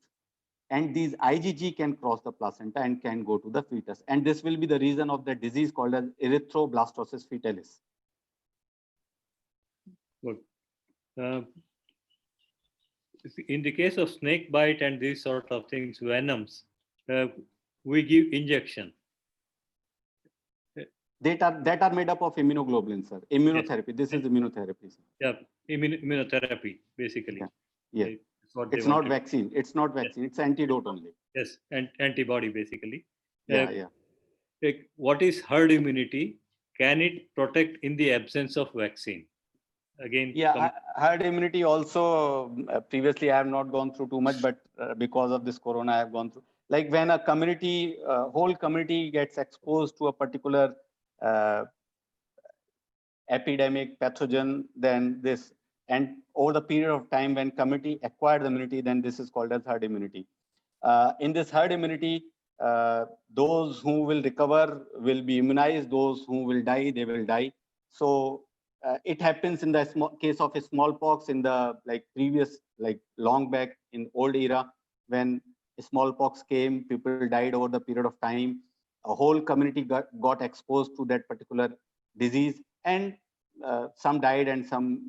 and these IgG can cross the placenta and can go to the fetus. And this will be the reason of the disease called as erythroblastosis fetalis. Good. In the case of snake bite and these sort of things, venoms, we give injection. That are made up of immunoglobulins, sir. Immunotherapy. Yes. This is immunotherapy, sir. Yeah, immunotherapy, basically. Yeah. It's not vaccine. It's not vaccine. Yes. It's antidote only. Yes, and antibody, basically. Yeah. What is herd immunity? Can it protect in the absence of vaccine? Again, yeah, herd immunity also, previously I have not gone through too much, but because of this corona I have gone through. Like when a community, whole community gets exposed to a particular epidemic pathogen, then this, and over the period of time when community acquired the immunity, then this is called as herd immunity. In this herd immunity, those who will recover will be immunized, those who will die, they will die. So it happens in the case of a smallpox in the previous, long back in old era, when smallpox came, people died over the period of time. A whole community got exposed to that particular disease, and some died and some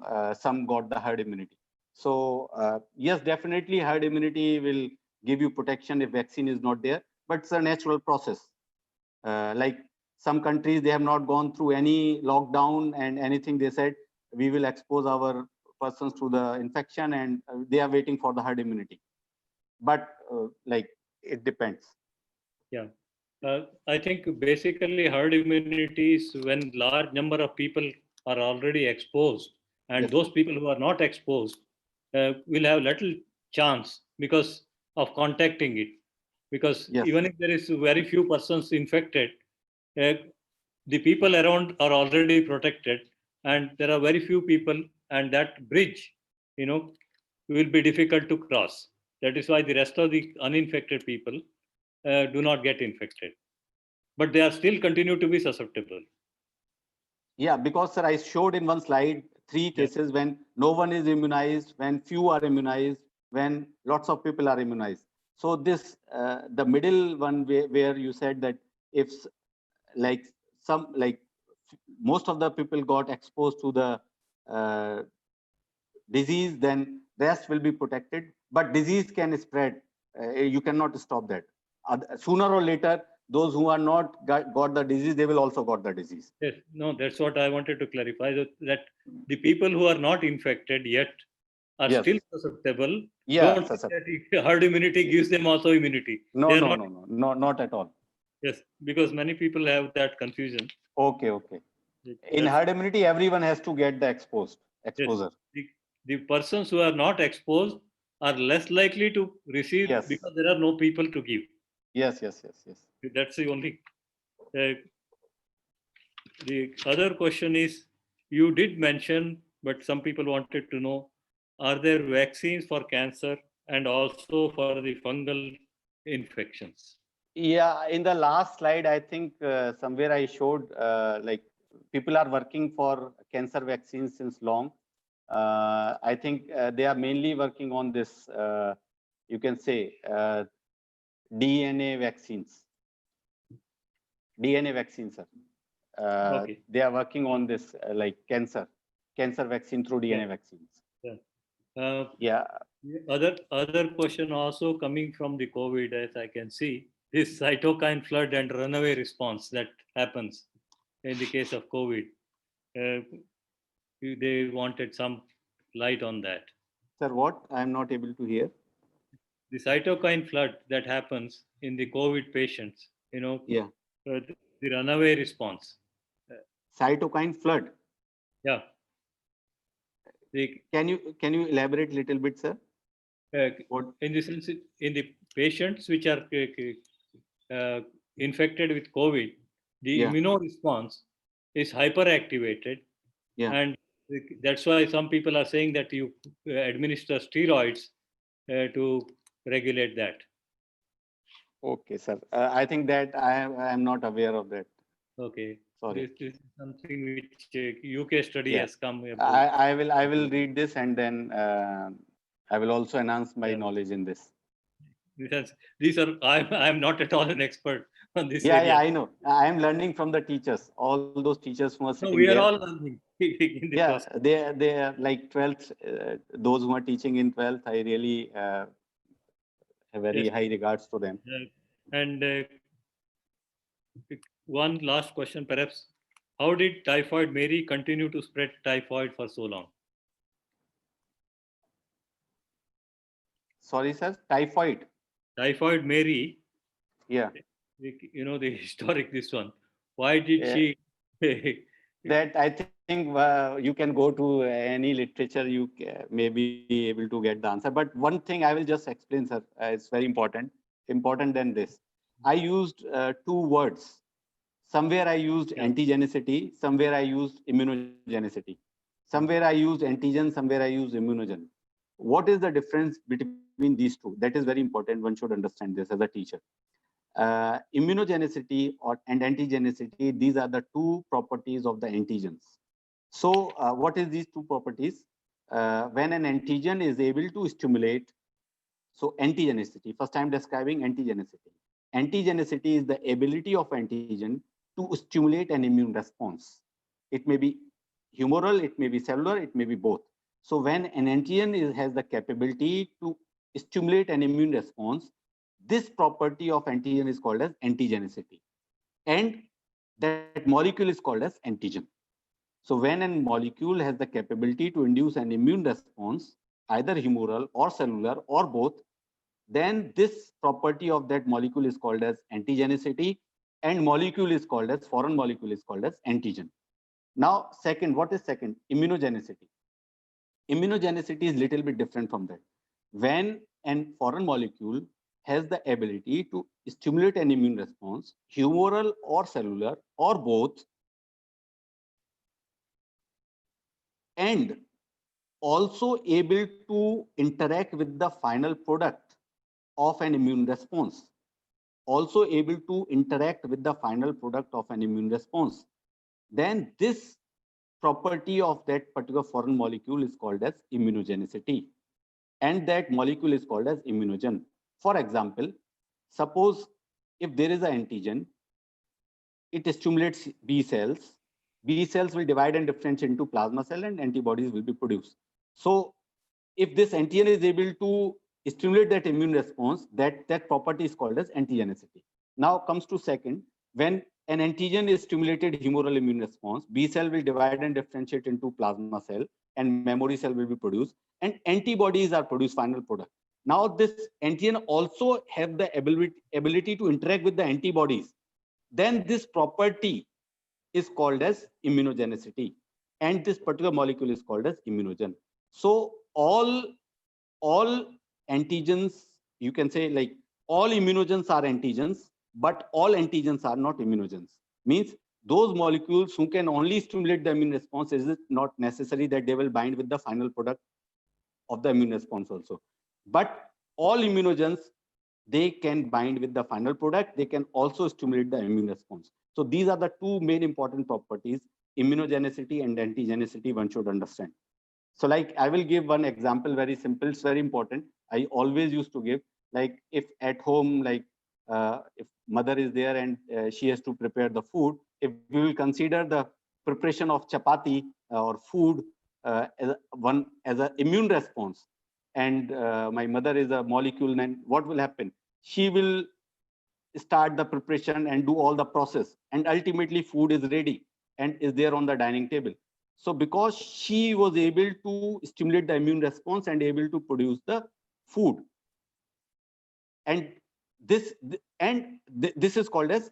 got the herd immunity. So yes, definitely herd immunity will give you protection if vaccine is not there, but it's a natural process. Like some countries, they have not gone through any lockdown and anything. They said we will expose our persons to the infection, and they are waiting for the herd immunity. But it depends. Yeah. I think basically herd immunity is when large number of people are already exposed, and Yes. those people who are not exposed will have little chance because of contacting it. Because Yes. even if there is very few persons infected, uh, the people around are already protected, and there are very few people, and that bridge, you know, will be difficult to cross. That is why the rest of the uninfected people do not get infected, but they are still continue to be susceptible. Yeah, because sir, I showed in one slide three Yeah. cases when no one is immunized, when few are immunized, when lots of people are immunized. So this the middle one where you said that if like some like most of the people got exposed to the uh, disease, then rest will be protected. But disease can spread. You cannot stop that. Sooner or later, those who are not got the disease, they will also got the disease. Yes, no, that's what I wanted to clarify, that the people who are not infected yet are Yes. still susceptible. Yeah, Don't think sir. that herd immunity gives them also immunity. No, They are no, not. no, no, no, not at all. Yes, because many people have that confusion. Okay, okay. In That's herd immunity, everyone has to get the yes. exposure. The persons who are not exposed are less likely to receive Yes, because there are no people to give. yes, yes, yes, yes. That's the only. Uh, the other question is, you did mention, but some people wanted to know, are there vaccines for cancer and also for the fungal infections? Yeah, in the last slide, I think somewhere I showed like people are working for cancer vaccines since long. I think they are mainly working on this, you can say, DNA vaccines. DNA vaccines, sir. Okay. They are working on this like cancer vaccine through Yeah. DNA vaccines. Yeah. Uh, Yeah. other question also coming from the COVID, as I can see, this cytokine flood and runaway response that happens in the case of COVID. Uh, they wanted some light on that. Sir, what? I am not able to hear. The cytokine flood that happens in the COVID patients, Yeah. the runaway response. Uh, Cytokine flood. yeah. The, Can you elaborate a little bit, sir? What? in the sense, in the patients which are infected with COVID, the Yeah. immunoresponse is hyperactivated, Yeah. and that's why some people are saying that you administer steroids to regulate that. Okay, sir. I think that I am not aware of that. Okay, Sorry. this is something which UK study has Yeah. come about. I will read this and then I will also enhance my Yeah. knowledge in this. These are I'm not at all an expert on this Yeah, area. I know. I am learning from the teachers. All those teachers who are No, sitting we are there. all learning in the Yeah, process. they are like 12th. Those who are teaching in 12th, I really have very Yes. high regards to them. And one last question, perhaps. How did typhoid Mary continue to spread typhoid for so long? Sorry, sir. Typhoid. Typhoid Mary, Yeah. the historic this one. Why did Yeah. she? That I think you can go to any literature, you may be able to get the answer. But one thing I will just explain, sir. It's very important than this. I used two words. Somewhere I used Yeah. antigenicity, somewhere I used immunogenicity. Somewhere I used antigen, somewhere I used immunogen. What is the difference between these two? That is very important. One should understand this as a teacher. Immunogenicity and antigenicity, these are the two properties of the antigens. So what is these two properties? When an antigen is able to stimulate, so antigenicity, first I'm describing antigenicity. Antigenicity is the ability of antigen to stimulate an immune response. It may be humoral, it may be cellular, it may be both. So when an antigen has the capability to stimulate an immune response, this property of antigen is called as antigenicity. And that molecule is called as antigen. So when a molecule has the capability to induce an immune response, either humoral or cellular or both, then this property of that molecule is called as antigenicity, and molecule is called as, foreign molecule is called as antigen. Now, second, what is second? Immunogenicity. Immunogenicity is little bit different from that. When an foreign molecule has the ability to stimulate an immune response, humoral or cellular or both, and also able to interact with the final product of an immune response, also able to interact with the final product of an immune response, then this property of that particular foreign molecule is called as immunogenicity, and that molecule is called as immunogen. For example, suppose if there is an antigen, it stimulates B cells. B cells will divide and differentiate into plasma cell, and antibodies will be produced. So if this antigen is able to stimulate that immune response, that property is called as antigenicity. Now comes to second, when an antigen is stimulated humoral immune response, B cell will divide and differentiate into plasma cell, and memory cell will be produced, and antibodies are produced, final product. Now this antigen also have the ability to interact with the antibodies, then this property is called as immunogenicity, and this particular molecule is called as immunogen. So all antigens, you can say, like, all immunogens are antigens, but all antigens are not immunogens. Means those molecules who can only stimulate the immune response, is it not necessary that they will bind with the final product of the immune response also. But all immunogens, they can bind with the final product, they can also stimulate the immune response. So these are the two main important properties, immunogenicity and antigenicity, one should understand. So like, I will give one example, very simple, it's very important. I always used to give, like, if at home, like, if mother is there and she has to prepare the food, if we will consider the preparation of chapati or food as an immune response, and my mother is a molecule, then what will happen? She will start the preparation and do all the process, and ultimately food is ready and is there on the dining table. So because she was able to stimulate the immune response and able to produce the food, and this is called as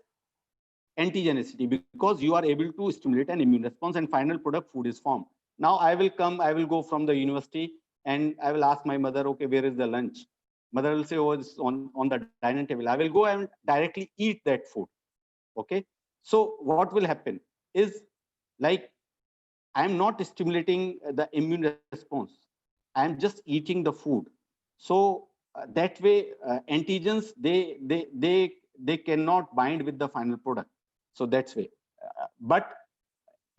antigenicity, because you are able to stimulate an immune response and final product food is formed. Now I will go from the university and I will ask my mother, okay, where is the lunch? Mother will say, oh, it's on the dining table. I will go and directly eat that food. Okay. So what will happen is, like, I am not stimulating the immune response. I am just eating the food. So that way, antigens, they cannot bind with the final product. So that's way. But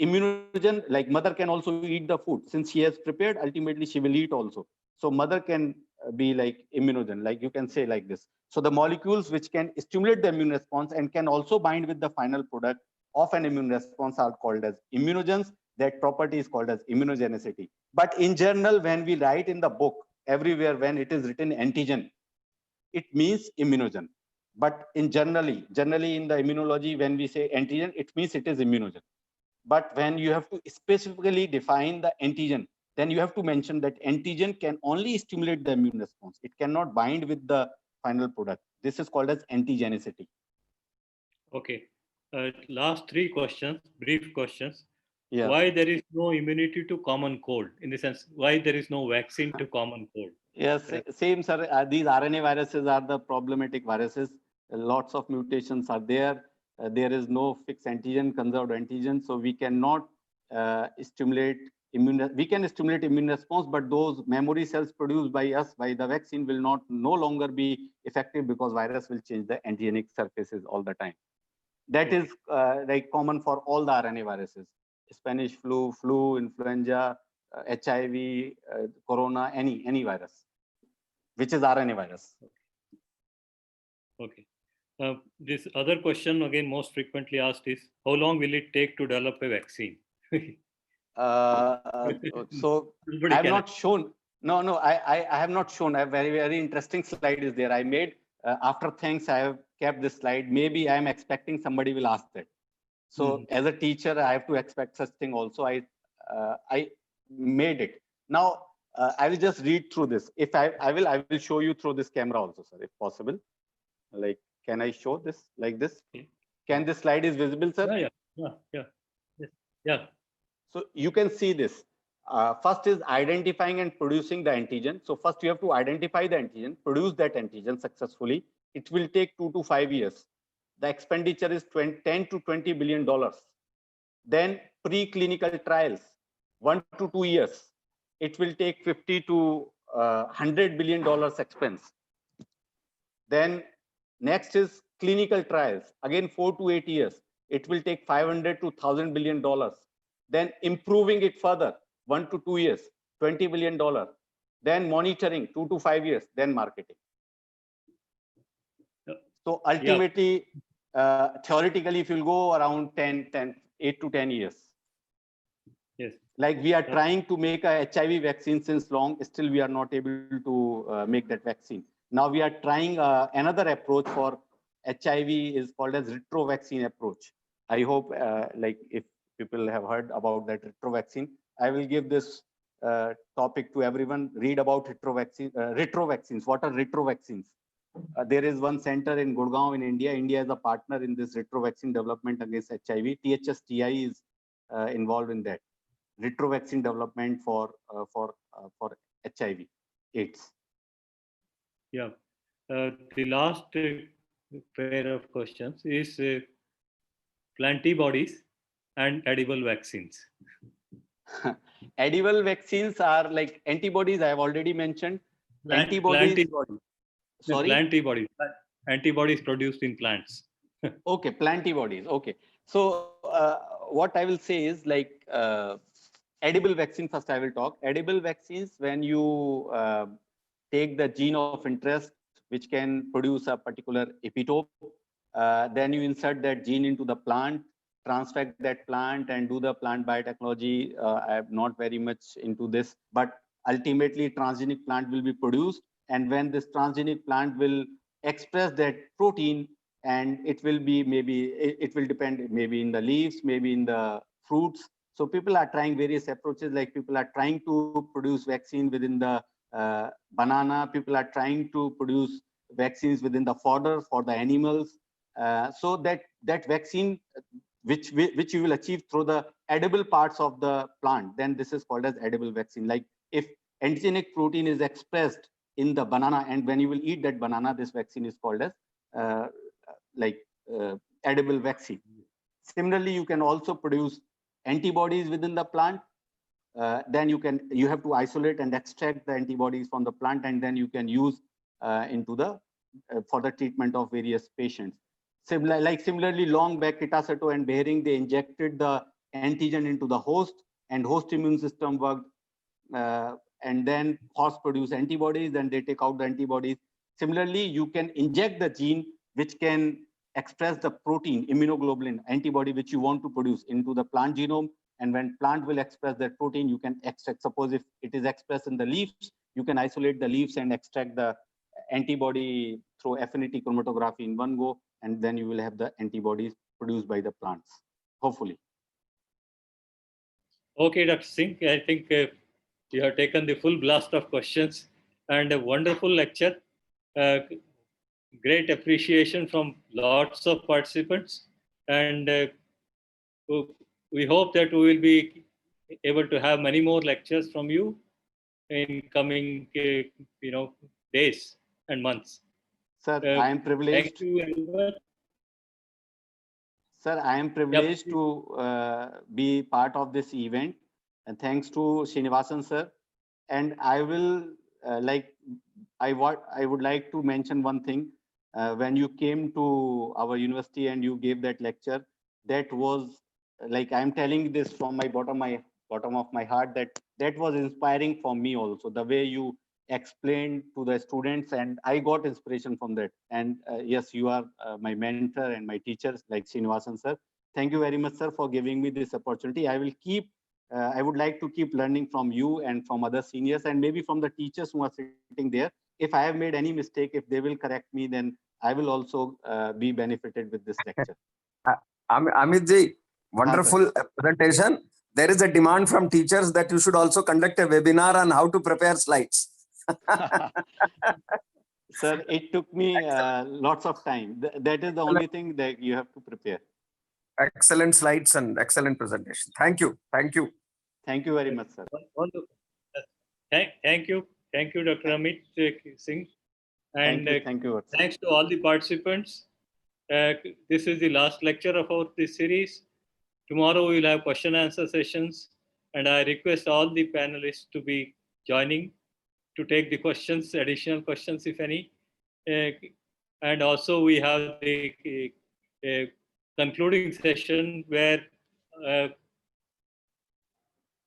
immunogen, like, mother can also eat the food. Since she has prepared, ultimately she will eat also. So mother can be like immunogen, like you can say like this. So the molecules which can stimulate the immune response and can also bind with the final product of an immune response are called as immunogens. That property is called as immunogenicity. But in general, when we write in the book, everywhere when it is written antigen, it means immunogen. But generally in the immunology, when we say antigen, it means it is immunogen. But when you have to specifically define the antigen, then you have to mention that antigen can only stimulate the immune response. It cannot bind with the final product. This is called as antigenicity. Okay. Last three questions, brief questions. Yeah. Why there is no immunity to common cold? In the sense, why there is no vaccine to common cold? Yes, same, sir. These RNA viruses are the problematic viruses. Lots of mutations are there. There is no fixed antigen, conserved antigen, so we cannot stimulate immune. We can stimulate immune response, but those memory cells produced by us by the vaccine will no longer be effective, because virus will change the antigenic surfaces all the time. That is like common for all the RNA viruses: Spanish flu, influenza, HIV, corona, any virus, which is RNA virus. Okay. This other question, again, most frequently asked is, how long will it take to develop a vaccine? So I have not shown. No, I have not shown. A very interesting slide is there. I made after thanks. I have kept this slide. Maybe I am expecting somebody will ask that. So as a teacher, I have to expect such thing also. I made it. Now, I will just read through this. If I will show you through this camera also, sir, if possible. Like, can I show this like this? Can this slide is visible, sir? Yeah. Yes. So you can see this. First is identifying and producing the antigen. So first you have to identify the antigen, produce that antigen successfully. It will take 2 to 5 years. The expenditure is 10 to 20 billion dollars. Then preclinical trials, 1 to 2 years. It will take 50 to 100 billion dollars expense. Then next is clinical trials, again 4 to 8 years. It will take 500 to 1,000 billion dollars. Then improving it further, 1 to 2 years, 20 billion dollars. Then monitoring, 2 to 5 years. Then marketing. So ultimately, theoretically, if you'll go around 8 to 10 years. Yes. Like we are trying to make a HIV vaccine since long, still we are not able to make that vaccine. Now we are trying another approach for HIV is called as retro vaccine approach. I hope like if people have heard about that retro vaccine, I will give this topic to everyone. Read about retro vaccines. What are retro vaccines? There is one center in Gurgaon in India. India is a partner in this retro vaccine development against HIV. THSTI is involved in that retro vaccine development for HIV AIDS. Yeah. The last pair of questions is plantibodies and edible vaccines. Edible vaccines are like antibodies. I have already mentioned. Antibodies. Sorry. Plantibodies. Antibodies produced in plants. Okay, plantibodies. Okay. So what I will say is like edible vaccine. First, I will talk edible vaccines. When you take the gene of interest, which can produce a particular epitope, then you insert that gene into the plant, transfect that plant, and do the plant biotechnology. I am not very much into this, but ultimately transgenic plant will be produced, and when this transgenic plant will express that protein, and it will be maybe it will depend maybe in the leaves, maybe in the fruits. So people are trying various approaches, like people are trying to produce vaccine within the banana. People are trying to produce vaccines within the fodder for the animals. So that vaccine which you will achieve through the edible parts of the plant, then this is called as edible vaccine. Like if antigenic protein is expressed in the banana, and when you will eat that banana, this vaccine is called as edible vaccine. Similarly, you can also produce antibodies within the plant. Then you have to isolate and extract the antibodies from the plant, and then you can use into the for the treatment of various patients. Similarly, long back Itaceto and Behring, they injected the antigen into the host, and host immune system worked, and then host produce antibodies, then they take out the antibodies. Similarly, you can inject the gene which can express the protein, immunoglobulin antibody, which you want to produce into the plant genome. And when plant will express that protein, you can extract. Suppose if it is expressed in the leaves, you can isolate the leaves and extract the antibody through affinity chromatography in one go, and then you will have the antibodies produced by the plants, hopefully. Okay, Dr. Singh, I think you have taken the full blast of questions and a wonderful lecture. Great appreciation from lots of participants, and we hope that we will be able to have many more lectures from you in coming days and months. Sir, I am privileged. Thank you very much. Sir, I am privileged to be part of this event, and thanks to Srinivasan sir. And I will I would like to mention one thing. When you came to our university and you gave that lecture, that was like, I'm telling this from my bottom of my heart, that was inspiring for me also, the way you explained to the students, and I got inspiration from that. And yes, you are my mentor and my teachers, like Srinivasan sir. Thank you very much, sir, for giving me this opportunity. I would like to keep learning from you and from other seniors, and maybe from the teachers who are sitting there. If I have made any mistake, if they will correct me, then I will also be benefited with this lecture. Amit ji, wonderful presentation. there is a demand from teachers that you should also conduct a webinar on how to prepare slides. Sir, it took me lots of time. That is the only thing that you have to prepare. Excellent slides and excellent presentation. Thank you. Thank you. Thank you very much, sir. Wonderful. Thank you. Thank you, Dr. Amit Singh. And Thank you. thanks to all the participants. This is the last lecture of this series. Tomorrow we will have question and answer sessions. And I request all the panelists to be joining to take the questions, additional questions, if any. And also we have the concluding session where